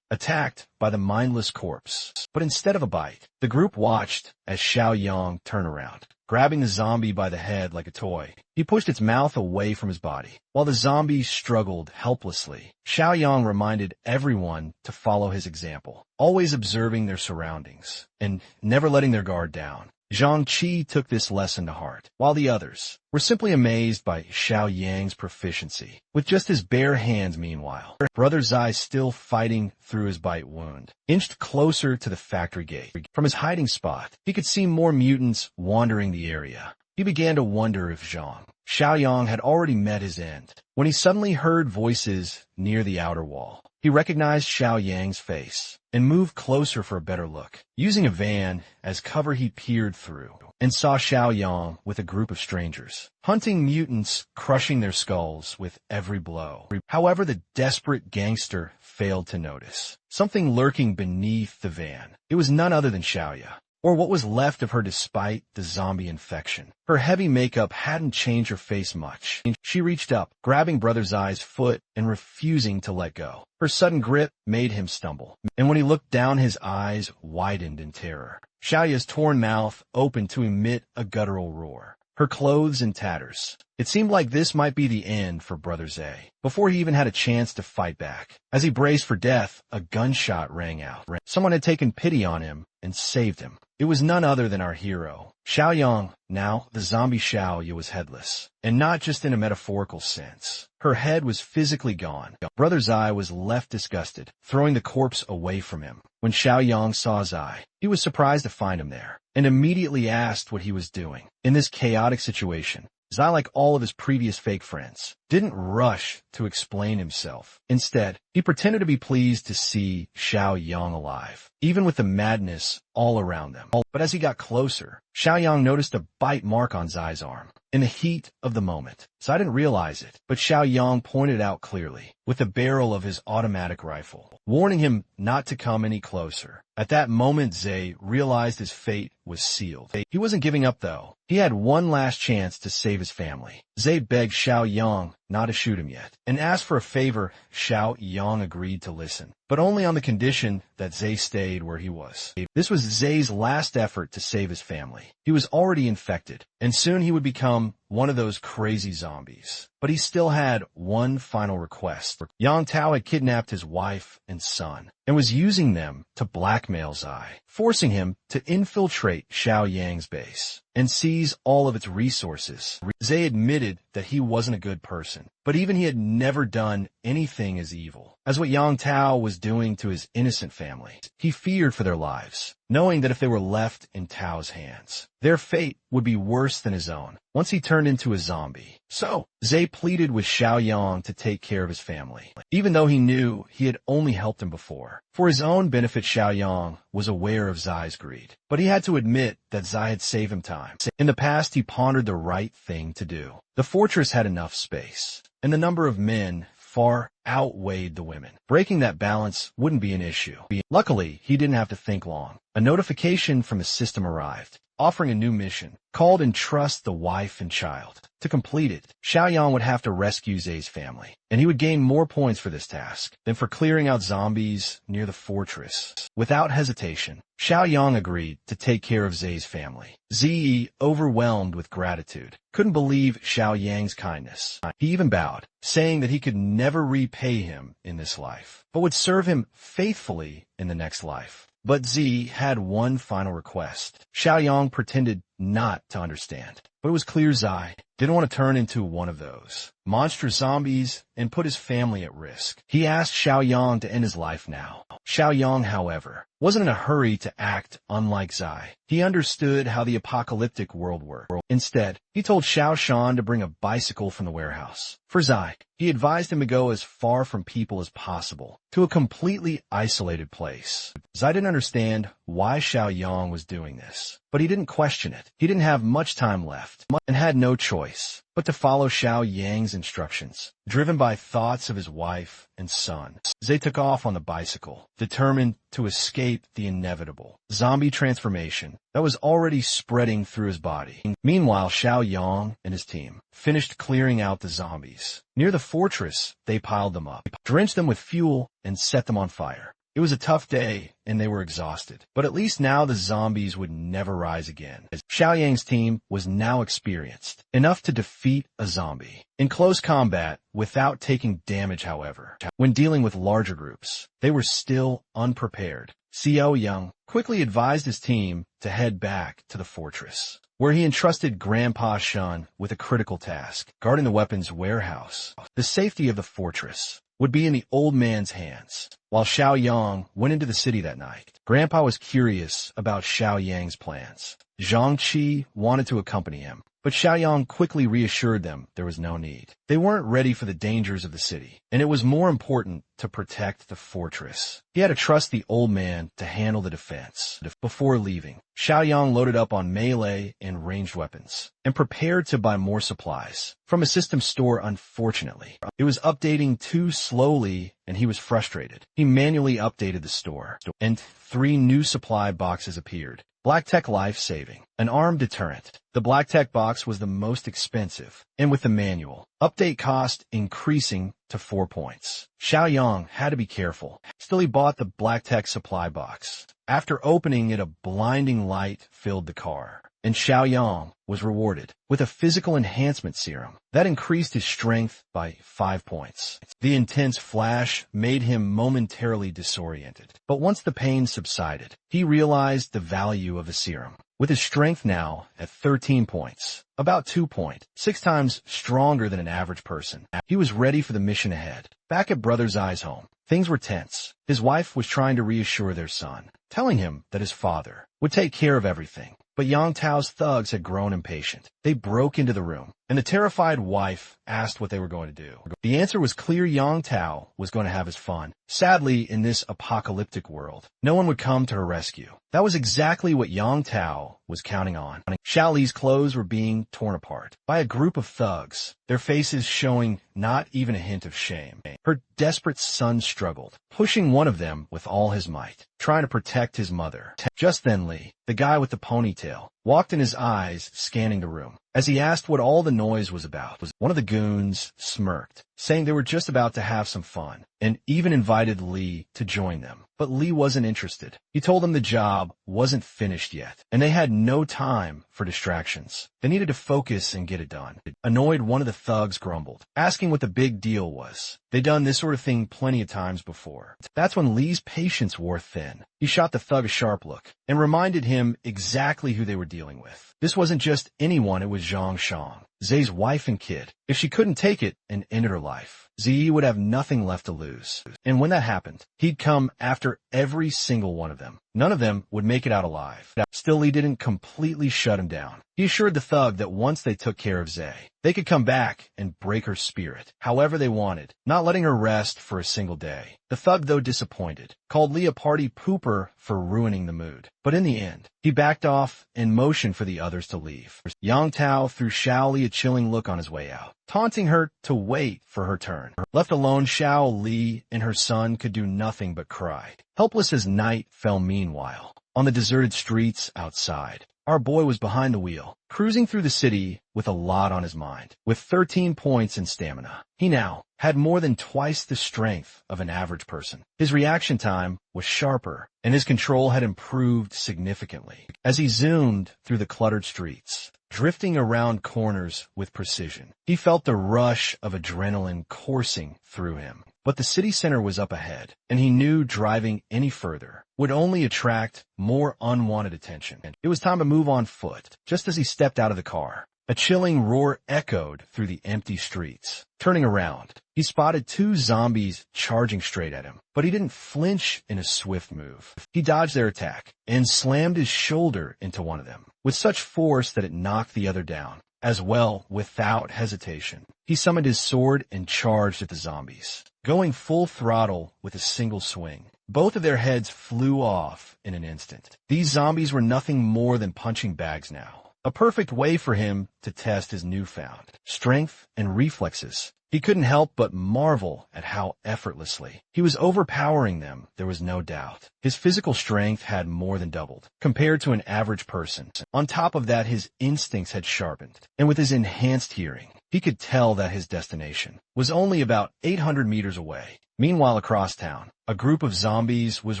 attacked by the mindless corpse. But instead of a bite, the group watched as Xiao Yang turned around, grabbing the zombie by the head like a toy. He pushed its mouth away from his body, while the zombie struggled helplessly. Xiao Yang reminded everyone to follow his example, always observing their surroundings and never letting their guard down. Zhang Qi took this lesson to heart, while the others were simply amazed by Xiao Yang's proficiency. With just his bare hands, meanwhile, Brother Zai, still fighting through his bite wound, inched closer to the factory gate. From his hiding spot, he could see more mutants wandering the area. He began to wonder if Zhang Xiaoyang had already met his end when he suddenly heard voices near the outer wall. He recognized Xiao Yang's face and moved closer for a better look. Using a van as cover, he peered through and saw Xiao Yang with a group of strangers, hunting mutants, crushing their skulls with every blow. However, the desperate gangster failed to notice something lurking beneath the van. It was none other than Xiaoya, or what was left of her despite the zombie infection. Her heavy makeup hadn't changed her face much. She reached up, grabbing Brother Zai's foot and refusing to let go. Her sudden grip made him stumble, and when he looked down, his eyes widened in terror. Xiaoya's torn mouth opened to emit a guttural roar, her clothes in tatters. It seemed like this might be the end for Brother Zai, before he even had a chance to fight back. As he braced for death, a gunshot rang out. Someone had taken pity on him and saved him. It was none other than our hero. Xiaoyang, now the zombie Xiaoya, was headless, and not just in a metaphorical sense. Her head was physically gone. Brother Zai was left disgusted, throwing the corpse away from him. When Xiaoyang saw Zai, he was surprised to find him there, and immediately asked what he was doing. In this chaotic situation, Zai, like all of his previous fake friends, didn't rush to explain himself. Instead, he pretended to be pleased to see Xiaoyang alive, even with the madness all around them. But as he got closer, Xiaoyang noticed a bite mark on Zai's arm. In the heat of the moment, Zai didn't realize it, but Xiaoyang pointed out clearly with the barrel of his automatic rifle, warning him not to come any closer. At that moment, Zai realized his fate was sealed. He wasn't giving up, though. He had one last chance to save his family. Zai begged Xiaoyang not to shoot him yet, and asked for a favor. Xiaoyang agreed to listen, but only on the condition that Zai stayed where he was. This was Zai's last effort to save his family. He was already infected, and soon he would become one of those crazy zombies. But he still had one final request. Yang Tao had kidnapped his wife and son, and was using them to blackmail Zai, forcing him to infiltrate Xiaoyang's base and seize all of its resources. Zai admitted that he wasn't a good person, but even he had never done anything as evil as what Yang Tao was doing to his innocent family. He feared for their lives, knowing that if they were left in Tao's hands, their fate would be worse than his own once he turned into a zombie. So, Zai pleaded with Xiaoyang to take care of his family, even though he knew he had only helped him before. For his own benefit, Xiaoyang was aware of Zai's greed, but he had to admit that Zai had saved him time. In the past, he pondered the right thing to do. The fortress had enough space, and the number of men far outweighed the women. Breaking that balance wouldn't be an issue. Luckily, he didn't have to think long. A notification from the system arrived, offering a new mission, called Entrust the Wife and Child. To complete it, Xiaoyang would have to rescue Zai's family, and he would gain more points for this task than for clearing out zombies near the fortress. Without hesitation, Xiaoyang agreed to take care of Zai's family. Ziyi, overwhelmed with gratitude, couldn't believe Xiaoyang's kindness. He even bowed, saying that he could never repay him in this life, but would serve him faithfully in the next life. But Zi had one final request. Xiaoyang pretended not to understand, but it was clear Zai didn't want to turn into one of those monstrous zombies and put his family at risk. He asked Xiaoyang to end his life now. Xiaoyang, however, wasn't in a hurry to act unlike Zai. He understood how the apocalyptic world worked. Instead, he told Xiao Shan to bring a bicycle from the warehouse. For Zai, he advised him to go as far from people as possible, to a completely isolated place. Zai didn't understand why Xiaoyang was doing this, but he didn't question it. He didn't have much time left, and had no choice but to follow Xiaoyang's instructions. Driven by thoughts of his wife and son, Zai took off on the bicycle, determined to escape the inevitable zombie transformation that was already spreading through his body. Meanwhile, Xiaoyang and his team finished clearing out the zombies. Near the fortress, they piled them up, drenched them with fuel, and set them on fire. It was a tough day, and they were exhausted. But at least now the zombies would never rise again, as Xiaoyang's team was now experienced enough to defeat a zombie in close combat without taking damage. However, when dealing with larger groups, they were still unprepared. Xiaoyang quickly advised his team to head back to the fortress, where he entrusted Grandpa Shun with a critical task, guarding the weapons warehouse. The safety of the fortress would be in the old man's hands. While Xiaoyang went into the city that night, Grandpa was curious about Xiaoyang's plans. Zhang Qi wanted to accompany him, but Xiaoyang quickly reassured them there was no need. They weren't ready for the dangers of the city, and it was more important to protect the fortress. He had to trust the old man to handle the defense. Before leaving, Xiaoyang loaded up on melee and ranged weapons, and prepared to buy more supplies from a system store. Unfortunately, it was updating too slowly, and he was frustrated. He manually updated the store, and 3 new supply boxes appeared. Black Tech Life Saving, an armed deterrent. The Black Tech box was the most expensive, and with the manual update cost increasing to 4 points. Xiaoyang had to be careful. Still, he bought the Black Tech supply box. After opening it, a blinding light filled the car, and Xiaoyang was rewarded with a physical enhancement serum that increased his strength by 5 points. The intense flash made him momentarily disoriented, but once the pain subsided, he realized the value of the serum. With his strength now at 13 points, about 2.6 times stronger than an average person, he was ready for the mission ahead. Back at Brother Zai's home, things were tense. His wife was trying to reassure their son, telling him that his father would take care of everything. But Yang Tao's thugs had grown impatient. They broke into the room, and the terrified wife asked what they were going to do. The answer was clear: Yang Tao was going to have his fun. Sadly, in this apocalyptic world, no one would come to her rescue. That was exactly what Yang Tao was counting on. Xiao Li's clothes were being torn apart by a group of thugs, their faces showing not even a hint of shame. Her desperate son struggled, pushing one of them with all his might, trying to protect his mother. Just then Li, the guy with the ponytail, walked in, his eyes scanning the room. As he asked what all the noise was about, one of the goons smirked, saying they were just about to have some fun, and even invited Li to join them. But Li wasn't interested. He told them the job wasn't finished yet, and they had no time for distractions. They needed to focus and get it done. Annoyed, one of the thugs grumbled, asking what the big deal was. They'd done this sort of thing plenty of times before. That's when Li's patience wore thin. He shot the thug a sharp look and reminded him exactly who they were dealing with. This wasn't just anyone, it was Zhang Shang, Zai's wife and kid. If she couldn't take it and ended her life, Ziyi would have nothing left to lose. And when that happened, he'd come after every single one of them. None of them would make it out alive. Still, he didn't completely shut him down. He assured the thug that once they took care of Zai, they could come back and break her spirit however they wanted, not letting her rest for a single day. The thug, though disappointed, called Li a party pooper for ruining the mood. But in the end, he backed off and motioned for the others to leave. Yang Tao threw Xiao Li a chilling look on his way out, taunting her to wait for her turn. Left alone, Xiao Li and her son could do nothing but cry, helpless as night fell. Meanwhile, on the deserted streets outside, our boy was behind the wheel, cruising through the city with a lot on his mind. With 13 points in stamina, he now had more than twice the strength of an average person. His reaction time was sharper, and his control had improved significantly. As he zoomed through the cluttered streets, drifting around corners with precision, he felt the rush of adrenaline coursing through him. But the city center was up ahead, and he knew driving any further would only attract more unwanted attention. It was time to move on foot. Just as he stepped out of the car, a chilling roar echoed through the empty streets. Turning around, he spotted 2 zombies charging straight at him, but he didn't flinch in a swift move. He dodged their attack and slammed his shoulder into one of them with such force that it knocked the other down. As well, without hesitation, he summoned his sword and charged at the zombies, going full throttle with a single swing. Both of their heads flew off in an instant. These zombies were nothing more than punching bags now, a perfect way for him to test his newfound strength and reflexes. He couldn't help but marvel at how effortlessly he was overpowering them. There was no doubt his physical strength had more than doubled compared to an average person. On top of that, his instincts had sharpened, and with his enhanced hearing, he could tell that his destination was only about 800 meters away. Meanwhile, across town, a group of zombies was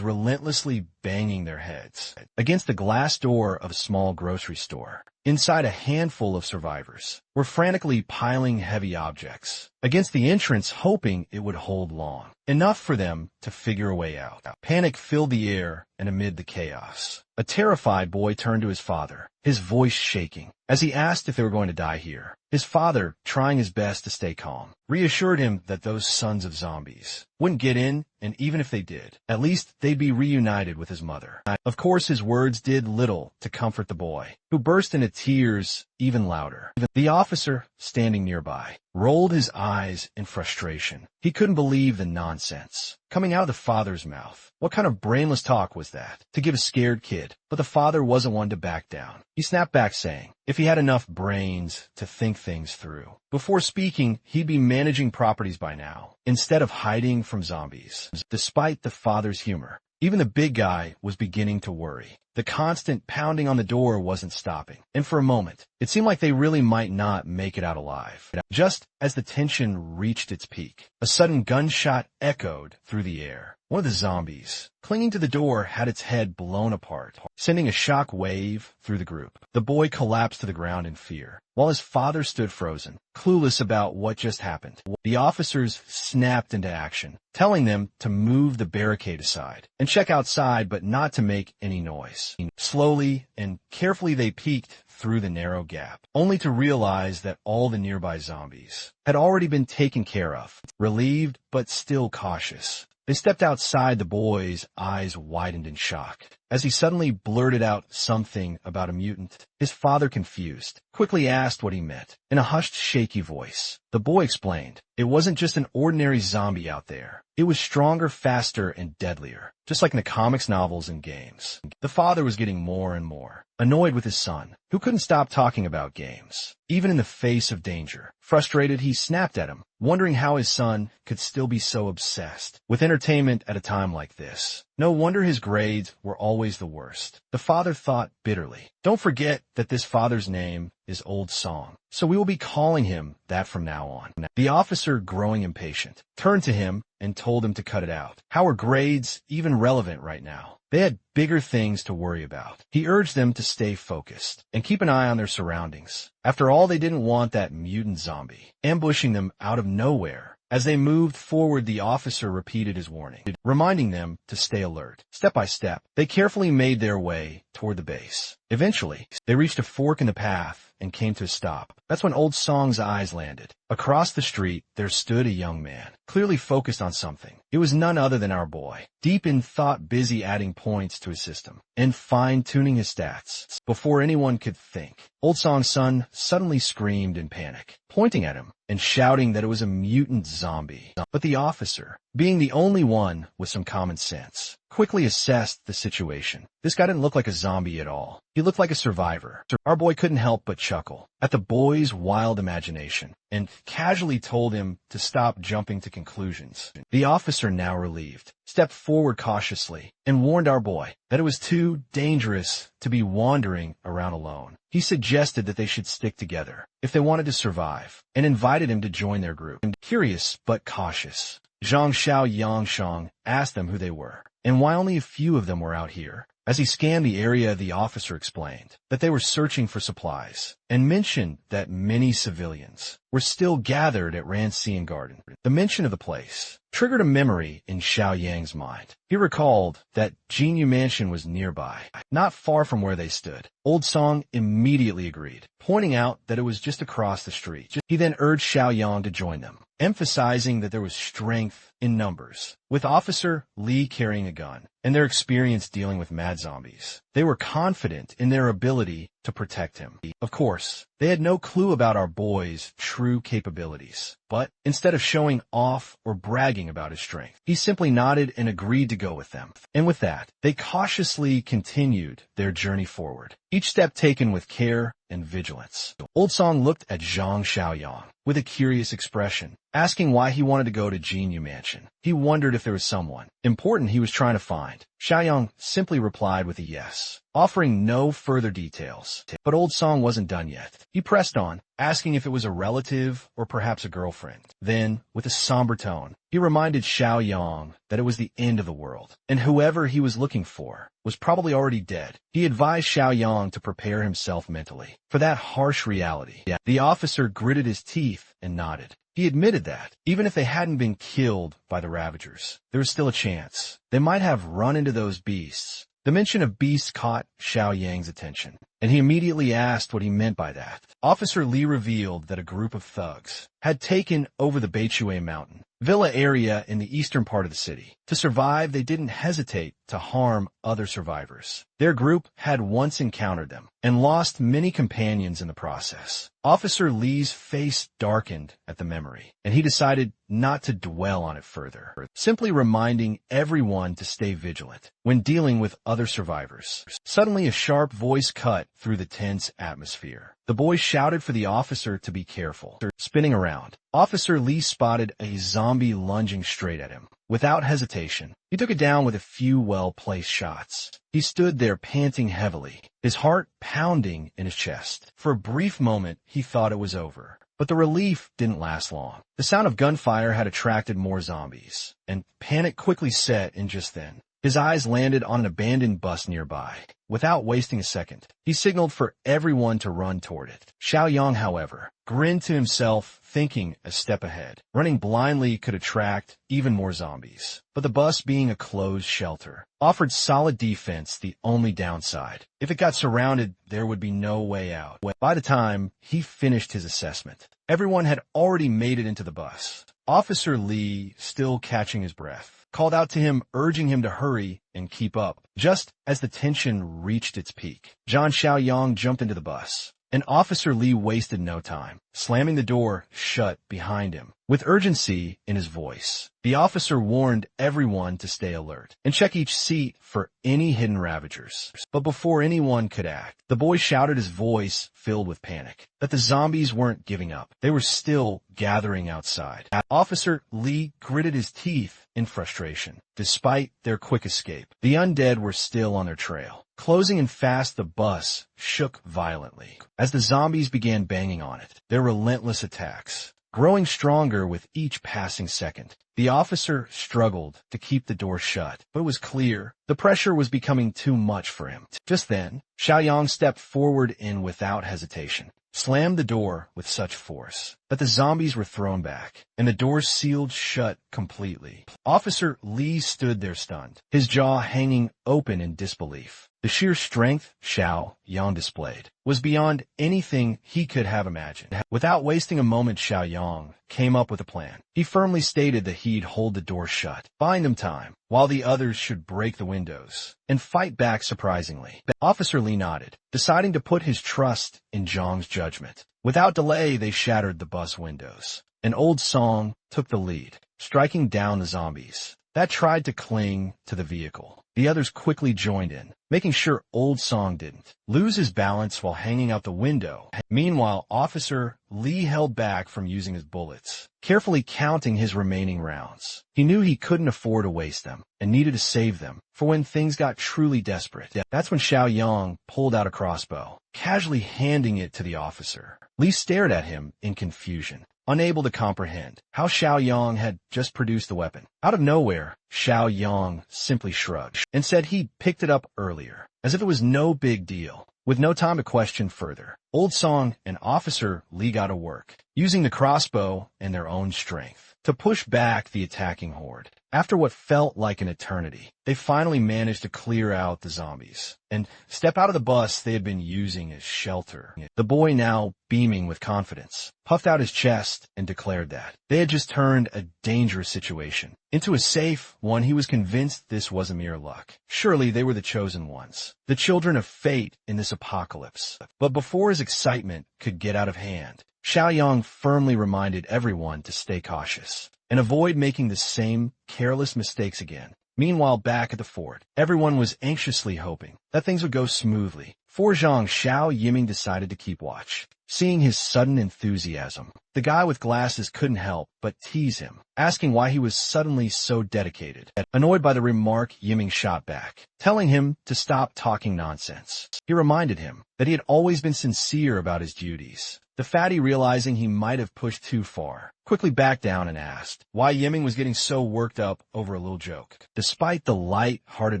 relentlessly banging their heads against the glass door of a small grocery store. Inside, a handful of survivors were frantically piling heavy objects against the entrance, hoping it would hold long enough for them to figure a way out. Panic filled the air, and amid the chaos, a terrified boy turned to his father. his voice shaking, as he asked if they were going to die here. His father, trying his best to stay calm, reassured him that those sons of zombies wouldn't get in, and even if they did, at least they'd be reunited with his mother. Of course, his words did little to comfort the boy, who burst into tears even louder. The officer, standing nearby, rolled his eyes in frustration. He couldn't believe the nonsense coming out of the father's mouth. What kind of brainless talk was that to give a scared kid? But the father wasn't one to back down. He snapped back, saying if he had enough brains to think things through before speaking, he'd be managing properties by now, instead of hiding from zombies. Despite the father's humor, even the big guy was beginning to worry. The constant pounding on the door wasn't stopping, and for a moment, it seemed like they really might not make it out alive. Just as the tension reached its peak, a sudden gunshot echoed through the air. One of the zombies, clinging to the door, had its head blown apart, sending a shock wave through the group. The boy collapsed to the ground in fear, while his father stood frozen, clueless about what just happened. The officers snapped into action, telling them to move the barricade aside and check outside, but not to make any noise. Slowly and carefully they peeked through the narrow gap, only to realize that all the nearby zombies had already been taken care of. Relieved, but still cautious, they stepped outside. The boy's eyes widened in shock as he suddenly blurted out something about a mutant. His father, confused, quickly asked what he meant. In a hushed, shaky voice, the boy explained it wasn't just an ordinary zombie out there. It was stronger, faster, and deadlier, just like in the comics, novels, and games. The father was getting more and more annoyed with his son, who couldn't stop talking about games, even in the face of danger. Frustrated, he snapped at him, wondering how his son could still be so obsessed with entertainment at a time like this. No wonder his grades were always the worst. The father thought bitterly. Don't forget that this father's name is Old Song, so we will be calling him that from now on. The officer, growing impatient, turned to him and told him to cut it out. How are grades even relevant right now? They had bigger things to worry about. He urged them to stay focused and keep an eye on their surroundings. After all, they didn't want that mutant zombie ambushing them out of nowhere. As they moved forward, the officer repeated his warning, reminding them to stay alert. Step by step, they carefully made their way toward the base. Eventually, they reached a fork in the path and came to a stop. That's when Old Song's eyes landed. Across the street, there stood a young man, clearly focused on something. It was none other than our boy, deep in thought, busy adding points to his system and fine-tuning his stats. Before anyone could think, Old Song's son suddenly screamed in panic, pointing at him and shouting that it was a mutant zombie. But the officer, being the only one with some common sense, quickly assessed the situation. This guy didn't look like a zombie at all. He looked like a survivor. Our boy couldn't help but chuckle at the boy's wild imagination and casually told him to stop jumping to conclusions. The officer, now relieved, stepped forward cautiously and warned our boy that it was too dangerous to be wandering around alone. He suggested that they should stick together if they wanted to survive and invited him to join their group. Curious but cautious, Zhang Xiao Yangshang asked them who they were and why only a few of them were out here. As he scanned the area, the officer explained that they were searching for supplies and mentioned that many civilians were still gathered at Rancian Garden. The mention of the place triggered a memory in Xiao Yang's mind. He recalled that Jinyu Mansion was nearby, not far from where they stood. Old Song immediately agreed, pointing out that it was just across the street. He then urged Xiao Yang to join them, emphasizing that there was strength in numbers, with Officer Li carrying a gun and their experience dealing with mad zombies. They were confident in their ability to protect him. Of course, they had no clue about our boy's true capabilities, but instead of showing off or bragging about his strength, he simply nodded and agreed to go with them. And with that, they cautiously continued their journey forward, each step taken with care and vigilance. Old Song looked at Zhang Xiaoyang with a curious expression, asking why he wanted to go to Jinyu Mansion. He wondered if there was someone important he was trying to find. Xiaoyang simply replied with a yes, offering no further details. But Old Song wasn't done yet. He pressed on, asking if it was a relative or perhaps a girlfriend. Then, with a somber tone, he reminded Xiaoyang that it was the end of the world, and whoever he was looking for was probably already dead. He advised Xiaoyang to prepare himself mentally for that harsh reality. The officer gritted his teeth and nodded. He admitted that, even if they hadn't been killed by the Ravagers, there was still a chance. They might have run into those beasts. The mention of beasts caught Xiao Yang's attention, and he immediately asked what he meant by that. Officer Lee revealed that a group of thugs had taken over the Beichue Mountain villa area in the eastern part of the city. To survive, they didn't hesitate to harm other survivors. Their group had once encountered them and lost many companions in the process. Officer Lee's face darkened at the memory, and he decided not to dwell on it further, simply reminding everyone to stay vigilant when dealing with other survivors. Suddenly, a sharp voice cut through the tense atmosphere. The boy shouted for the officer to be careful. Spinning around, Officer Lee spotted a zombie lunging straight at him. Without hesitation, he took it down with a few well-placed shots. He stood there panting heavily, his heart pounding in his chest. For a brief moment, he thought it was over. But the relief didn't last long. The sound of gunfire had attracted more zombies, and panic quickly set in just then. His eyes landed on an abandoned bus nearby. Without wasting a second, he signaled for everyone to run toward it. Xiao Yang, however, grinned to himself, thinking a step ahead. Running blindly could attract even more zombies. But the bus, being a closed shelter, offered solid defense. The only downside: if it got surrounded, there would be no way out. By the time he finished his assessment, everyone had already made it into the bus. Officer Lee, still catching his breath, called out to him, urging him to hurry and keep up. Just as the tension reached its peak, Zhang Xiaoyang jumped into the bus, and Officer Lee wasted no time, slamming the door shut behind him. With urgency in his voice, the officer warned everyone to stay alert and check each seat for any hidden ravagers. But before anyone could act, the boy shouted, his voice filled with panic, that the zombies weren't giving up. They were still gathering outside. Officer Lee gritted his teeth in frustration. Despite their quick escape, the undead were still on their trail. Closing in fast, the bus shook violently as the zombies began banging on it, their relentless attacks growing stronger with each passing second. The officer struggled to keep the door shut, but it was clear the pressure was becoming too much for him. Just then, Xiaoyang stepped forward and without hesitation slammed the door with such force that the zombies were thrown back, and the door sealed shut completely. Officer Lee stood there stunned, his jaw hanging open in disbelief. The sheer strength Xiao Yang displayed was beyond anything he could have imagined. Without wasting a moment, Xiao Yang came up with a plan. He firmly stated that he'd hold the door shut, buying them time, while the others should break the windows and fight back surprisingly. Officer Lee nodded, deciding to put his trust in Zhang's judgment. Without delay, they shattered the bus windows. An old song took the lead, striking down the zombies that tried to cling to the vehicle. The others quickly joined in, making sure Old Song didn't lose his balance while hanging out the window. Meanwhile, Officer Lee held back from using his bullets, carefully counting his remaining rounds. He knew he couldn't afford to waste them and needed to save them for when things got truly desperate. That's when Xiao Yang pulled out a crossbow, casually handing it to the officer. Lee stared at him in confusion, unable to comprehend how Xiao Yang had just produced the weapon. Out of nowhere, Xiao Yang simply shrugged and said he'd picked it up earlier, as if it was no big deal. With no time to question further, Old Song and Officer Lee got to work, using the crossbow and their own strength to push back the attacking horde. After what felt like an eternity, they finally managed to clear out the zombies and step out of the bus they had been using as shelter. The boy, now beaming with confidence, puffed out his chest and declared that they had just turned a dangerous situation into a safe one. He was convinced this was a mere luck. Surely they were the chosen ones, the children of fate in this apocalypse. But before his excitement could get out of hand, Xiao Yang firmly reminded everyone to stay cautious and avoid making the same careless mistakes again. Meanwhile, back at the fort, everyone was anxiously hoping that things would go smoothly. For Zhang, Xiao Yiming decided to keep watch. Seeing his sudden enthusiasm, the guy with glasses couldn't help but tease him, asking why he was suddenly so dedicated. Annoyed by the remark, Yiming shot back, telling him to stop talking nonsense. He reminded him that he had always been sincere about his duties. The fatty, realizing he might have pushed too far, quickly backed down and asked why Yiming was getting so worked up over a little joke. Despite the light-hearted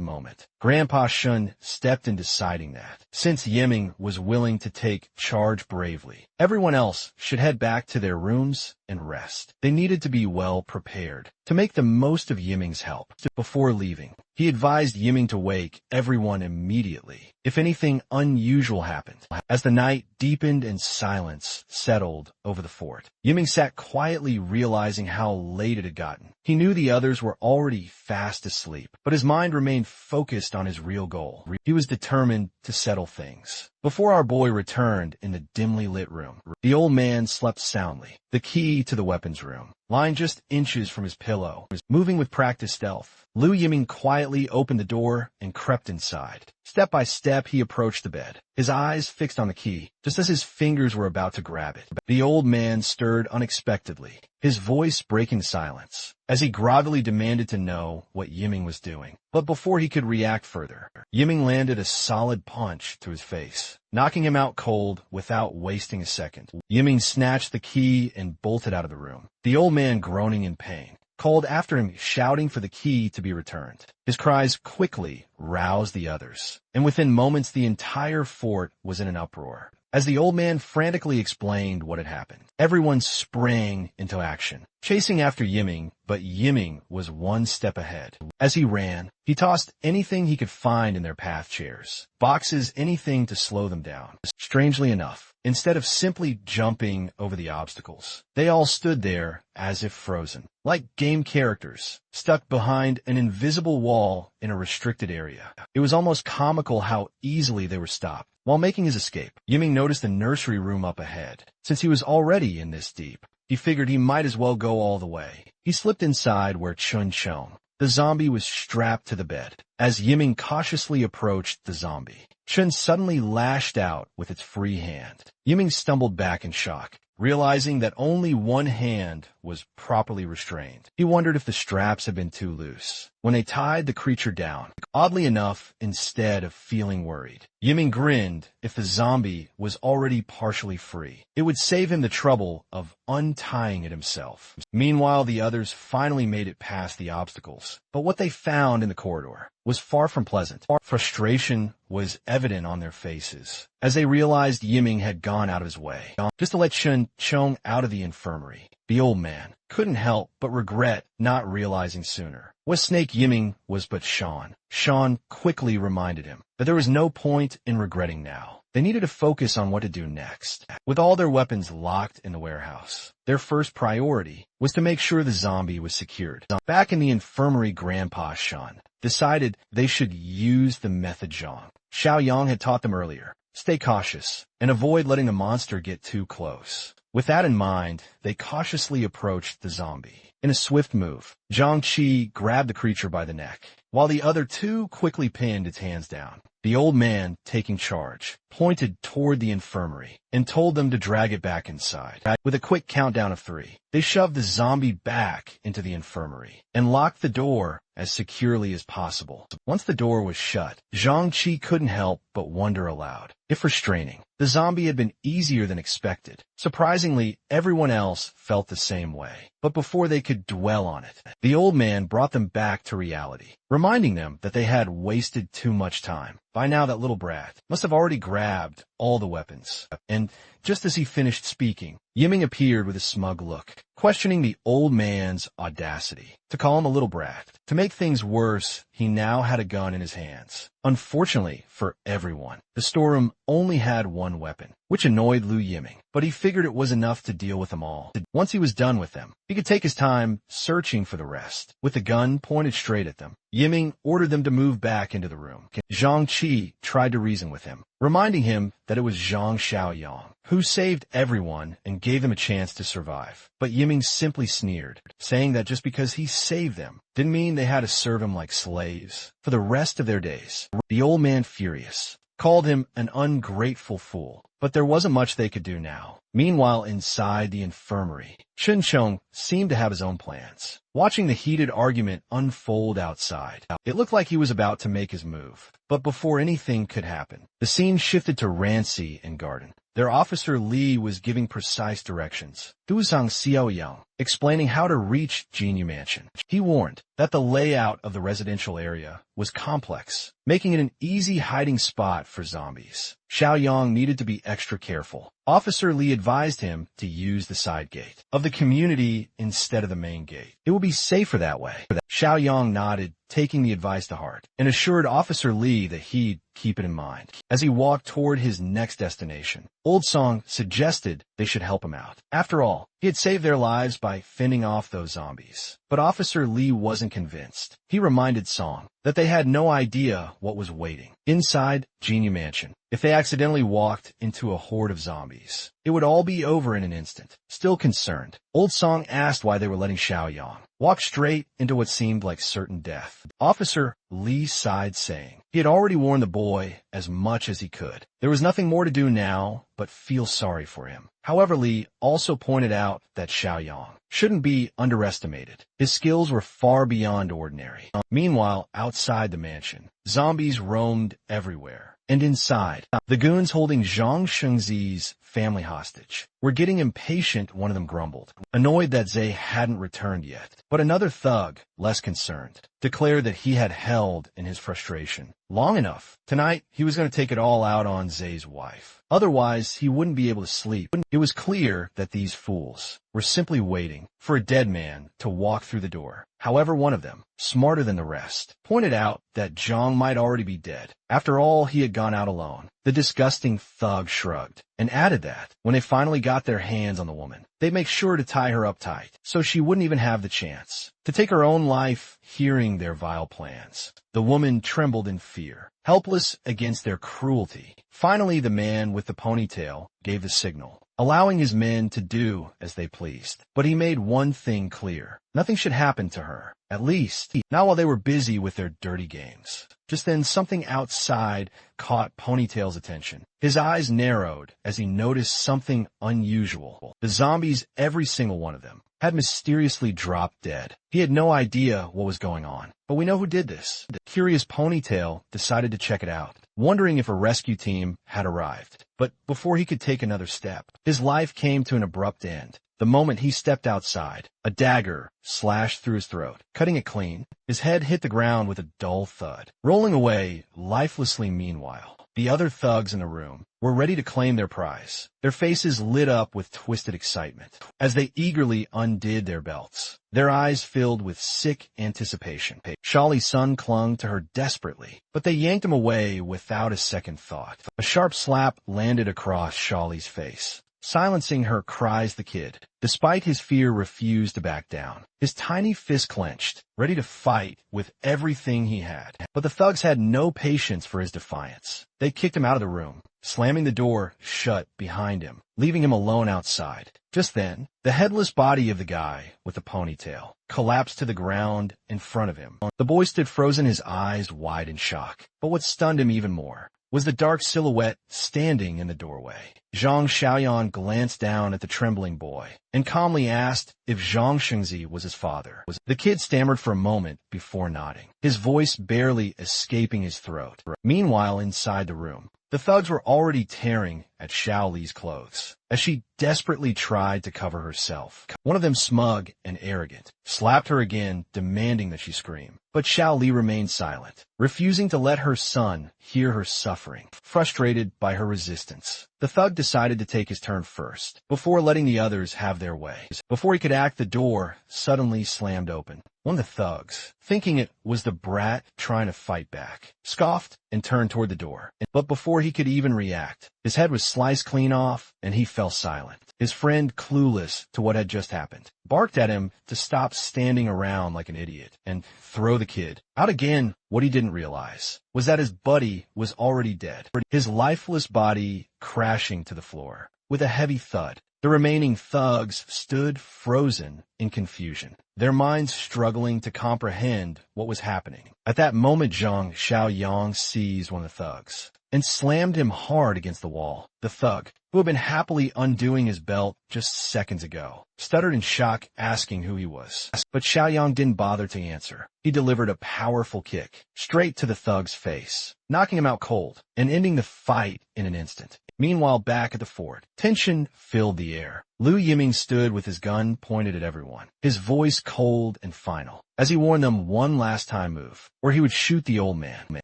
moment, Grandpa Shun stepped in, deciding that, since Yiming was willing to take charge bravely, everyone else should head back to their rooms and rest. They needed to be well prepared to make the most of Yiming's help. Before leaving, he advised Yiming to wake everyone immediately if anything unusual happened. As the night deepened and silence settled over the fort, Yiming sat quietly, realizing how late it had gotten. He knew the others were already fast asleep, but his mind remained focused on his real goal. He was determined to settle things. Before our boy returned in the dimly lit room, the old man slept soundly, the key to the weapons room lying just inches from his pillow. Moving with practiced stealth, Lu Yiming quietly opened the door and crept inside. Step by step, he approached the bed, his eyes fixed on the key, just as his fingers were about to grab it. The old man stirred unexpectedly, his voice breaking silence, as he groggily demanded to know what Yiming was doing. But before he could react further, Yiming landed a solid punch to his face, knocking him out cold without wasting a second. Yiming snatched the key and bolted out of the room, the old man groaning in pain, called after him, shouting for the key to be returned. His cries quickly roused the others, and within moments the entire fort was in an uproar. As the old man frantically explained what had happened, everyone sprang into action, chasing after Yiming, but Yiming was one step ahead. As he ran, he tossed anything he could find in their path: chairs, boxes, anything to slow them down. Strangely enough, instead of simply jumping over the obstacles, they all stood there as if frozen, like game characters, stuck behind an invisible wall in a restricted area. It was almost comical how easily they were stopped. While making his escape, Yiming noticed a nursery room up ahead. Since he was already in this deep, he figured he might as well go all the way. He slipped inside where Chun Chong, the zombie, was strapped to the bed. As Yiming cautiously approached the zombie, Chun suddenly lashed out with its free hand. Yiming stumbled back in shock, realizing that only one hand was properly restrained. He wondered if the straps had been too loose when they tied the creature down. Oddly enough, instead of feeling worried, Yiming grinned. If the zombie was already partially free, it would save him the trouble of untying it himself. Meanwhile, the others finally made it past the obstacles, but what they found in the corridor was far from pleasant. Frustration was evident on their faces as they realized Yiming had gone out of his way just to let Chun Chong out of the infirmary. The old man couldn't help but regret not realizing sooner. What Snake Yiming was but Sean. Sean quickly reminded him that there was no point in regretting now. They needed to focus on what to do next. With all their weapons locked in the warehouse, their first priority was to make sure the zombie was secured. Back in the infirmary, Grandpa Sean decided they should use the method Zhang Xiaoyang had taught them earlier. Stay cautious and avoid letting the monster get too close. With that in mind, they cautiously approached the zombie. In a swift move, Zhang Qi grabbed the creature by the neck, while the other two quickly pinned its hands down. The old man, taking charge, pointed toward the infirmary and told them to drag it back inside. With a quick countdown of 3, they shoved the zombie back into the infirmary and locked the door as securely as possible. Once the door was shut, Zhang Qi couldn't help but wonder aloud if restraining the zombie had been easier than expected. Surprisingly, everyone else felt the same way. But before they could dwell on it, the old man brought them back to reality, reminding them that they had wasted too much time. By now, that little brat must have already grabbed all the weapons. And just as he finished speaking, Yiming appeared with a smug look, questioning the old man's audacity to call him a little brat. To make things worse, he now had a gun in his hands. Unfortunately for everyone, the storeroom only had one weapon, which annoyed Lu Yiming, but he figured it was enough to deal with them all. Once he was done with them, he could take his time searching for the rest. With the gun pointed straight at them, Yiming ordered them to move back into the room. Zhang Qi tried to reason with him, reminding him that it was Zhang Xiaoyang who saved everyone and gave them a chance to survive. But Yiming simply sneered, saying that just because he saved them didn't mean they had to serve him like slaves for the rest of their days. The old man, furious, called him an ungrateful fool, but there wasn't much they could do now. Meanwhile, inside the infirmary, Chun Chung seemed to have his own plans. Watching the heated argument unfold outside, it looked like he was about to make his move. But before anything could happen, the scene shifted to Rancy and Garden. Their officer Lee was giving precise directions. Duzang Xiaoyang explaining how to reach Jinyu Mansion. He warned that the layout of the residential area was complex, making it an easy hiding spot for zombies. Xiaoyang needed to be extra careful. Officer Lee advised him to use the side gate of the community instead of the main gate. It will be safer that way. Xiaoyang nodded, taking the advice to heart, and assured Officer Lee that he'd keep it in mind. As he walked toward his next destination, Old Song suggested they should help him out. After all, he had saved their lives by fending off those zombies. But Officer Lee wasn't convinced. He reminded Song that they had no idea what was waiting inside Jinyu Mansion. If they accidentally walked into a horde of zombies, it would all be over in an instant. Still concerned, Old Song asked why they were letting Xiaoyang walk straight into what seemed like certain death. Officer Lee sighed, saying he had already warned the boy as much as he could. There was nothing more to do now but feel sorry for him. However, Lee also pointed out that Xiaoyang shouldn't be underestimated. His skills were far beyond ordinary. Meanwhile, outside the mansion, zombies roamed everywhere. And inside, the goons holding Zhang Shengzi's family hostage were getting impatient, one of them grumbled, annoyed that Zay hadn't returned yet. But another thug, less concerned, declared that he had held in his frustration long enough. Tonight, he was going to take it all out on Zay's wife. Otherwise, he wouldn't be able to sleep. It was clear that these fools were simply waiting for a dead man to walk through the door. However, one of them, smarter than the rest, pointed out that Zhang might already be dead. After all, he had gone out alone. The disgusting thug shrugged and added that when they finally got their hands on the woman, they'd make sure to tie her up tight so she wouldn't even have the chance to take her own life hearing their vile plans. The woman trembled in fear, helpless against their cruelty. Finally, the man with the ponytail gave the signal, allowing his men to do as they pleased. But he made one thing clear. Nothing should happen to her, at least not while they were busy with their dirty games. Just then, something outside caught Ponytail's attention. His eyes narrowed as he noticed something unusual. The zombies, every single one of them, had mysteriously dropped dead. He had no idea what was going on, but we know who did this. The curious Ponytail decided to check it out, wondering if a rescue team had arrived. But before he could take another step, his life came to an abrupt end. The moment he stepped outside, a dagger slashed through his throat, cutting it clean. His head hit the ground with a dull thud, rolling away lifelessly. Meanwhile, the other thugs in the room were ready to claim their prize. Their faces lit up with twisted excitement as they eagerly undid their belts, their eyes filled with sick anticipation. Shali's son clung to her desperately, but they yanked him away without a second thought. A sharp slap landed across Shali's face, silencing her cries. The kid, despite his fear, refused to back down. His tiny fist clenched, ready to fight with everything he had. But the thugs had no patience for his defiance. They kicked him out of the room, slamming the door shut behind him, leaving him alone outside. Just then, the headless body of the guy with the ponytail collapsed to the ground in front of him. The boy stood frozen, his eyes wide in shock. But what stunned him even more was the dark silhouette standing in the doorway. Zhang Xiaoyan glanced down at the trembling boy and calmly asked if Zhang Shengzi was his father. The kid stammered for a moment before nodding, his voice barely escaping his throat. Meanwhile, inside the room, the thugs were already tearing at Xiao Li's clothes as she desperately tried to cover herself. One of them, smug and arrogant, slapped her again, demanding that she scream. But Xiao Li remained silent, refusing to let her son hear her suffering. Frustrated by her resistance, the thug decided to take his turn first, before letting the others have their way. Before he could act, the door suddenly slammed open. One of the thugs, thinking it was the brat trying to fight back, scoffed and turned toward the door. But before he could even react, his head was sliced clean off and he fell silent. His friend, clueless to what had just happened, barked at him to stop standing around like an idiot and throw the kid out. Again, what he didn't realize was that his buddy was already dead, his lifeless body crashing to the floor with a heavy thud. The remaining thugs stood frozen in confusion, their minds struggling to comprehend what was happening. At that moment, Zhang Xiaoyang seized one of the thugs and slammed him hard against the wall. The thug, who had been happily undoing his belt just seconds ago, stuttered in shock, asking who he was. But Xiaoyang didn't bother to answer. He delivered a powerful kick straight to the thug's face, knocking him out cold and ending the fight in an instant. Meanwhile, back at the fort, tension filled the air. Liu Yiming stood with his gun pointed at everyone, his voice cold and final, as he warned them one last time move, or he would shoot the old man.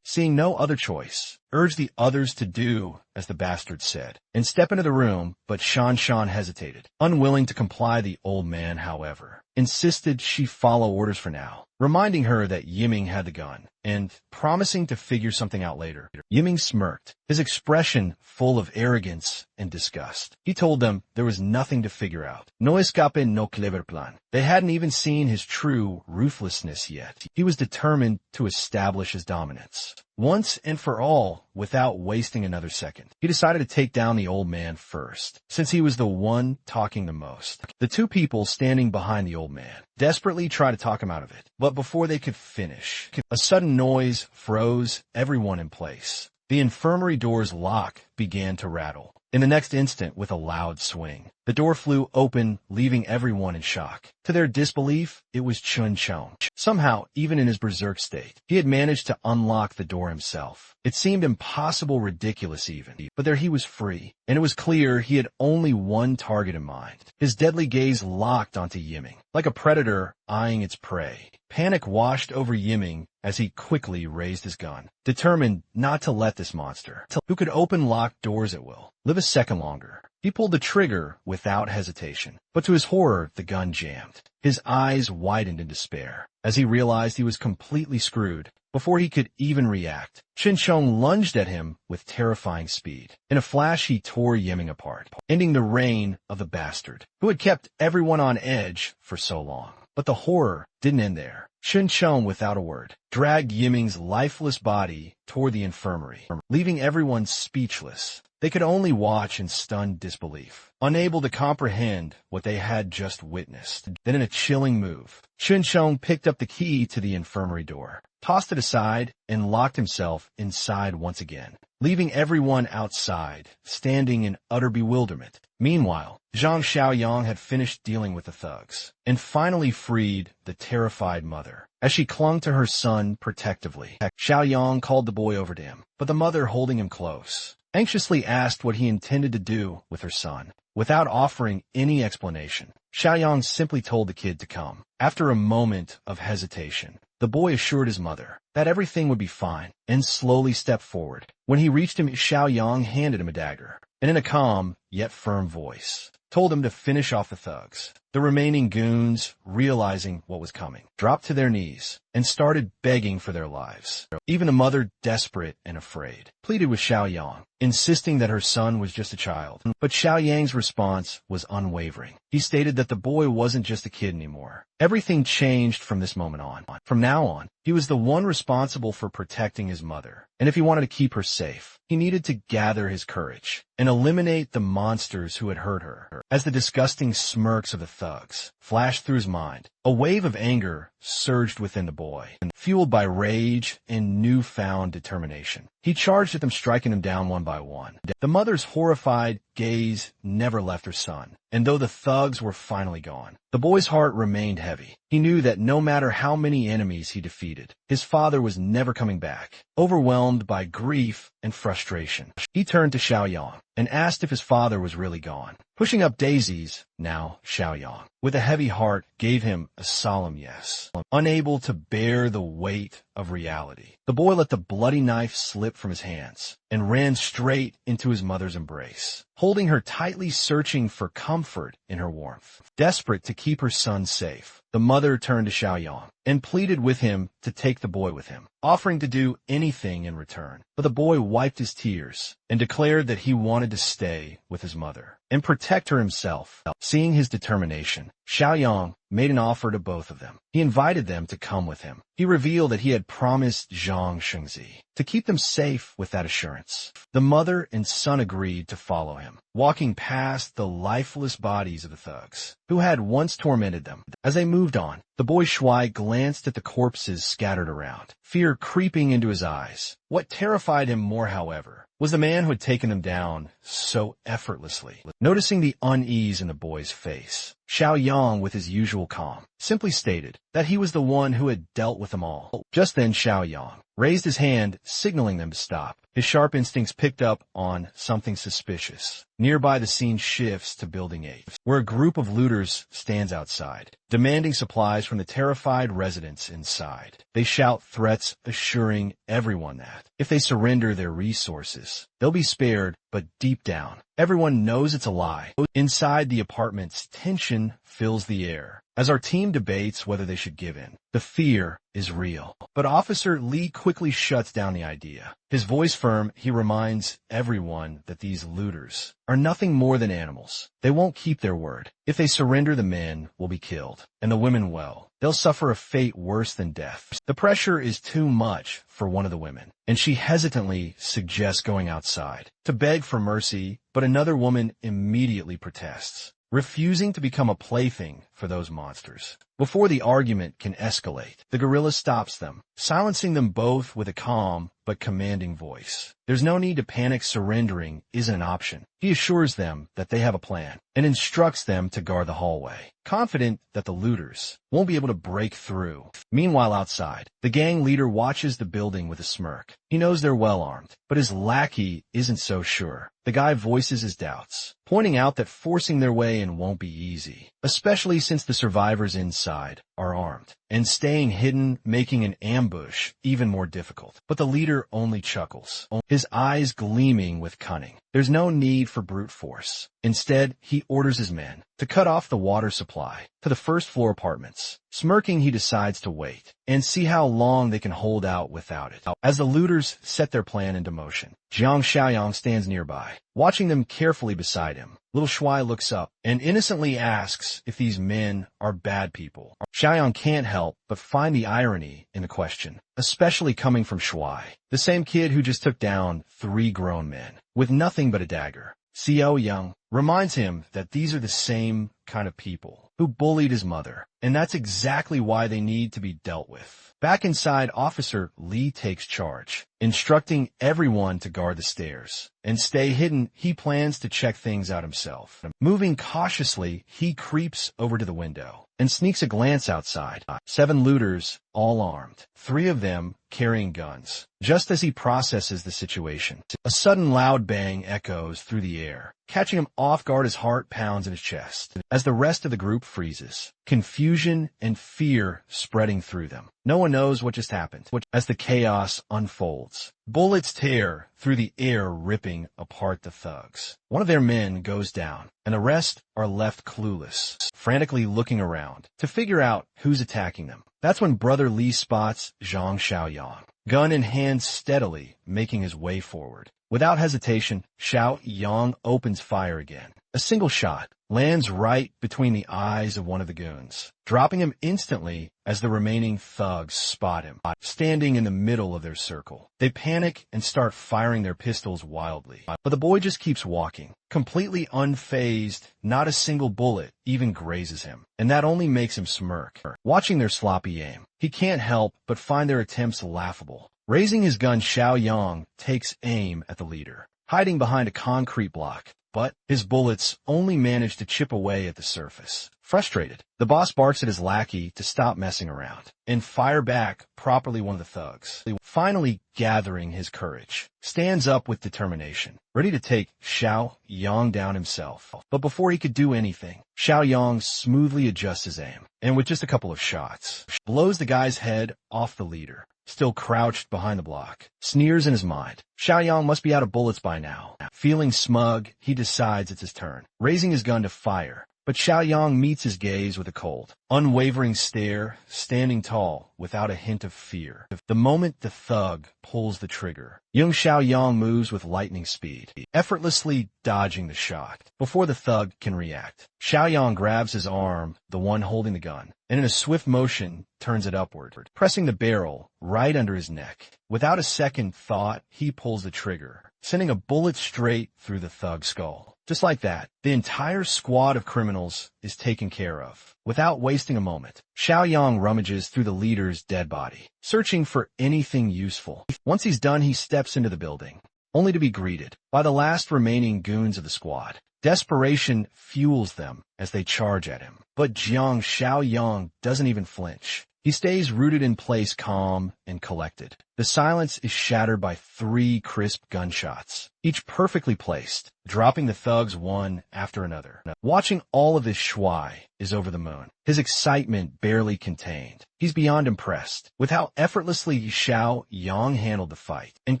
Seeing no other choice, urged the others to do as the bastard said, and step into the room, but Shan hesitated, unwilling to comply. The old man, however, insisted she follow orders for now, reminding her that Yiming had the gun, and promising to figure something out later. Yiming smirked, his expression full of arrogance and disgust. He told them there was nothing to figure out. No escape, no clever plan. They hadn't even seen his true ruthlessness yet. He was determined to establish his dominance once and for all, without wasting another second. He decided to take down the old man first, since he was the one talking the most. The two people standing behind the old man desperately tried to talk him out of it, but before they could finish, a sudden noise froze everyone in place. The infirmary door's lock began to rattle. In the next instant, with a loud swing, the door flew open, leaving everyone in shock. To their disbelief, it was Chun Chong. Somehow, even in his berserk state, he had managed to unlock the door himself. It seemed impossible, ridiculous even, but there he was free, and it was clear he had only one target in mind. His deadly gaze locked onto Yiming, like a predator eyeing its prey. Panic washed over Yiming as he quickly raised his gun, determined not to let this monster, who could open locked doors at will, live a second longer. He pulled the trigger without hesitation, but to his horror, the gun jammed. His eyes widened in despair as he realized he was completely screwed. Before he could even react, Shin Chong lunged at him with terrifying speed. In a flash, he tore Yiming apart, ending the reign of the bastard, who had kept everyone on edge for so long. But the horror didn't end there. Shin Chong, without a word, dragged Yiming's lifeless body toward the infirmary, leaving everyone speechless. They could only watch in stunned disbelief, unable to comprehend what they had just witnessed. Then in a chilling move, Shin Chong picked up the key to the infirmary door, tossed it aside, and locked himself inside once again, leaving everyone outside, standing in utter bewilderment. Meanwhile, Zhang Xiaoyang had finished dealing with the thugs, and finally freed the terrified mother. As she clung to her son protectively, Xiaoyang called the boy over to him, but the mother, holding him close, anxiously asked what he intended to do with her son. Without offering any explanation, Xiaoyang simply told the kid to come. After a moment of hesitation, the boy assured his mother that everything would be fine and slowly stepped forward. When he reached him, Xiaoyang handed him a dagger, and in a calm yet firm voice, told him to finish off the thugs. The remaining goons, realizing what was coming, dropped to their knees and started begging for their lives. Even a mother, desperate and afraid, pleaded with Xiaoyang, insisting that her son was just a child. But Xiaoyang's response was unwavering. He stated that the boy wasn't just a kid anymore. Everything changed from this moment on. From now on, he was the one responsible for protecting his mother. And if he wanted to keep her safe, he needed to gather his courage and eliminate the monsters who had hurt her. As the disgusting smirks of the thugs flashed through his mind, a wave of anger surged within the boy, fueled by rage and newfound determination. He charged at them, striking them down one by one. The mother's horrified gaze never left her son, and though the thugs were finally gone, the boy's heart remained heavy. He knew that no matter how many enemies he defeated, his father was never coming back. Overwhelmed by grief and frustration, he turned to Xiaoyang and asked if his father was really gone. Pushing up daisies, now Xiaoyang, with a heavy heart, gave him a solemn yes. Unable to bear the weight of reality, the boy let the bloody knife slip from his hands and ran straight into his mother's embrace, holding her tightly, searching for comfort in her warmth. Desperate to keep her son safe, the mother turned to Xiaoyang and pleaded with him to take the boy with him, offering to do anything in return. But the boy wiped his tears and declared that he wanted to stay with his mother and protect her himself. Seeing his determination, Xiaoyang made an offer to both of them. He invited them to come with him. He revealed that he had promised Zhang Shengzi to keep them safe with that assurance. The mother and son agreed to follow him, walking past the lifeless bodies of the thugs who had once tormented them. As they moved on, the boy Shuai glanced at the corpses scattered around, fear creeping into his eyes. What terrified him more, however, was the man who had taken them down so effortlessly. Noticing the unease in the boy's face, Xiao Yang, with his usual calm, simply stated that he was the one who had dealt with them all. Just then Xiao Yang raised his hand, signaling them to stop. His sharp instincts picked up on something suspicious. Nearby, the scene shifts to Building 8, where a group of looters stands outside, demanding supplies from the terrified residents inside. They shout threats, assuring everyone that if they surrender their resources, they'll be spared, but deep down, everyone knows it's a lie. Inside the apartments, tension fills the air as our team debates whether they should give in. The fear is real, but Officer Lee quickly shuts down the idea. His voice firm, he reminds everyone that these looters are nothing more than animals. They won't keep their word. If they surrender, the men will be killed, and the women, well, they'll suffer a fate worse than death. The pressure is too much for one of the women, and she hesitantly suggests going outside to beg for mercy, but another woman immediately protests, refusing to become a plaything for those monsters. Before the argument can escalate, the gorilla stops them, silencing them both with a calm but commanding voice. There's no need to panic. Surrendering isn't an option. He assures them that they have a plan and instructs them to guard the hallway, confident that the looters won't be able to break through. Meanwhile, outside, the gang leader watches the building with a smirk. He knows they're well armed, but his lackey isn't so sure. The guy voices his doubts, pointing out that forcing their way in won't be easy, especially since the survivors inside are armed, and staying hidden, making an ambush even more difficult. But the leader only chuckles, his eyes gleaming with cunning. There's no need for brute force. Instead, he orders his men to cut off the water supply to the first-floor apartments. Smirking, he decides to wait and see how long they can hold out without it. As the looters set their plan into motion, Jiang Xiaoyang stands nearby, watching them carefully beside him. Little Shuai looks up and innocently asks if these men are bad people. Xiaoyang can't help but find the irony in the question, especially coming from Shuai, the same kid who just took down 3 grown men with nothing but a dagger. Xiao Yang reminds him that these are the same kind of people who bullied his mother, and that's exactly why they need to be dealt with. Back inside, Officer Lee takes charge, instructing everyone to guard the stairs and stay hidden. He plans to check things out himself. Moving cautiously, he creeps over to the window and sneaks a glance outside. 7 looters, all armed, 3 of them carrying guns. Just as he processes the situation, a sudden loud bang echoes through the air, catching him off guard. His heart pounds in his chest as the rest of the group freezes, confusion and fear spreading through them. No one knows what just happened. As the chaos unfolds, bullets tear through the air, ripping apart the thugs. One of their men goes down, and the rest are left clueless, frantically looking around to figure out who's attacking them. That's when Brother Lee spots Zhang Xiaoyang, gun in hand, steadily making his way forward. Without hesitation, Xiao Yang opens fire again. A single shot lands right between the eyes of one of the goons, dropping him instantly as the remaining thugs spot him, standing in the middle of their circle. They panic and start firing their pistols wildly. But the boy just keeps walking, completely unfazed. Not a single bullet even grazes him, and that only makes him smirk. Watching their sloppy aim, he can't help but find their attempts laughable. Raising his gun, Xiao Yang takes aim at the leader, hiding behind a concrete block, but his bullets only manage to chip away at the surface. Frustrated, the boss barks at his lackey to stop messing around and fire back properly. One of the thugs, finally gathering his courage, stands up with determination, ready to take Xiao Yang down himself. But before he could do anything, Xiao Yang smoothly adjusts his aim, and with just a couple of shots, blows the guy's head off the leader, still crouched behind the block. Sneers in his mind. Xiao Yang must be out of bullets by now. Feeling smug, he decides it's his turn, raising his gun to fire. But Xiao Yang meets his gaze with a cold, unwavering stare, standing tall, without a hint of fear. The moment the thug pulls the trigger, young Xiao Yang moves with lightning speed, effortlessly dodging the shot. Before the thug can react, Xiao Yang grabs his arm, the one holding the gun, and in a swift motion turns it upward, pressing the barrel right under his neck. Without a second thought, he pulls the trigger, sending a bullet straight through the thug's skull. Just like that, the entire squad of criminals is taken care of. Without wasting a moment, Xiaoyang rummages through the leader's dead body, searching for anything useful. Once he's done, he steps into the building, only to be greeted by the last remaining goons of the squad. Desperation fuels them as they charge at him. But Jiang Xiaoyang doesn't even flinch. He stays rooted in place, calm and collected. The silence is shattered by 3 crisp gunshots, each perfectly placed, dropping the thugs one after another. Watching all of this, Shuai is over the moon, his excitement barely contained. He's beyond impressed with how effortlessly Xiao Yang handled the fight, and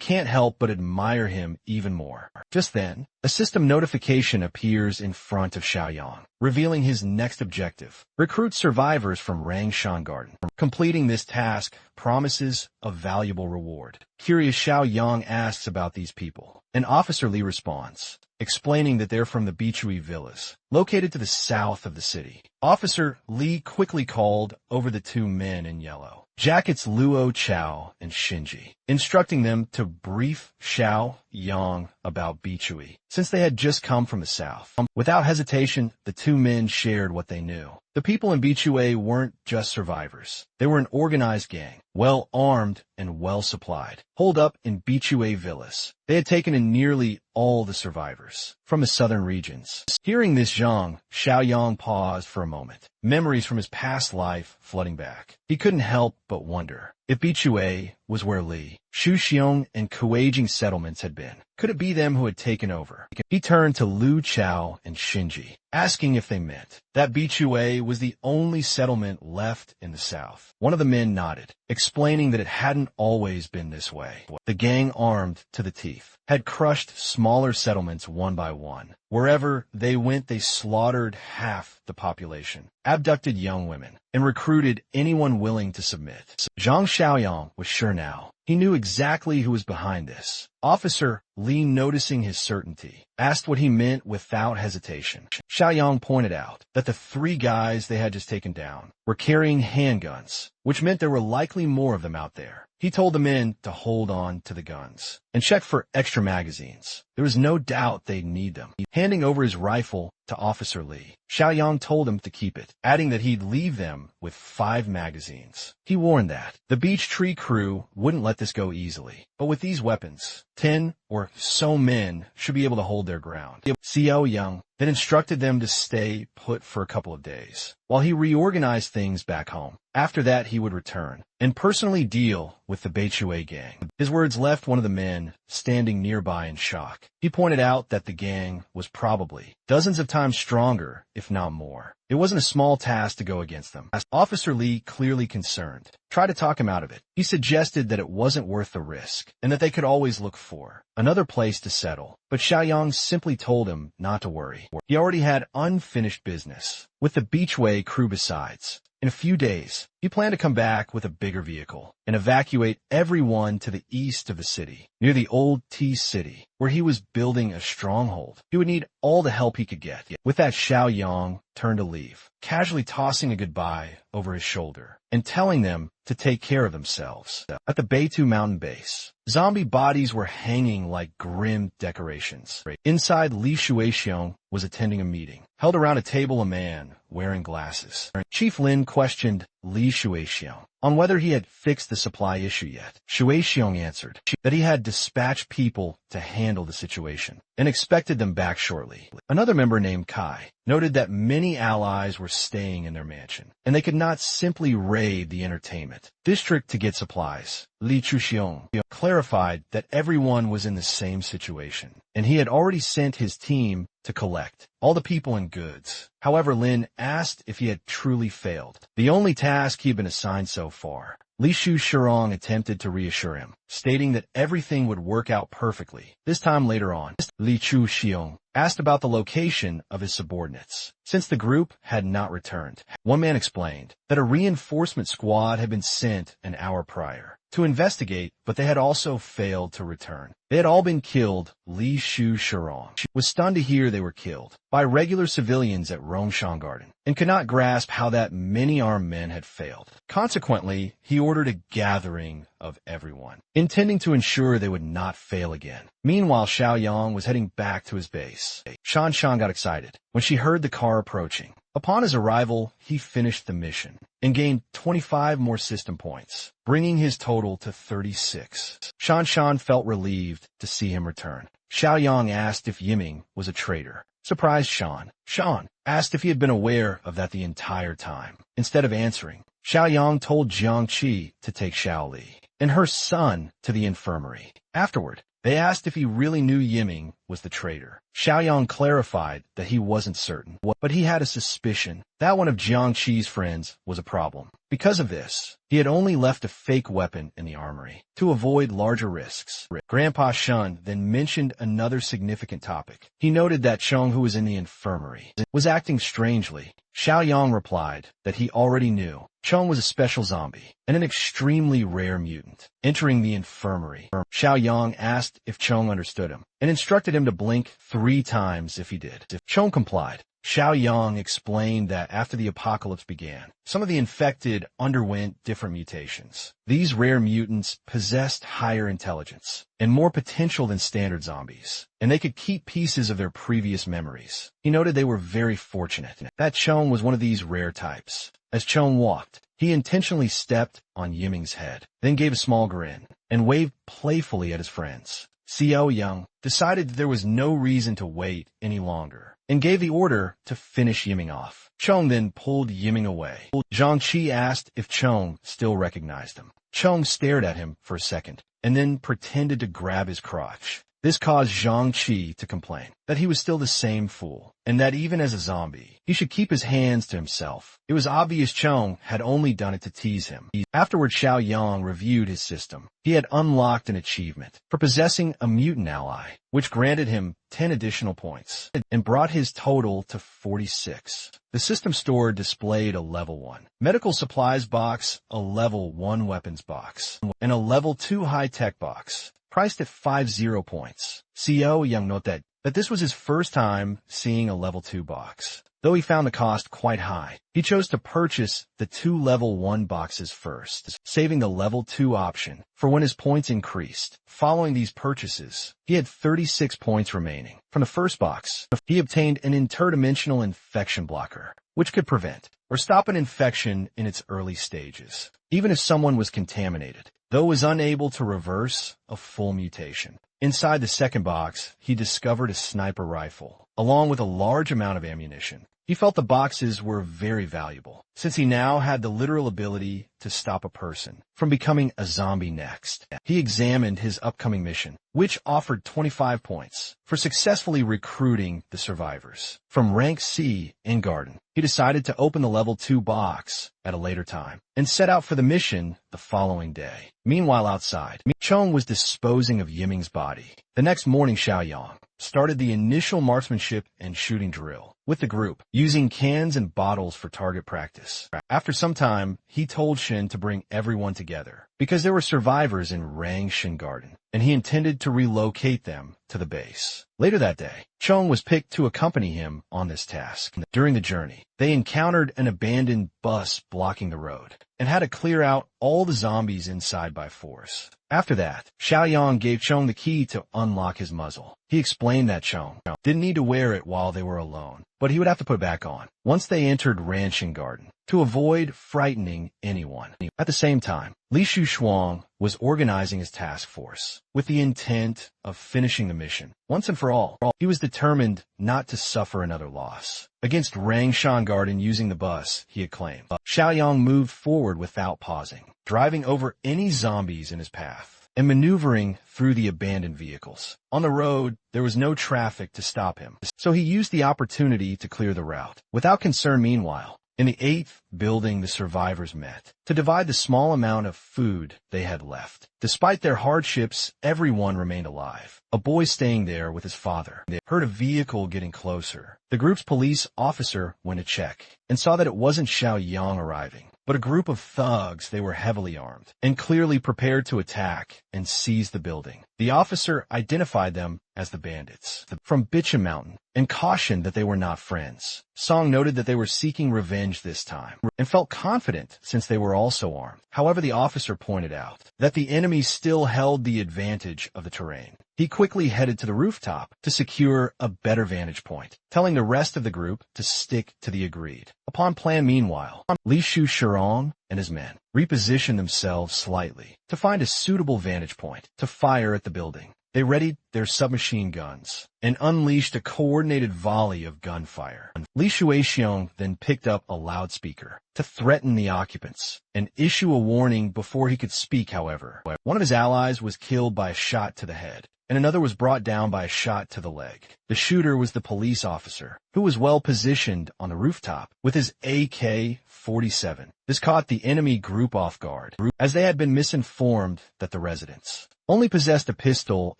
can't help but admire him even more. Just then, a system notification appears in front of Xiao Yang, revealing his next objective: recruit survivors from Rangshan Garden. Completing this task promises a valuable reward. Curious, Xiao Yang asks about these people, and Officer Li responds, explaining that they're from the Bichui villas, located to the south of the city. Officer Li quickly called over the 2 men in yellow jackets, Luo Chao and Shinji, instructing them to brief Xiao Yang about Bichui, since they had just come from the south. Without hesitation, the 2 men shared what they knew. The people in Bichui weren't just survivors. They were an organized gang, well-armed and well-supplied, holed up in Bichui villas. They had taken in nearly all the survivors from the southern regions. Hearing this, Xiaoyang paused for a moment, memories from his past life flooding back. He couldn't help but wonder if Bichui was where Li, Shuxiong, and Kuijing settlements had been. Could it be them who had taken over? He turned to Lu Chao and Shinji, asking if they meant that Bichui was the only settlement left in the south. One of the men nodded, explaining that it hadn't always been this way. The gang, armed to the teeth, had crushed smaller settlements one by one. Wherever they went, they slaughtered half the population, abducted young women, and recruited anyone willing to submit. Zhang Xiaoyang was sure now. He knew exactly who was behind this. Officer Li, noticing his certainty, asked what he meant without hesitation. Xiaoyang pointed out that the 3 guys they had just taken down were carrying handguns, which meant there were likely more of them out there. He told the men to hold on to the guns and check for extra magazines. There was no doubt they'd need them. Handing over his rifle to Officer Li, Xiaoyang told him to keep it, adding that he'd leave them with 5 magazines. He warned that the Beech Tree crew wouldn't let this go easily, but with these weapons, 10 or so men should be able to hold their ground. Xiaoyang then instructed them to stay put for a couple of days, while he reorganized things back home. After that, he would return and personally deal with the Beichui gang. His words left one of the men standing nearby in shock. He pointed out that the gang was probably dozens of times stronger, if not more. It wasn't a small task to go against them. Officer Li, clearly concerned, tried to talk him out of it. He suggested that it wasn't worth the risk, and that they could always look for another place to settle. But Xiaoyang simply told him not to worry. He already had unfinished business with the Beechway crew besides. In a few days, he planned to come back with a bigger vehicle and evacuate everyone to the east of the city, near the old Tea City, where he was building a stronghold. He would need all the help he could get. With that, Xiaoyang turned to leave, casually tossing a goodbye over his shoulder and telling them to take care of themselves. At the Beitu mountain base, zombie bodies were hanging like grim decorations. Inside, Li Shuixiong was attending a meeting. Held around a table, a man wearing glasses. Chief Lin questioned Li Shuixiong on whether he had fixed the supply issue yet. Shuixiong answered that he had dispatched people to handle the situation and expected them back shortly. Another member named Kai noted that many allies were staying in their mansion, and they could not simply raid the entertainment district to get supplies. Li Chuxiong clarified that everyone was in the same situation, and he had already sent his team to collect all the people and goods. However, Lin asked if he had truly failed the only task he had been assigned so far. Li Shurong attempted to reassure him, stating that everything would work out perfectly. This time later on, Li Chuxiong asked about the location of his subordinates, since the group had not returned. One man explained that a reinforcement squad had been sent an hour prior to investigate, but they had also failed to return. They had all been killed. Li Shurong was stunned to hear they were killed. by regular civilians at Reincarnates and could not grasp how that many armed men had failed. Consequently, he ordered a gathering of everyone, intending to ensure they would not fail again. Meanwhile, Xiaoyang was heading back to his base. Shan Shan got excited when she heard the car approaching. Upon his arrival, he finished the mission and gained 25 more system points, bringing his total to 36. Shan Shan felt relieved to see him return. Xiaoyang asked if Yiming was a traitor. Surprised Shan asked if he had been aware of that the entire time. Instead of answering, Xiaoyang told Jiang Qi to take Xiao Li and her son to the infirmary. Afterward, they asked if he really knew Yiming was the traitor. Xiaoyang clarified that he wasn't certain, but he had a suspicion that one of Jiang Qi's friends was a problem. Because of this, he had only left a fake weapon in the armory to avoid larger risks. Grandpa Shun then mentioned another significant topic. He noted that Chong, who was in the infirmary, was acting strangely. Xiaoyang replied that he already knew Chong was a special zombie and an extremely rare mutant. Entering the infirmary, Xiaoyang asked if Chong understood him and instructed him to blink 3 times if he did. Chong complied. Xiaoyang explained that after the apocalypse began, some of the infected underwent different mutations. These rare mutants possessed higher intelligence and more potential than standard zombies, and they could keep pieces of their previous memories. He noted they were very fortunate that Chong was one of these rare types. As Chong walked, he intentionally stepped on Yiming's head, then gave a small grin and waved playfully at his friends. Xiao Yang decided that there was no reason to wait any longer and gave the order to finish Yiming off. Chong then pulled Yiming away. Jiang Qi asked if Chong still recognized him. Chong stared at him for a second and then pretended to grab his crotch. This caused Jiang Qi to complain that he was still the same fool, and that even as a zombie, he should keep his hands to himself. It was obvious Chong had only done it to tease him. Afterward, Xiaoyang reviewed his system. He had unlocked an achievement for possessing a mutant ally, which granted him 10 additional points, and brought his total to 46. The system store displayed a level 1 medical supplies box, a level 1 weapons box, and a level 2 high-tech box, priced at 50 points. Xiaoyang noted that this was his first time seeing a level 2 box. Though he found the cost quite high, he chose to purchase the 2 level 1 boxes first, saving the level 2 option for when his points increased. Following these purchases, he had 36 points remaining. From the first box, he obtained an interdimensional infection blocker, which could prevent or stop an infection in its early stages, even if someone was contaminated, though was unable to reverse a full mutation. Inside the second box, he discovered a sniper rifle, along with a large amount of ammunition. He felt the boxes were very valuable, since he now had the literal ability to stop a person from becoming a zombie next. He examined his upcoming mission, which offered 25 points for successfully recruiting the survivors. From rank C in Garden, he decided to open the level 2 box at a later time and set out for the mission the following day. Meanwhile, outside, Chong was disposing of Yiming's body. The next morning, Xiaoyang started the initial marksmanship and shooting drill with the group, using cans and bottles for target practice. After some time, he told Shin to bring everyone together because there were survivors in Rangshin Garden, and he intended to relocate them to the base. Later that day, Chong was picked to accompany him on this task. During the journey, they encountered an abandoned bus blocking the road and had to clear out all the zombies inside by force. After that, Xiaoyang gave Chong the key to unlock his muzzle. He explained that Chong didn't need to wear it while they were alone, but he would have to put it back on once they entered Ranshin Garden to avoid frightening anyone. At the same time, Li Shuxuang was organizing his task force with the intent of finishing the mission once and for all. He was determined not to suffer another loss. Against Rangshan Garden using the bus, he had claimed. Xiaoyang moved forward without pausing, driving over any zombies in his path and maneuvering through the abandoned vehicles. On the road, there was no traffic to stop him, so he used the opportunity to clear the route. Without concern, meanwhile, in the 8th building, the survivors met to divide the small amount of food they had left. Despite their hardships, everyone remained alive. A boy staying there with his father heard a vehicle getting closer. The group's police officer went to check and saw that it wasn't Xiaoyang arriving, but a group of thugs. They were heavily armed and clearly prepared to attack and seize the building. The officer identified them as the bandits from Bicham Mountain and cautioned that they were not friends. Song noted that they were seeking revenge this time and felt confident since they were also armed. However, the officer pointed out that the enemy still held the advantage of the terrain. He quickly headed to the rooftop to secure a better vantage point, telling the rest of the group to stick to the agreed upon plan. Meanwhile, Li Shu Shirong and his men repositioned themselves slightly to find a suitable vantage point to fire at the building. They readied their submachine guns and unleashed a coordinated volley of gunfire. Li Shuixiong then picked up a loudspeaker to threaten the occupants and issue a warning before he could speak. However, one of his allies was killed by a shot to the head, and another was brought down by a shot to the leg. The shooter was the police officer, who was well positioned on the rooftop with his AK-47. This caught the enemy group off guard, as they had been misinformed that the residents only possessed a pistol.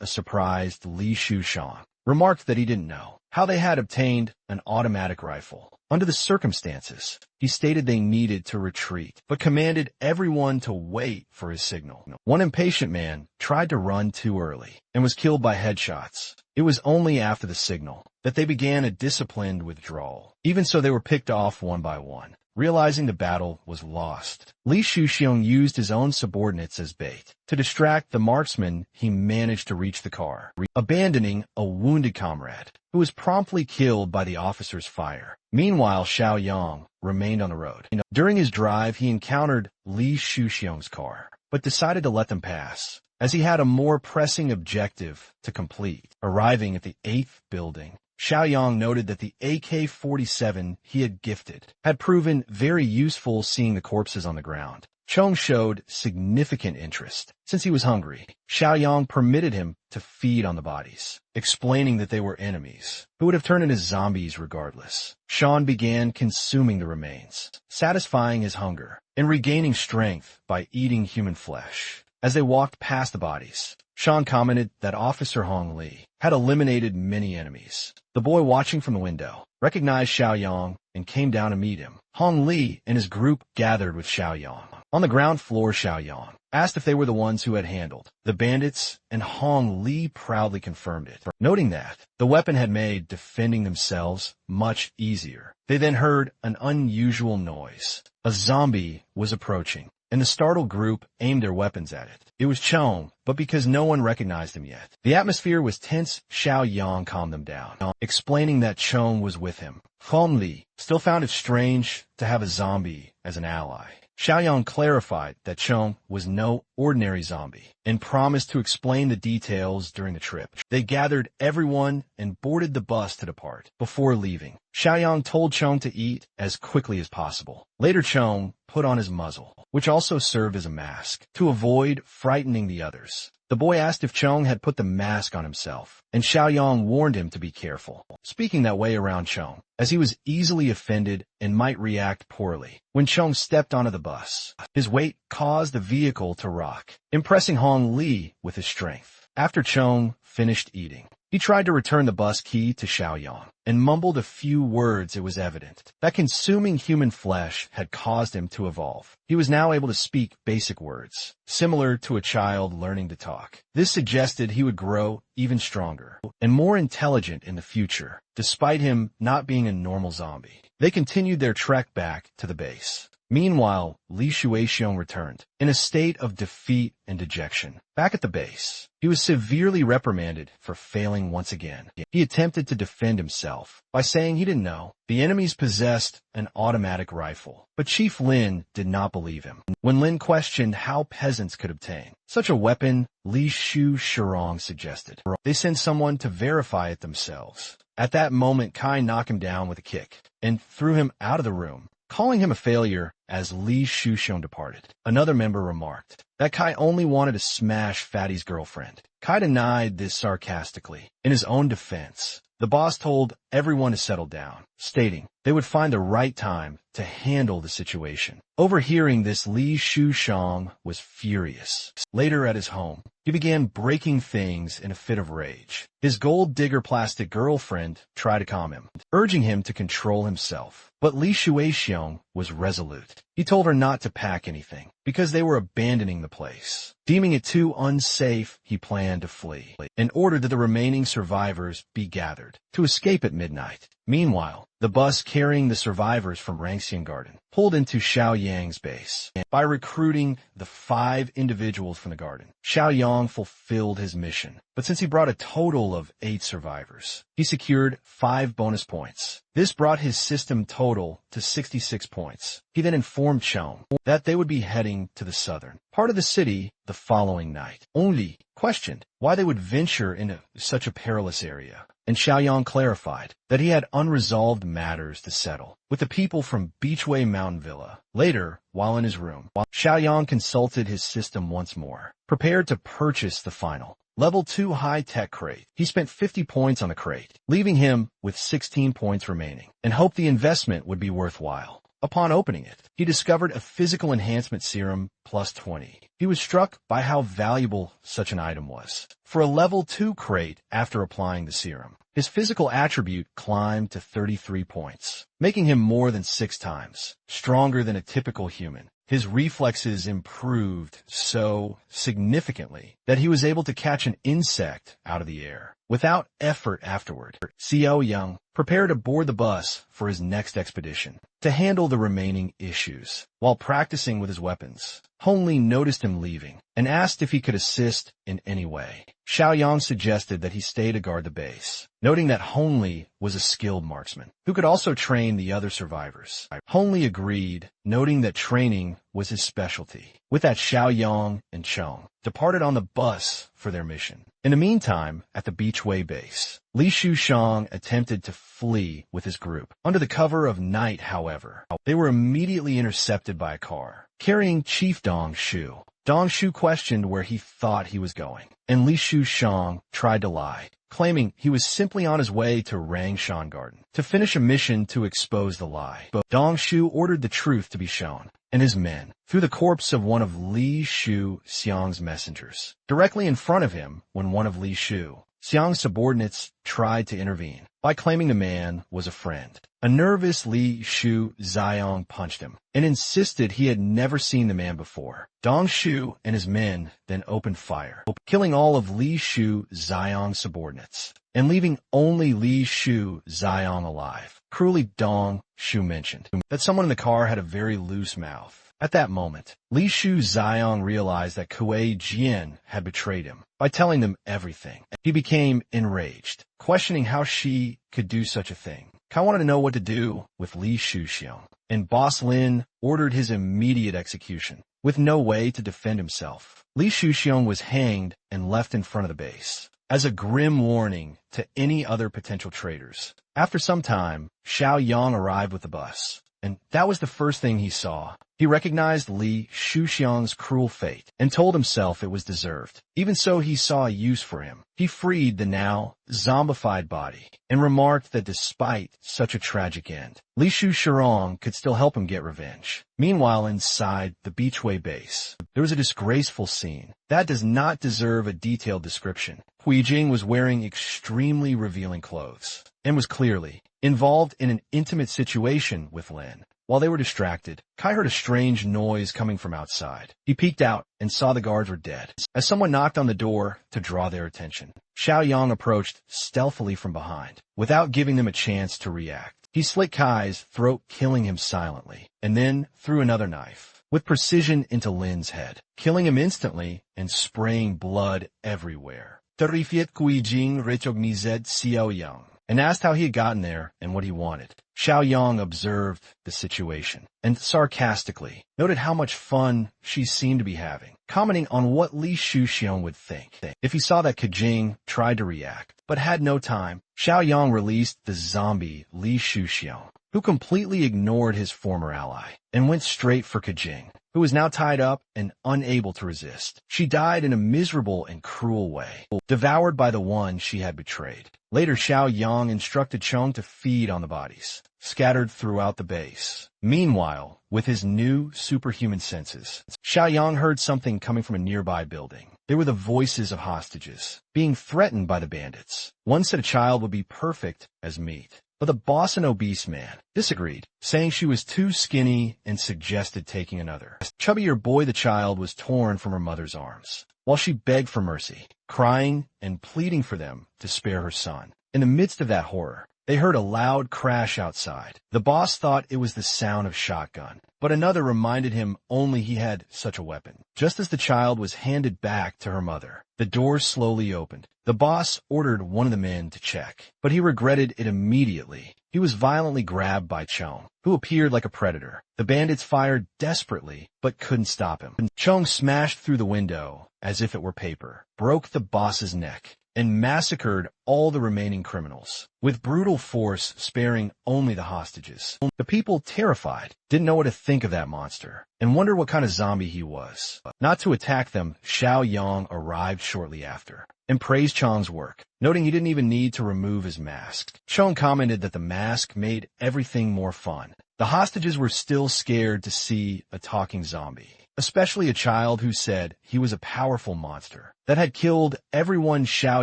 A surprised Li Shushang remarked that he didn't know how they had obtained an automatic rifle. Under the circumstances, he stated they needed to retreat, but commanded everyone to wait for his signal. One impatient man tried to run too early and was killed by headshots. It was only after the signal that they began a disciplined withdrawal. Even so, they were picked off one by one. Realizing the battle was lost, Li Shuxiong used his own subordinates as bait. To distract the marksman, he managed to reach the car, abandoning a wounded comrade, who was promptly killed by the officer's fire. Meanwhile, Xiao Yang remained on the road. During his drive, he encountered Li Shuxiong's car, but decided to let them pass, as he had a more pressing objective to complete. Arriving at the 8th building, Xiao Yang noted that the AK-47 he had gifted had proven very useful. Seeing the corpses on the ground, Chong showed significant interest. Since he was hungry, Xiao Yang permitted him to feed on the bodies, explaining that they were enemies who would have turned into zombies regardless. Sean began consuming the remains, satisfying his hunger and regaining strength by eating human flesh. As they walked past the bodies, Sean commented that Officer Hong Li had eliminated many enemies. The boy watching from the window recognized Xiao Yang and came down to meet him. Hong Li and his group gathered with Xiao Yang. On the ground floor, Xiao Yang asked if they were the ones who had handled the bandits, and Hong Li proudly confirmed it, noting that the weapon had made defending themselves much easier. They then heard an unusual noise. A zombie was approaching, and the startled group aimed their weapons at it. It was Chong, but because no one recognized him yet, the atmosphere was tense. Xiao Yang calmed them down, explaining that Chong was with him. Hong Li still found it strange to have a zombie as an ally. Xiao Yang clarified that Chong was no ordinary zombie and promised to explain the details during the trip. They gathered everyone and boarded the bus to depart. Before leaving, Xiao Yang told Chong to eat as quickly as possible. Later, Chong put on his muzzle, which also served as a mask, to avoid frightening the others. The boy asked if Chong had put the mask on himself, and Xiao Yang warned him to be careful, speaking that way around Chong, as he was easily offended and might react poorly. When Chong stepped onto the bus, his weight caused the vehicle to rock, impressing Hong Li with his strength. After Chong finished eating, he tried to return the bus key to Xiao Yang and mumbled a few words. It was evident that consuming human flesh had caused him to evolve. He was now able to speak basic words, similar to a child learning to talk. This suggested he would grow even stronger and more intelligent in the future, despite him not being a normal zombie. They continued their trek back to the base. Meanwhile, Li Shuixiong returned, in a state of defeat and dejection. Back at the base, he was severely reprimanded for failing once again. He attempted to defend himself by saying he didn't know the enemies possessed an automatic rifle, but Chief Lin did not believe him. When Lin questioned how peasants could obtain such a weapon, Li Shu Shirong suggested they send someone to verify it themselves. At that moment, Kai knocked him down with a kick and threw him out of the room, calling him a failure. As Li Shuxiong departed, another member remarked that Kai only wanted to smash Fatty's girlfriend. Kai denied this sarcastically. In his own defense, the boss told everyone to settle down, stating they would find the right time to handle the situation. Overhearing this, Li Shuxiang was furious. Later at his home, he began breaking things in a fit of rage. His gold digger plastic girlfriend tried to calm him, urging him to control himself. But Li Shuxiang was resolute. He told her not to pack anything, because they were abandoning the place. Deeming it too unsafe, he planned to flee, in order that the remaining survivors be gathered, to escape at midnight. Meanwhile, the bus carrying the survivors from Rangxian Garden pulled into Xiao Yang's base. By recruiting the 5 individuals from the garden, Xiao Yang fulfilled his mission. But since he brought a total of 8 survivors, he secured 5 bonus points. This brought his system total to 66 points. He then informed Chong that they would be heading to the southern part of the city the following night. Only questioned why they would venture into such a perilous area, and Xiaoyang clarified that he had unresolved matters to settle with the people from Beachway Mountain Villa. Later, while in his room, Xiaoyang consulted his system once more, prepared to purchase the final Level 2 high-tech crate. He spent 50 points on the crate, leaving him with 16 points remaining, and hoped the investment would be worthwhile. Upon opening it, he discovered a physical enhancement serum plus 20. He was struck by how valuable such an item was. For a level 2 crate, after applying the serum, his physical attribute climbed to 33 points, making him more than 6 times stronger than a typical human. His reflexes improved so significantly that he was able to catch an insect out of the air without effort afterward. Xiao Yang prepared to board the bus for his next expedition to handle the remaining issues. While practicing with his weapons, Hongli noticed him leaving and asked if he could assist in any way. Xiao Yang suggested that he stay to guard the base, noting that Hongli was a skilled marksman who could also train the other survivors. Hongli agreed, noting that training was his specialty. With that, Xiao Yang and Chong departed on the bus for their mission. In the meantime, at the Beachway base, Li Shuxiang attempted to flee with his group. Under the cover of night, however, they were immediately intercepted by a car carrying Chief Dong Shu. Dong Shu questioned where he thought he was going, and Li Shuxiang tried to lie, claiming he was simply on his way to Rangshan Garden to finish a mission to expose the lie. But Dong Shu ordered the truth to be shown, and his men threw the corpse of one of Li Shuxiang's messengers directly in front of him when one of Li Shuxiang's subordinates tried to intervene by claiming the man was a friend. A nervous Li Shuxiang punched him and insisted he had never seen the man before. Dong Shu and his men then opened fire, killing all of Li Shuxiang's subordinates and leaving only Li Shuxiang alive. Cruelly, Dong Shu mentioned that someone in the car had a very loose mouth. At that moment, Li Shuxiang realized that Kuei Jian had betrayed him by telling them everything. He became enraged, questioning how she could do such a thing. Kai wanted to know what to do with Li Shuxiang, and Boss Lin ordered his immediate execution. With no way to defend himself, Li Shuxiang was hanged and left in front of the base as a grim warning to any other potential traitors. After some time, Xiao Yang arrived with the bus, and that was the first thing he saw. He recognized Li Shuxiang's cruel fate and told himself it was deserved. Even so, he saw a use for him. He freed the now zombified body and remarked that despite such a tragic end, Li Shuxiang could still help him get revenge. Meanwhile, inside the Beachway base, there was a disgraceful scene that does not deserve a detailed description. Hui Jing was wearing extremely revealing clothes and was clearly involved in an intimate situation with Lin. While they were distracted, Kai heard a strange noise coming from outside. He peeked out and saw the guards were dead, as someone knocked on the door to draw their attention. Xiao Yang approached stealthily from behind, without giving them a chance to react. He slit Kai's throat, killing him silently, and then threw another knife with precision into Lin's head, killing him instantly and spraying blood everywhere. Terrified, Kui Jing recognized Xiao Yang and asked how he had gotten there and what he wanted. Xiao Yang observed the situation and sarcastically noted how much fun she seemed to be having, commenting on what Li Shuxiang would think if he saw that Kajing tried to react, but had no time. Xiao Yang released the zombie Li Shuxiang who completely ignored his former ally and went straight for Kajing, who was now tied up and unable to resist. She died in a miserable and cruel way, devoured by the one she had betrayed. Later, Xiao Yang instructed Chong to feed on the bodies, scattered throughout the base. Meanwhile, with his new superhuman senses, Xiao Yang heard something coming from a nearby building. They were the voices of hostages, being threatened by the bandits. One said a child would be perfect as meat, but the boss, an obese man, disagreed, saying she was too skinny and suggested taking another. Chubbier boy, the child was torn from her mother's arms, while she begged for mercy, crying and pleading for them to spare her son. In the midst of that horror, they heard a loud crash outside. The boss thought it was the sound of shotgun, but another reminded him only he had such a weapon. Just as the child was handed back to her mother, the door slowly opened. The boss ordered one of the men to check, but he regretted it immediately. He was violently grabbed by Chong, who appeared like a predator. The bandits fired desperately, but couldn't stop him. Chong smashed through the window as if it were paper, broke the boss's neck, and massacred all the remaining criminals, with brutal force, sparing only the hostages. The people, terrified, didn't know what to think of that monster, and wondered what kind of zombie he was. Not to attack them, Xiao Yang arrived shortly after, and praised Chong's work, noting he didn't even need to remove his mask. Chong commented that the mask made everything more fun. The hostages were still scared to see a talking zombie, especially a child who said he was a powerful monster that had killed everyone. Xiao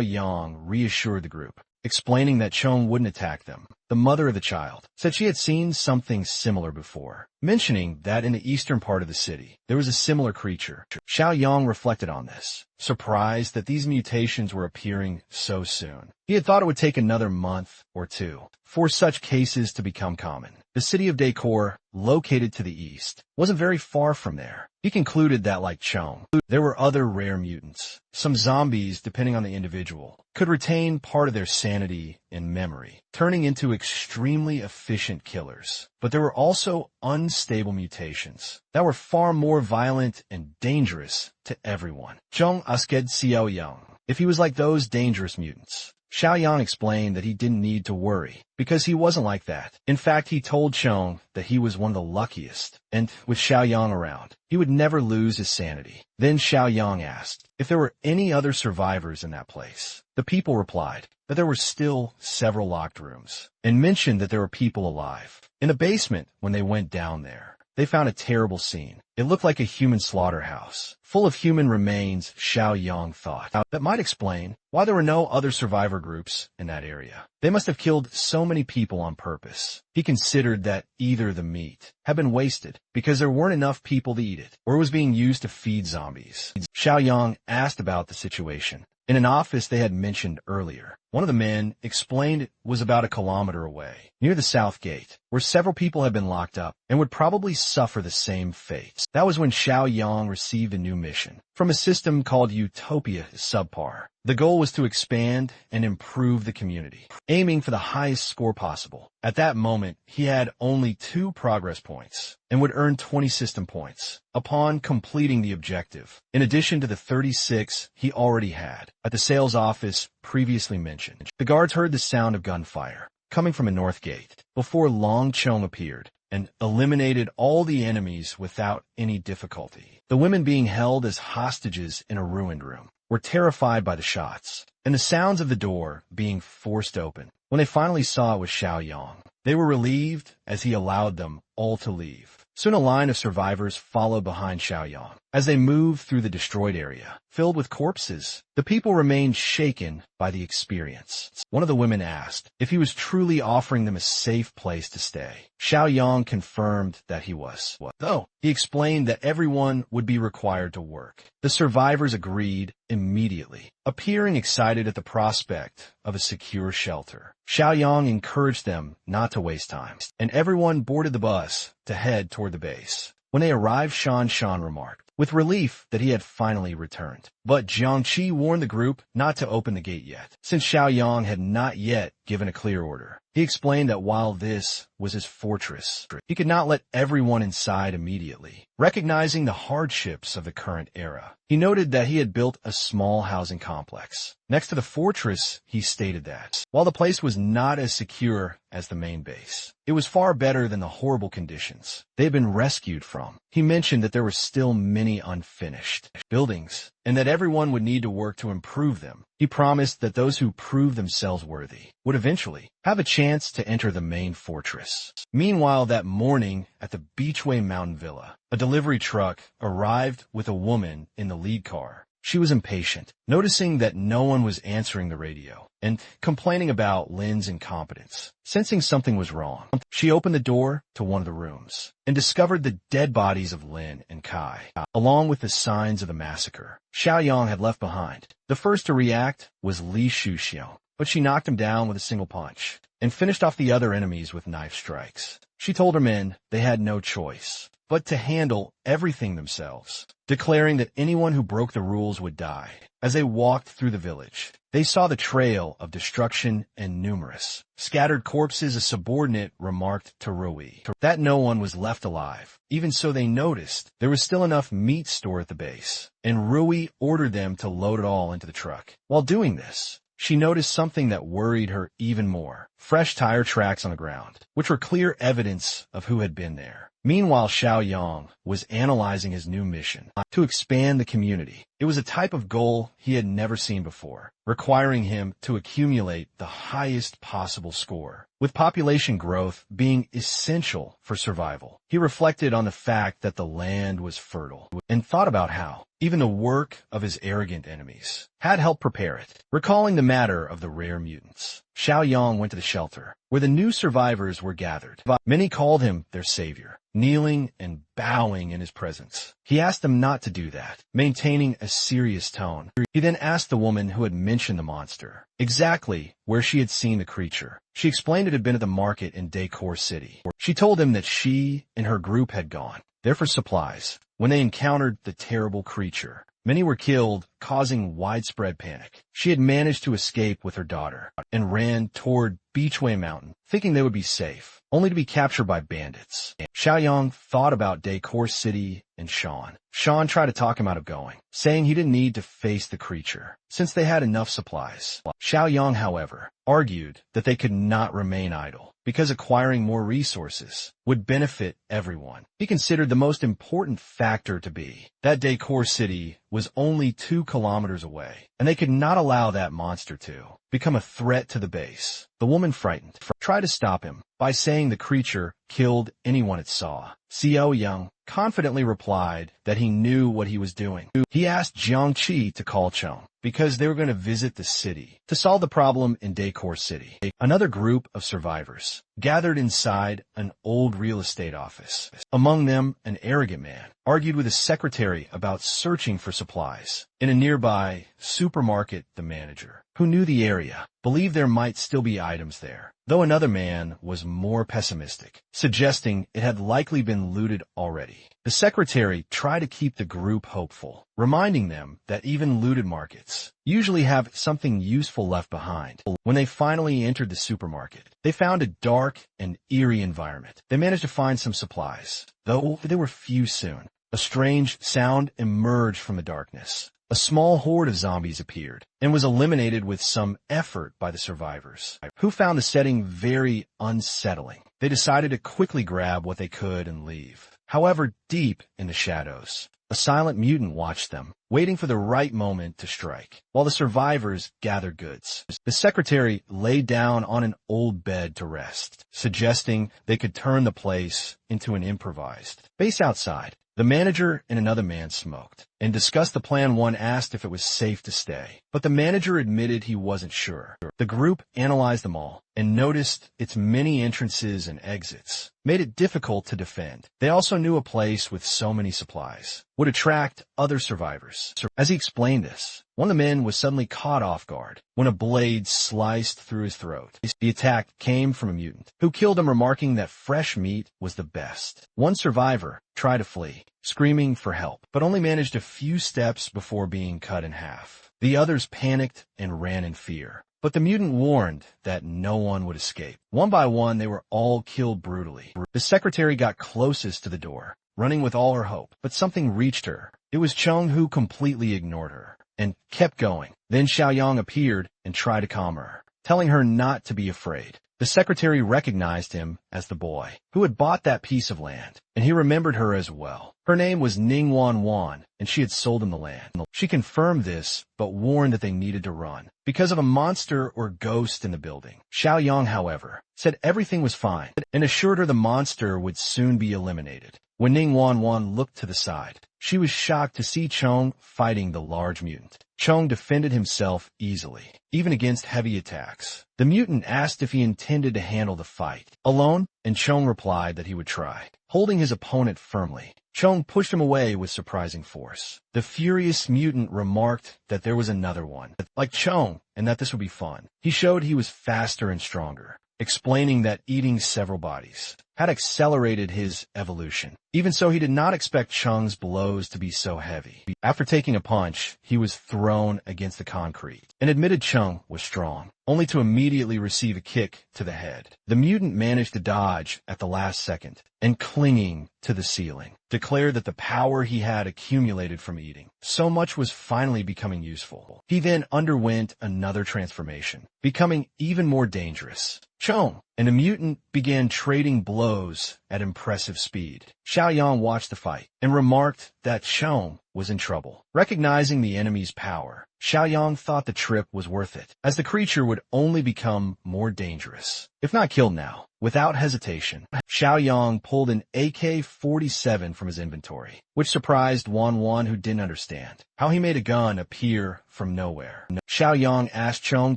Yang reassured the group, explaining that Chong wouldn't attack them. The mother of the child said she had seen something similar before, mentioning that in the eastern part of the city, there was a similar creature. Xiao Yang reflected on this, surprised that these mutations were appearing so soon. He had thought it would take another month or two for such cases to become common. The city of Decor, located to the east, wasn't very far from there. He concluded that, like Chong, there were other rare mutants. Some zombies, depending on the individual, could retain part of their sanity and memory, turning into extremely efficient killers. But there were also unstable mutations that were far more violent and dangerous to everyone. Chong asked Xiao Yang if he was like those dangerous mutants. Xiao Yang explained that he didn't need to worry, because he wasn't like that. In fact, he told Chong that he was one of the luckiest, and with Xiao Yang around, he would never lose his sanity. Then Xiao Yang asked if there were any other survivors in that place. The people replied that there were still several locked rooms, and mentioned that there were people alive. In the basement, when they went down there, they found a terrible scene. It looked like a human slaughterhouse, full of human remains. Xiao Yang thought that might explain why there were no other survivor groups in that area. They must have killed so many people on purpose. He considered that either the meat had been wasted because there weren't enough people to eat it, or it was being used to feed zombies. Xiao Yang asked about the situation in an office they had mentioned earlier. One of the men explained it was about a kilometer away, near the south gate, where several people had been locked up and would probably suffer the same fate. That was when Xiao Yang received a new mission from a system called Utopia Subpar. The goal was to expand and improve the community, aiming for the highest score possible. At that moment, he had only 2 progress points and would earn 20 system points upon completing the objective, in addition to the 36 he already had at the sales office previously mentioned. The guards heard the sound of gunfire coming from a north gate. Before long, Chong appeared and eliminated all the enemies without any difficulty. The women being held as hostages in a ruined room were terrified by the shots and the sounds of the door being forced open. When they finally saw it was Xiao Yang, they were relieved as he allowed them all to leave. Soon a line of survivors followed behind Xiao Yang. As they moved through the destroyed area, filled with corpses, the people remained shaken by the experience. One of the women asked if he was truly offering them a safe place to stay. Xiao Yang confirmed that he was, though he explained that everyone would be required to work. The survivors agreed immediately, appearing excited at the prospect of a secure shelter. Xiao Yang encouraged them not to waste time, and everyone boarded the bus to head toward the base. When they arrived, Shan remarked, with relief, that he had finally returned. But Jiangqi warned the group not to open the gate yet, since Xiaoyang had not yet given a clear order. He explained that while this was his fortress, he could not let everyone inside immediately. Recognizing the hardships of the current era, he noted that he had built a small housing complex next to the fortress. He stated that, while the place was not as secure as the main base, it was far better than the horrible conditions they had been rescued from. He mentioned that there were still many unfinished buildings, and that everyone would need to work to improve them. He promised that those who proved themselves worthy would eventually have a chance to enter the main fortress. Meanwhile, that morning at the Beachway Mountain Villa, a delivery truck arrived with a woman in the lead car. She was impatient, noticing that no one was answering the radio, and complaining about Lin's incompetence. Sensing something was wrong, she opened the door to one of the rooms and discovered the dead bodies of Lin and Kai, along with the signs of the massacre Xiaoyang had left behind. The first to react was Li Shuxiong, but she knocked him down with a single punch and finished off the other enemies with knife strikes. She told her men they had no choice but to handle everything themselves, declaring that anyone who broke the rules would die. As they walked through the village, they saw the trail of destruction and numerous scattered corpses. A subordinate remarked to Rui that no one was left alive. Even so, they noticed there was still enough meat stored at the base, and Rui ordered them to load it all into the truck. While doing this, she noticed something that worried her even more: fresh tire tracks on the ground, which were clear evidence of who had been there. Meanwhile, Xiaoyang was analyzing his new mission to expand the community. It was a type of goal he had never seen before, requiring him to accumulate the highest possible score, with population growth being essential for survival. He reflected on the fact that the land was fertile and thought about how even the work of his arrogant enemies had helped prepare it. Recalling the matter of the rare mutants, Xiaoyang went to the shelter where the new survivors were gathered. Many called him their savior, kneeling and bowing in his presence. He asked them not to do that, maintaining a serious tone. He then asked the woman who had mentioned the monster exactly where she had seen the creature. She explained it had been at the market in Decor City. She told him that she and her group had gone there for supplies when they encountered the terrible creature. Many were killed, causing widespread panic. She had managed to escape with her daughter and ran toward Beachway Mountain, thinking they would be safe, only to be captured by bandits. Xiaoyang thought about Decor City and Sean. Sean tried to talk him out of going, saying he didn't need to face the creature, since they had enough supplies. Xiaoyang, however, argued that they could not remain idle, because acquiring more resources would benefit everyone. He considered the most important factor to be that Decor City was only 2 kilometers away, and they could not allow that monster to become a threat to the base. The woman, frightened, tried to stop him by saying the creature killed anyone it saw. Xiaoyang confidently replied that he knew what he was doing. He asked Jiangqi to call Chong because they were going to visit the city to solve the problem in Decor City. Another group of survivors gathered inside an old real estate office. Among them, an arrogant man argued with his secretary about searching for supplies in a nearby supermarket. The manager, who knew the area, believed there might still be items there, though another man was more pessimistic, suggesting it had likely been looted already. The secretary tried to keep the group hopeful, reminding them that even looted markets usually have something useful left behind. When they finally entered the supermarket, they found a dark and eerie environment. They managed to find some supplies, though they were few soon. A strange sound emerged from the darkness. A small horde of zombies appeared and was eliminated with some effort by the survivors, who found the setting very unsettling. They decided to quickly grab what they could and leave. However, deep in the shadows, a silent mutant watched them, waiting for the right moment to strike, while the survivors gathered goods. The secretary lay down on an old bed to rest, suggesting they could turn the place into an improvised base outside. The manager and another man smoked and discussed the plan. One asked if it was safe to stay, but the manager admitted he wasn't sure. The group analyzed them all and noticed its many entrances and exits made it difficult to defend. They also knew a place with so many supplies would attract other survivors. As he explained this, one of the men was suddenly caught off guard when a blade sliced through his throat. The attack came from a mutant, who killed him, remarking that fresh meat was the best. One survivor tried to flee, screaming for help, but only managed a few steps before being cut in half. The others panicked and ran in fear. But the mutant warned that no one would escape. One by one, they were all killed brutally. The secretary got closest to the door, running with all her hope, but something reached her. It was Chung, who completely ignored her and kept going. Then Xiaoyang appeared and tried to calm her, telling her not to be afraid. The secretary recognized him as the boy who had bought that piece of land, and he remembered her as well. Her name was Ning Wan, and she had sold him the land. She confirmed this, but warned that they needed to run because of a monster or ghost in the building. Xiaoyang, however, said everything was fine and assured her the monster would soon be eliminated. When Ning Wan looked to the side, she was shocked to see Chong fighting the large mutant. Chong defended himself easily, even against heavy attacks. The mutant asked if he intended to handle the fight alone, and Chong replied that he would try. Holding his opponent firmly, Chong pushed him away with surprising force. The furious mutant remarked that there was another one, like Chong, and that this would be fun. He showed he was faster and stronger, explaining that eating several bodies had accelerated his evolution. Even so, he did not expect Chung's blows to be so heavy. After taking a punch, he was thrown against the concrete and admitted Chung was strong, only to immediately receive a kick to the head. The mutant managed to dodge at the last second and, clinging to the ceiling, declared that the power he had accumulated from eating so much was finally becoming useful. He then underwent another transformation, becoming even more dangerous. Chung and the mutant began trading blows at impressive speed. Xiaoyang watched the fight and remarked that Chung was in trouble. Recognizing the enemy's power, Xiaoyang thought the trip was worth it, as the creature would only become more dangerous, if not killed now. Without hesitation, Xiaoyang pulled an AK-47 from his inventory, which surprised Wan, who didn't understand how he made a gun appear from nowhere. Xiaoyang asked Chung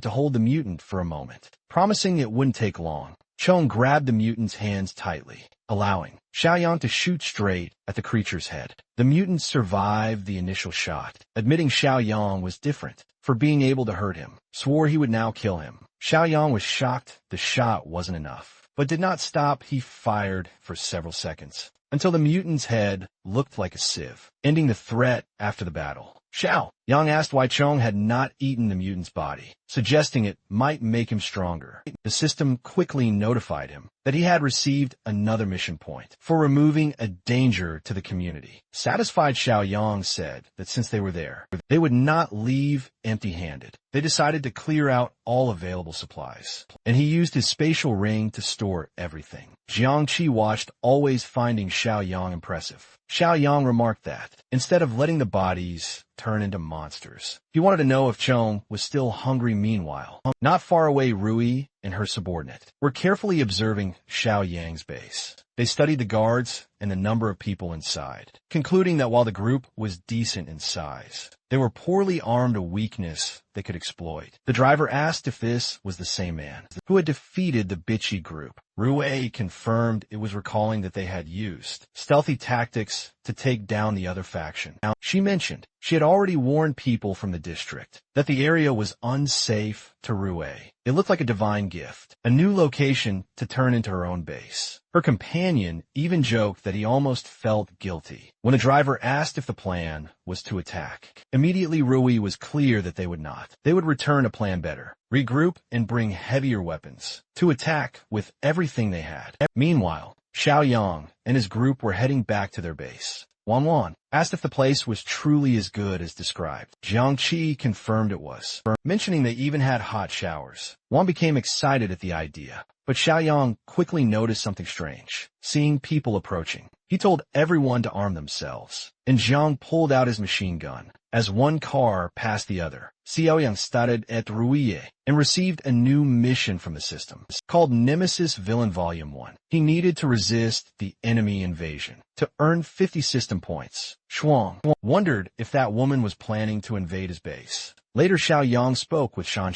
to hold the mutant for a moment, promising it wouldn't take long. Chung grabbed the mutant's hands tightly, allowing Xiaoyang to shoot straight at the creature's head. The mutant survived the initial shot, admitting Xiaoyang was different for being able to hurt him, swore he would now kill him. Xiaoyang was shocked the shot wasn't enough, but did not stop. He fired for several seconds, until the mutant's head looked like a sieve, ending the threat after the battle. Xiaoyang asked why Chung had not eaten the mutant's body, suggesting it might make him stronger. The system quickly notified him that he had received another mission point for removing a danger to the community. Satisfied, Xiaoyang said that since they were there, they would not leave empty-handed. They decided to clear out all available supplies, and he used his spatial ring to store everything. Jiangqi watched, always finding Xiaoyang impressive. Xiaoyang remarked that, instead of letting the bodies turn into monsters, he wanted to know if Chong was still hungry. Meanwhile, not far away, Rui and her subordinate were carefully observing Xiaoyang's base. They studied the guards and the number of people inside, concluding that while the group was decent in size, they were poorly armed, a weakness they could exploit. The driver asked if this was the same man who had defeated the bitchy group. Rui confirmed it was, recalling that they had used stealthy tactics to take down the other faction. Now, she mentioned she had already warned people from the district that the area was unsafe to Rui. It looked like a divine gift, a new location to turn into her own base. Her companion even joked that he almost felt guilty when the driver asked if the plan was to attack. Immediately, Rui was clear that they would not. They would return a plan better, regroup, and bring heavier weapons to attack with everything they had. Meanwhile, Xiaoyang and his group were heading back to their base. Wan asked if the place was truly as good as described. Jiangqi confirmed it was, mentioning they even had hot showers. Wan became excited at the idea, but Xiaoyang xiaoyang noticed something strange, seeing people approaching. He told everyone to arm themselves, and Jiang pulled out his machine gun. As one car passed the other, Xiaoyang started at Ruiye and received a new mission from the system, called Nemesis Villain Volume 1. He needed to resist the enemy invasion to earn 50 system points. Shuang wondered if that woman was planning to invade his base. Later, Xiaoyang spoke with Shan,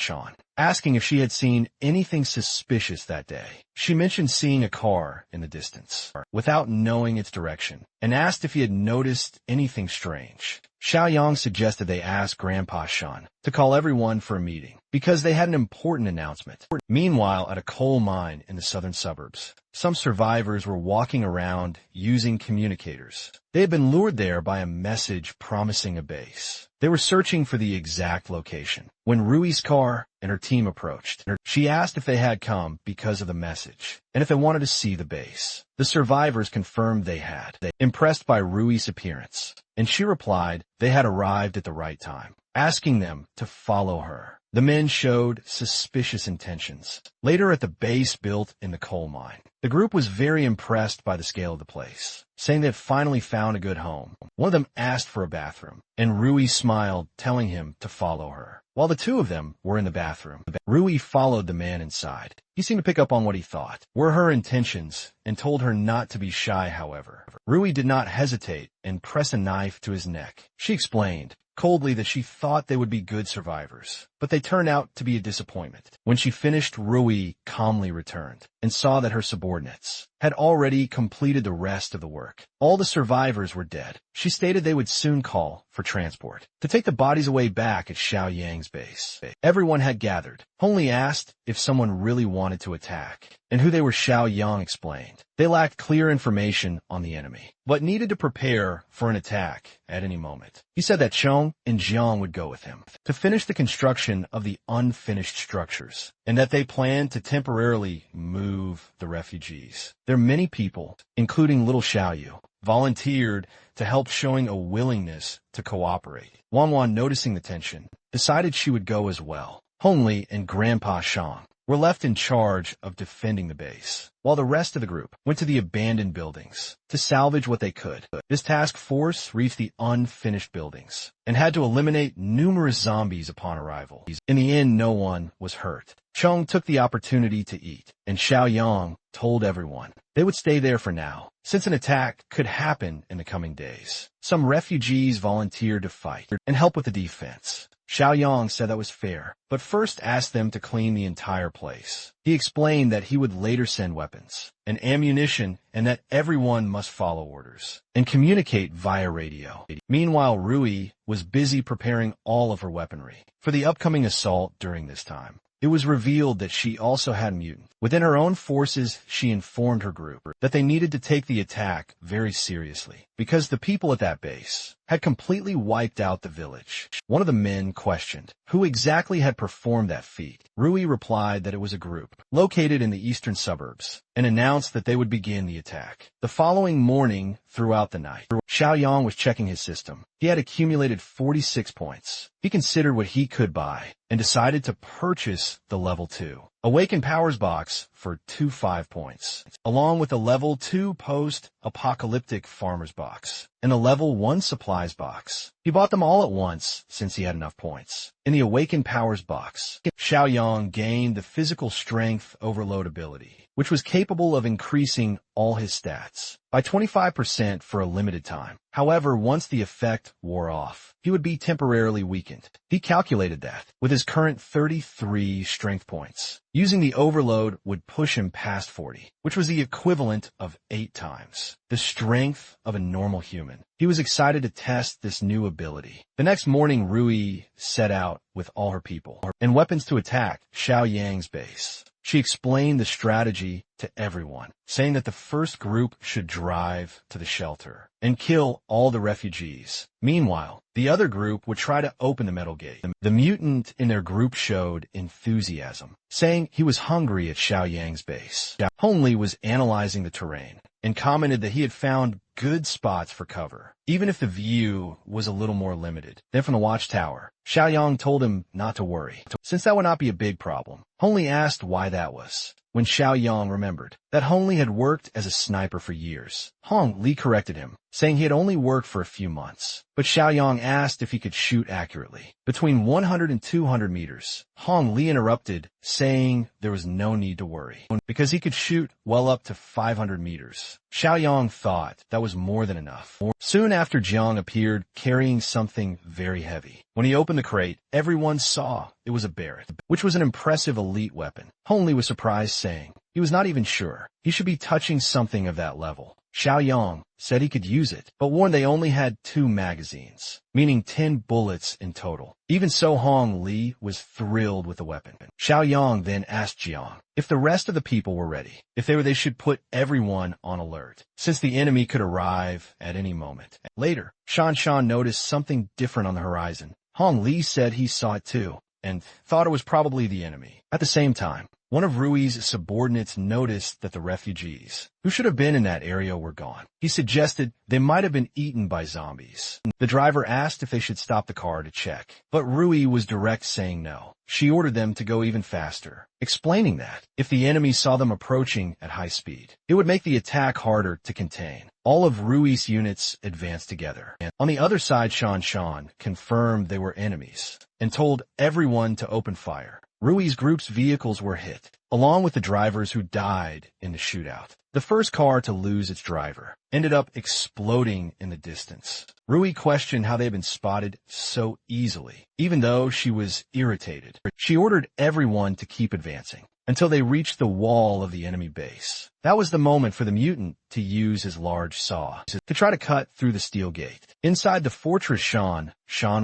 asking if she had seen anything suspicious that day. She mentioned seeing a car in the distance, without knowing its direction, and asked if he had noticed anything strange. Xiaoyang suggested they ask Grandpa Shan to call everyone for a meeting, because they had an important announcement. Meanwhile, at a coal mine in the southern suburbs, some survivors were walking around using communicators. They had been lured there by a message promising a base. They were searching for the exact location when Rui's car and her team approached. She asked if they had come because of the message and if they wanted to see the base. The survivors confirmed they had, impressed by Rui's appearance, and she replied they had arrived at the right time, asking them to follow her. The men showed suspicious intentions. Later at the base built in the coal mine, the group was very impressed by the scale of the place, saying they had finally found a good home. One of them asked for a bathroom, and Rui smiled, telling him to follow her. While the two of them were in the bathroom, Rui followed the man inside. He seemed to pick up on what he thought were her intentions and told her not to be shy, however. Rui did not hesitate and press a knife to his neck. She explained coldly that she thought they would be good survivors, but they turned out to be a disappointment. When she finished, Rui calmly returned and saw that her subordinates had already completed the rest of the work. All the survivors were dead. She stated they would soon call for transport to take the bodies away back at Xiaoyang's base. Everyone had gathered. Hongli asked if someone really wanted to attack, and who they were. Xiaoyang explained they lacked clear information on the enemy, but needed to prepare for an attack at any moment. He said that Chong and Jiang would go with him to finish the construction of the unfinished structures, and that they planned to temporarily move the refugees. There many people, including little Xiaoyu, volunteered to help, showing a willingness to cooperate. Wanwan, noticing the tension, decided she would go as well. Hongli and Grandpa Shang were left in charge of defending the base, while the rest of the group went to the abandoned buildings to salvage what they could. This task force reached the unfinished buildings and had to eliminate numerous zombies upon arrival. In the end, no one was hurt. Chong took the opportunity to eat, and Xiaoyang told everyone they would stay there for now, since an attack could happen in the coming days. Some refugees volunteered to fight and help with the defense. Xiaoyang said that was fair, but first asked them to clean the entire place. He explained that he would later send weapons and ammunition, and that everyone must follow orders and communicate via radio. Meanwhile, Rui was busy preparing all of her weaponry for the upcoming assault. During this time, it was revealed that she also had mutant. Within her own forces, she informed her group that they needed to take the attack very seriously, because the people at that base had completely wiped out the village. One of the men questioned who exactly had performed that feat. Rui replied that it was a group located in the eastern suburbs, and announced that they would begin the attack. The following morning, throughout the night, Xiaoyang was checking his system. He had accumulated 46 points. He considered what he could buy and decided to purchase the level 2 Awakened Powers box for 25 points, along with a level 2 post-apocalyptic farmer's box and a level 1 supplies box. He bought them all at once since he had enough points. In the Awakened Powers box, Xiaoyang gained the physical strength overload ability, which was capable of increasing all his stats by 25% for a limited time. However, once the effect wore off, he would be temporarily weakened. He calculated that, with his current 33 strength points, using the overload would push him past 40, which was the equivalent of 8 times the strength of a normal human. He was excited to test this new ability. The next morning, Rui set out with all her people and weapons to attack Xiaoyang's base. She explained the strategy to everyone, saying that the first group should drive to the shelter and kill all the refugees. Meanwhile, the other group would try to open the metal gate. The mutant in their group showed enthusiasm, saying he was hungry at Xiaoyang's base. Hongli was analyzing the terrain and commented that he had found good spots for cover, even if the view was a little more limited. Then from the watchtower, Xiaoyang told him not to worry, since that would not be a big problem. Hongli asked why that was, when Xiaoyang remembered that Hongli had worked as a sniper for years. Hongli corrected him, saying he had only worked for a few months. But Xiaoyang asked if he could shoot accurately. Between 100 and 200 meters, Hong Li interrupted, saying there was no need to worry, because he could shoot well up to 500 meters. Xiaoyang thought that was more than enough. Soon after, Jiang appeared carrying something very heavy. When he opened the crate, everyone saw it was a Barrett, which was an impressive elite weapon. Hong Li was surprised, saying he was not even sure he should be touching something of that level. Xiaoyang said he could use it, but warned they only had 2 magazines, meaning 10 bullets in total. Even so, Hong Li was thrilled with the weapon. Xiaoyang then asked Jiang if the rest of the people were ready, if they should put everyone on alert, since the enemy could arrive at any moment. Later, Shan noticed something different on the horizon. Hong Li said he saw it too, and thought it was probably the enemy. At the same time, one of Rui's subordinates noticed that the refugees, who should have been in that area, were gone. He suggested they might have been eaten by zombies. The driver asked if they should stop the car to check, but Rui was direct, saying no. She ordered them to go even faster, explaining that if the enemy saw them approaching at high speed, it would make the attack harder to contain. All of Rui's units advanced together. And on the other side, Shan confirmed they were enemies and told everyone to open fire. Rui's group's vehicles were hit, along with the drivers who died in the shootout. The first car to lose its driver ended up exploding in the distance. Rui questioned how they had been spotted so easily, even though she was irritated. She ordered everyone to keep advancing until they reached the wall of the enemy base. That was the moment for the mutant to use his large saw to try to cut through the steel gate. Inside the fortress, Shan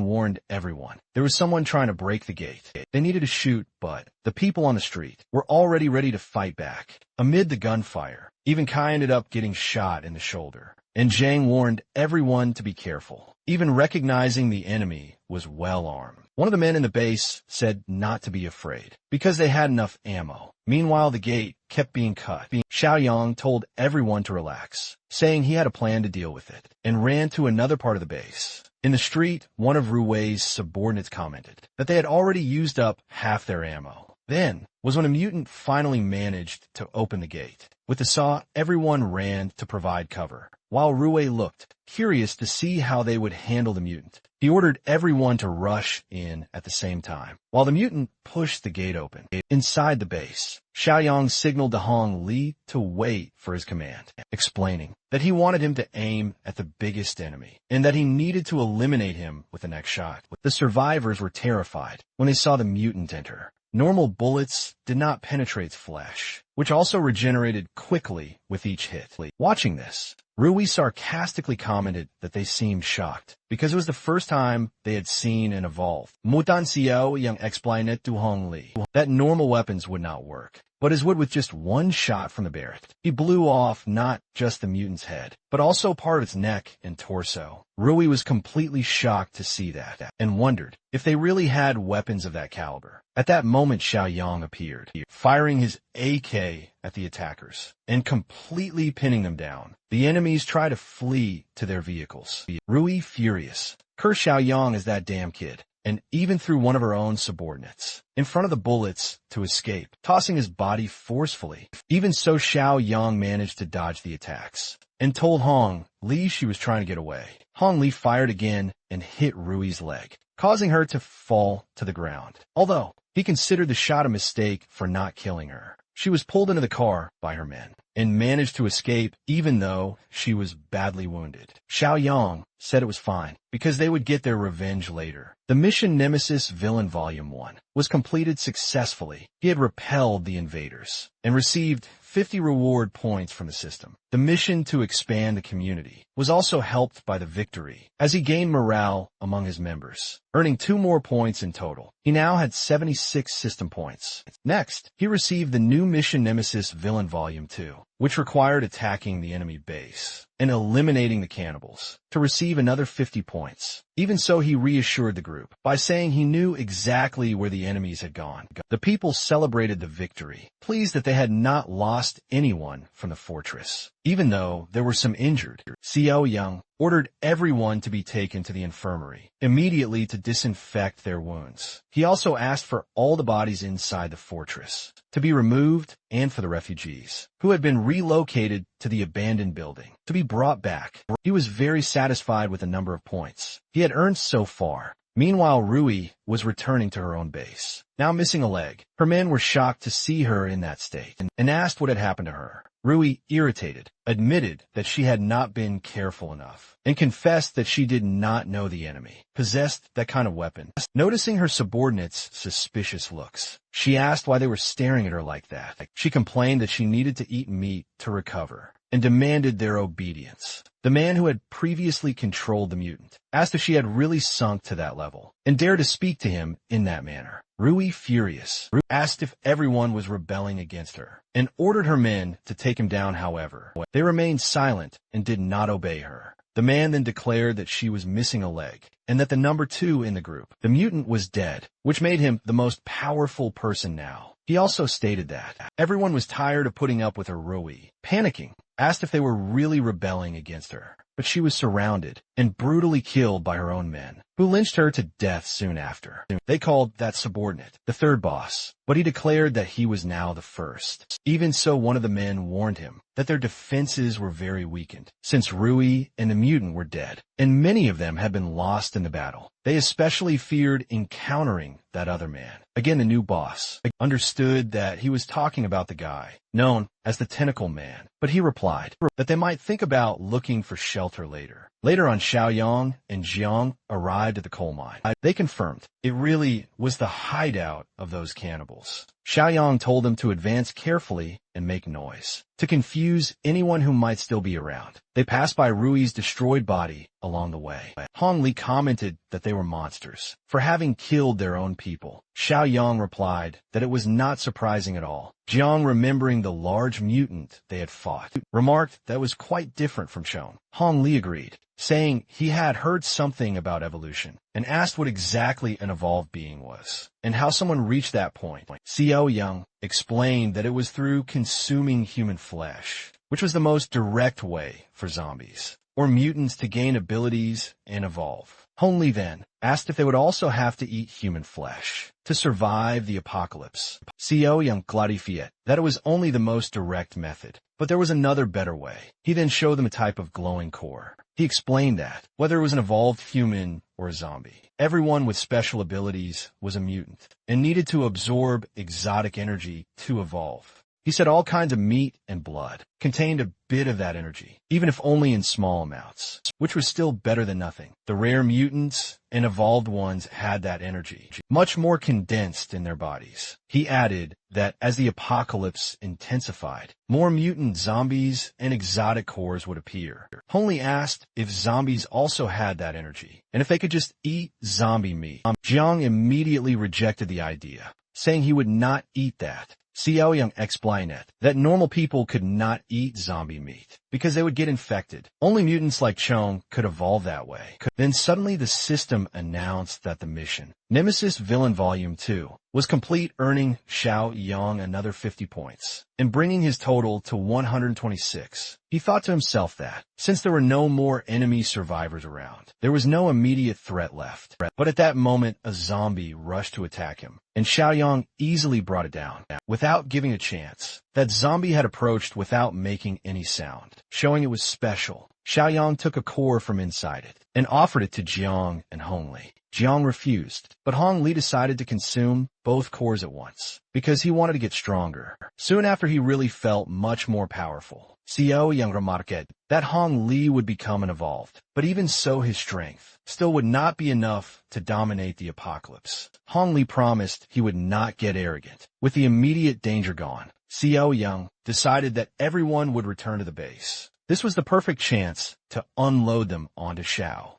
warned everyone there was someone trying to break the gate. They needed to shoot, but the people on the street were already ready to fight back. Amid the gunfire, even Kai ended up getting shot in the shoulder, and Zhang warned everyone to be careful, even recognizing the enemy was well armed. One of the men in the base said not to be afraid, because they had enough ammo. Meanwhile, the gate kept being cut. Xiaoyang told everyone to relax, saying he had a plan to deal with it, and ran to another part of the base. In the street, one of Rui's subordinates commented that they had already used up half their ammo. Then was when a mutant finally managed to open the gate. With the saw, everyone ran to provide cover, while Rui looked, curious to see how they would handle the mutant. He ordered everyone to rush in at the same time, while the mutant pushed the gate open. Inside the base, Xiaoyang signaled to Hong Li to wait for his command, explaining that he wanted him to aim at the biggest enemy, and that he needed to eliminate him with the next shot. The survivors were terrified when they saw the mutant enter. Normal bullets did not penetrate flesh, which also regenerated quickly with each hit. Watching this, Rui sarcastically commented that they seemed shocked, because it was the first time they had seen an evolved Mutan Xiao yang explained to Hong Li that normal weapons would not work, but as would with just one shot from the Barrett. He blew off not just the mutant's head, but also part of its neck and torso. Rui was completely shocked to see that, and wondered if they really had weapons of that caliber. At that moment, Xiaoyang appeared, firing his AK at the attackers, and completely pinning them down. The enemies tried to flee to their vehicles. Rui, furious, cursed Xiaoyang as that damn kid, and even threw one of her own subordinates in front of the bullets to escape, tossing his body forcefully. Even so, Xiaoyang managed to dodge the attacks, and told Hong Li she was trying to get away. Hong Li fired again and hit Rui's leg, causing her to fall to the ground. Although he considered the shot a mistake for not killing her, she was pulled into the car by her men, and managed to escape even though she was badly wounded. Xiaoyang said it was fine, because they would get their revenge later. The mission Nemesis Villain Volume 1 was completed successfully. He had repelled the invaders, and received 50 reward points from the system. The mission to expand the community was also helped by the victory, as he gained morale among his members, earning 2 more points in total. He now had 76 system points. Next, he received the new mission Nemesis Villain Volume 2, which required attacking the enemy base and eliminating the cannibals, to receive another 50 points. Even so, he reassured the group by saying he knew exactly where the enemies had gone. The people celebrated the victory, pleased that they had not lost anyone from the fortress, even though there were some injured. Xiaoyang ordered everyone to be taken to the infirmary immediately to disinfect their wounds. He also asked for all the bodies inside the fortress to be removed, and for the refugees, who had been relocated to the abandoned building, to be brought back. He was very satisfied with the number of points he had earned so far. Meanwhile, Rui was returning to her own base, now missing a leg. Her men were shocked to see her in that state and asked what had happened to her. Rui, irritated, admitted that she had not been careful enough and confessed that she did not know the enemy possessed that kind of weapon. Noticing her subordinates' suspicious looks, she asked why they were staring at her like that. She complained that she needed to eat meat to recover and demanded their obedience. The man who had previously controlled the mutant asked if she had really sunk to that level and dared to speak to him in that manner. Rui, furious, asked if everyone was rebelling against her and ordered her men to take him down. However, they remained silent and did not obey her. The man then declared that she was missing a leg and that the number 2 in the group, the mutant, was dead, which made him the most powerful person now. He also stated that everyone was tired of putting up with her. Rui, panicking, asked if they were really rebelling against her, but she was surrounded and brutally killed by her own men, who lynched her to death soon after. They called that subordinate the third boss, but he declared that he was now the first. Even so, one of the men warned him that their defenses were very weakened, since Rui and the mutant were dead, and many of them had been lost in the battle. They especially feared encountering that other man. Again, the new boss understood that he was talking about the guy known as the Tentacle Man, but he replied that they might think about looking for shelter later. Later on, Xiaoyang and Jiang arrived at the coal mine. They confirmed it really was the hideout of those cannibals. Xiaoyang told them to advance carefully and make noise, to confuse anyone who might still be around. They passed by Rui's destroyed body along the way. Hong Li commented that they were monsters for having killed their own people. Xiaoyang replied that it was not surprising at all. Jiang, remembering the large mutant they had fought, remarked that was quite different from Shone. Hong Li agreed, saying he had heard something about evolution, and asked what exactly an evolved being was, and how someone reached that point. Xiaoyang explained that it was through consuming human flesh, which was the most direct way for zombies or mutants to gain abilities and evolve. Hong Li then asked if they would also have to eat human flesh to survive the apocalypse. Xiaoyang clarified that it was only the most direct method, but there was another better way. He then showed them a type of glowing core. He explained that, whether it was an evolved human or a zombie, everyone with special abilities was a mutant and needed to absorb exotic energy to evolve. He said all kinds of meat and blood contained a bit of that energy, even if only in small amounts, which was still better than nothing. The rare mutants and evolved ones had that energy, much more condensed in their bodies. He added that as the apocalypse intensified, more mutant zombies and exotic cores would appear. Hong Li asked if zombies also had that energy, and if they could just eat zombie meat. Jiang immediately rejected the idea, saying he would not eat that. Xiaoyang explained that normal people could not eat zombie meat because they would get infected. Only mutants like Chong could evolve that way. Then suddenly the system announced that the mission, Nemesis Villain Volume 2, was complete, earning Xiaoyang another 50 points and bringing his total to 126. He thought to himself that, since there were no more enemy survivors around, there was no immediate threat left. But at that moment, a zombie rushed to attack him, and Xiaoyang easily brought it down, without giving a chance. That zombie had approached without making any sound, showing it was special. Xiaoyang took a core from inside it and offered it to Jiang and Hong Li. Jiang refused, but Hong Li decided to consume both cores at once because he wanted to get stronger. Soon after, he really felt much more powerful. Xiaoyang remarked that Hong Li would become an evolved, but even so his strength still would not be enough to dominate the apocalypse. Hong Li promised he would not get arrogant. With the immediate danger gone, Xiaoyang decided that everyone would return to the base. This was the perfect chance to unload them onto Xiao.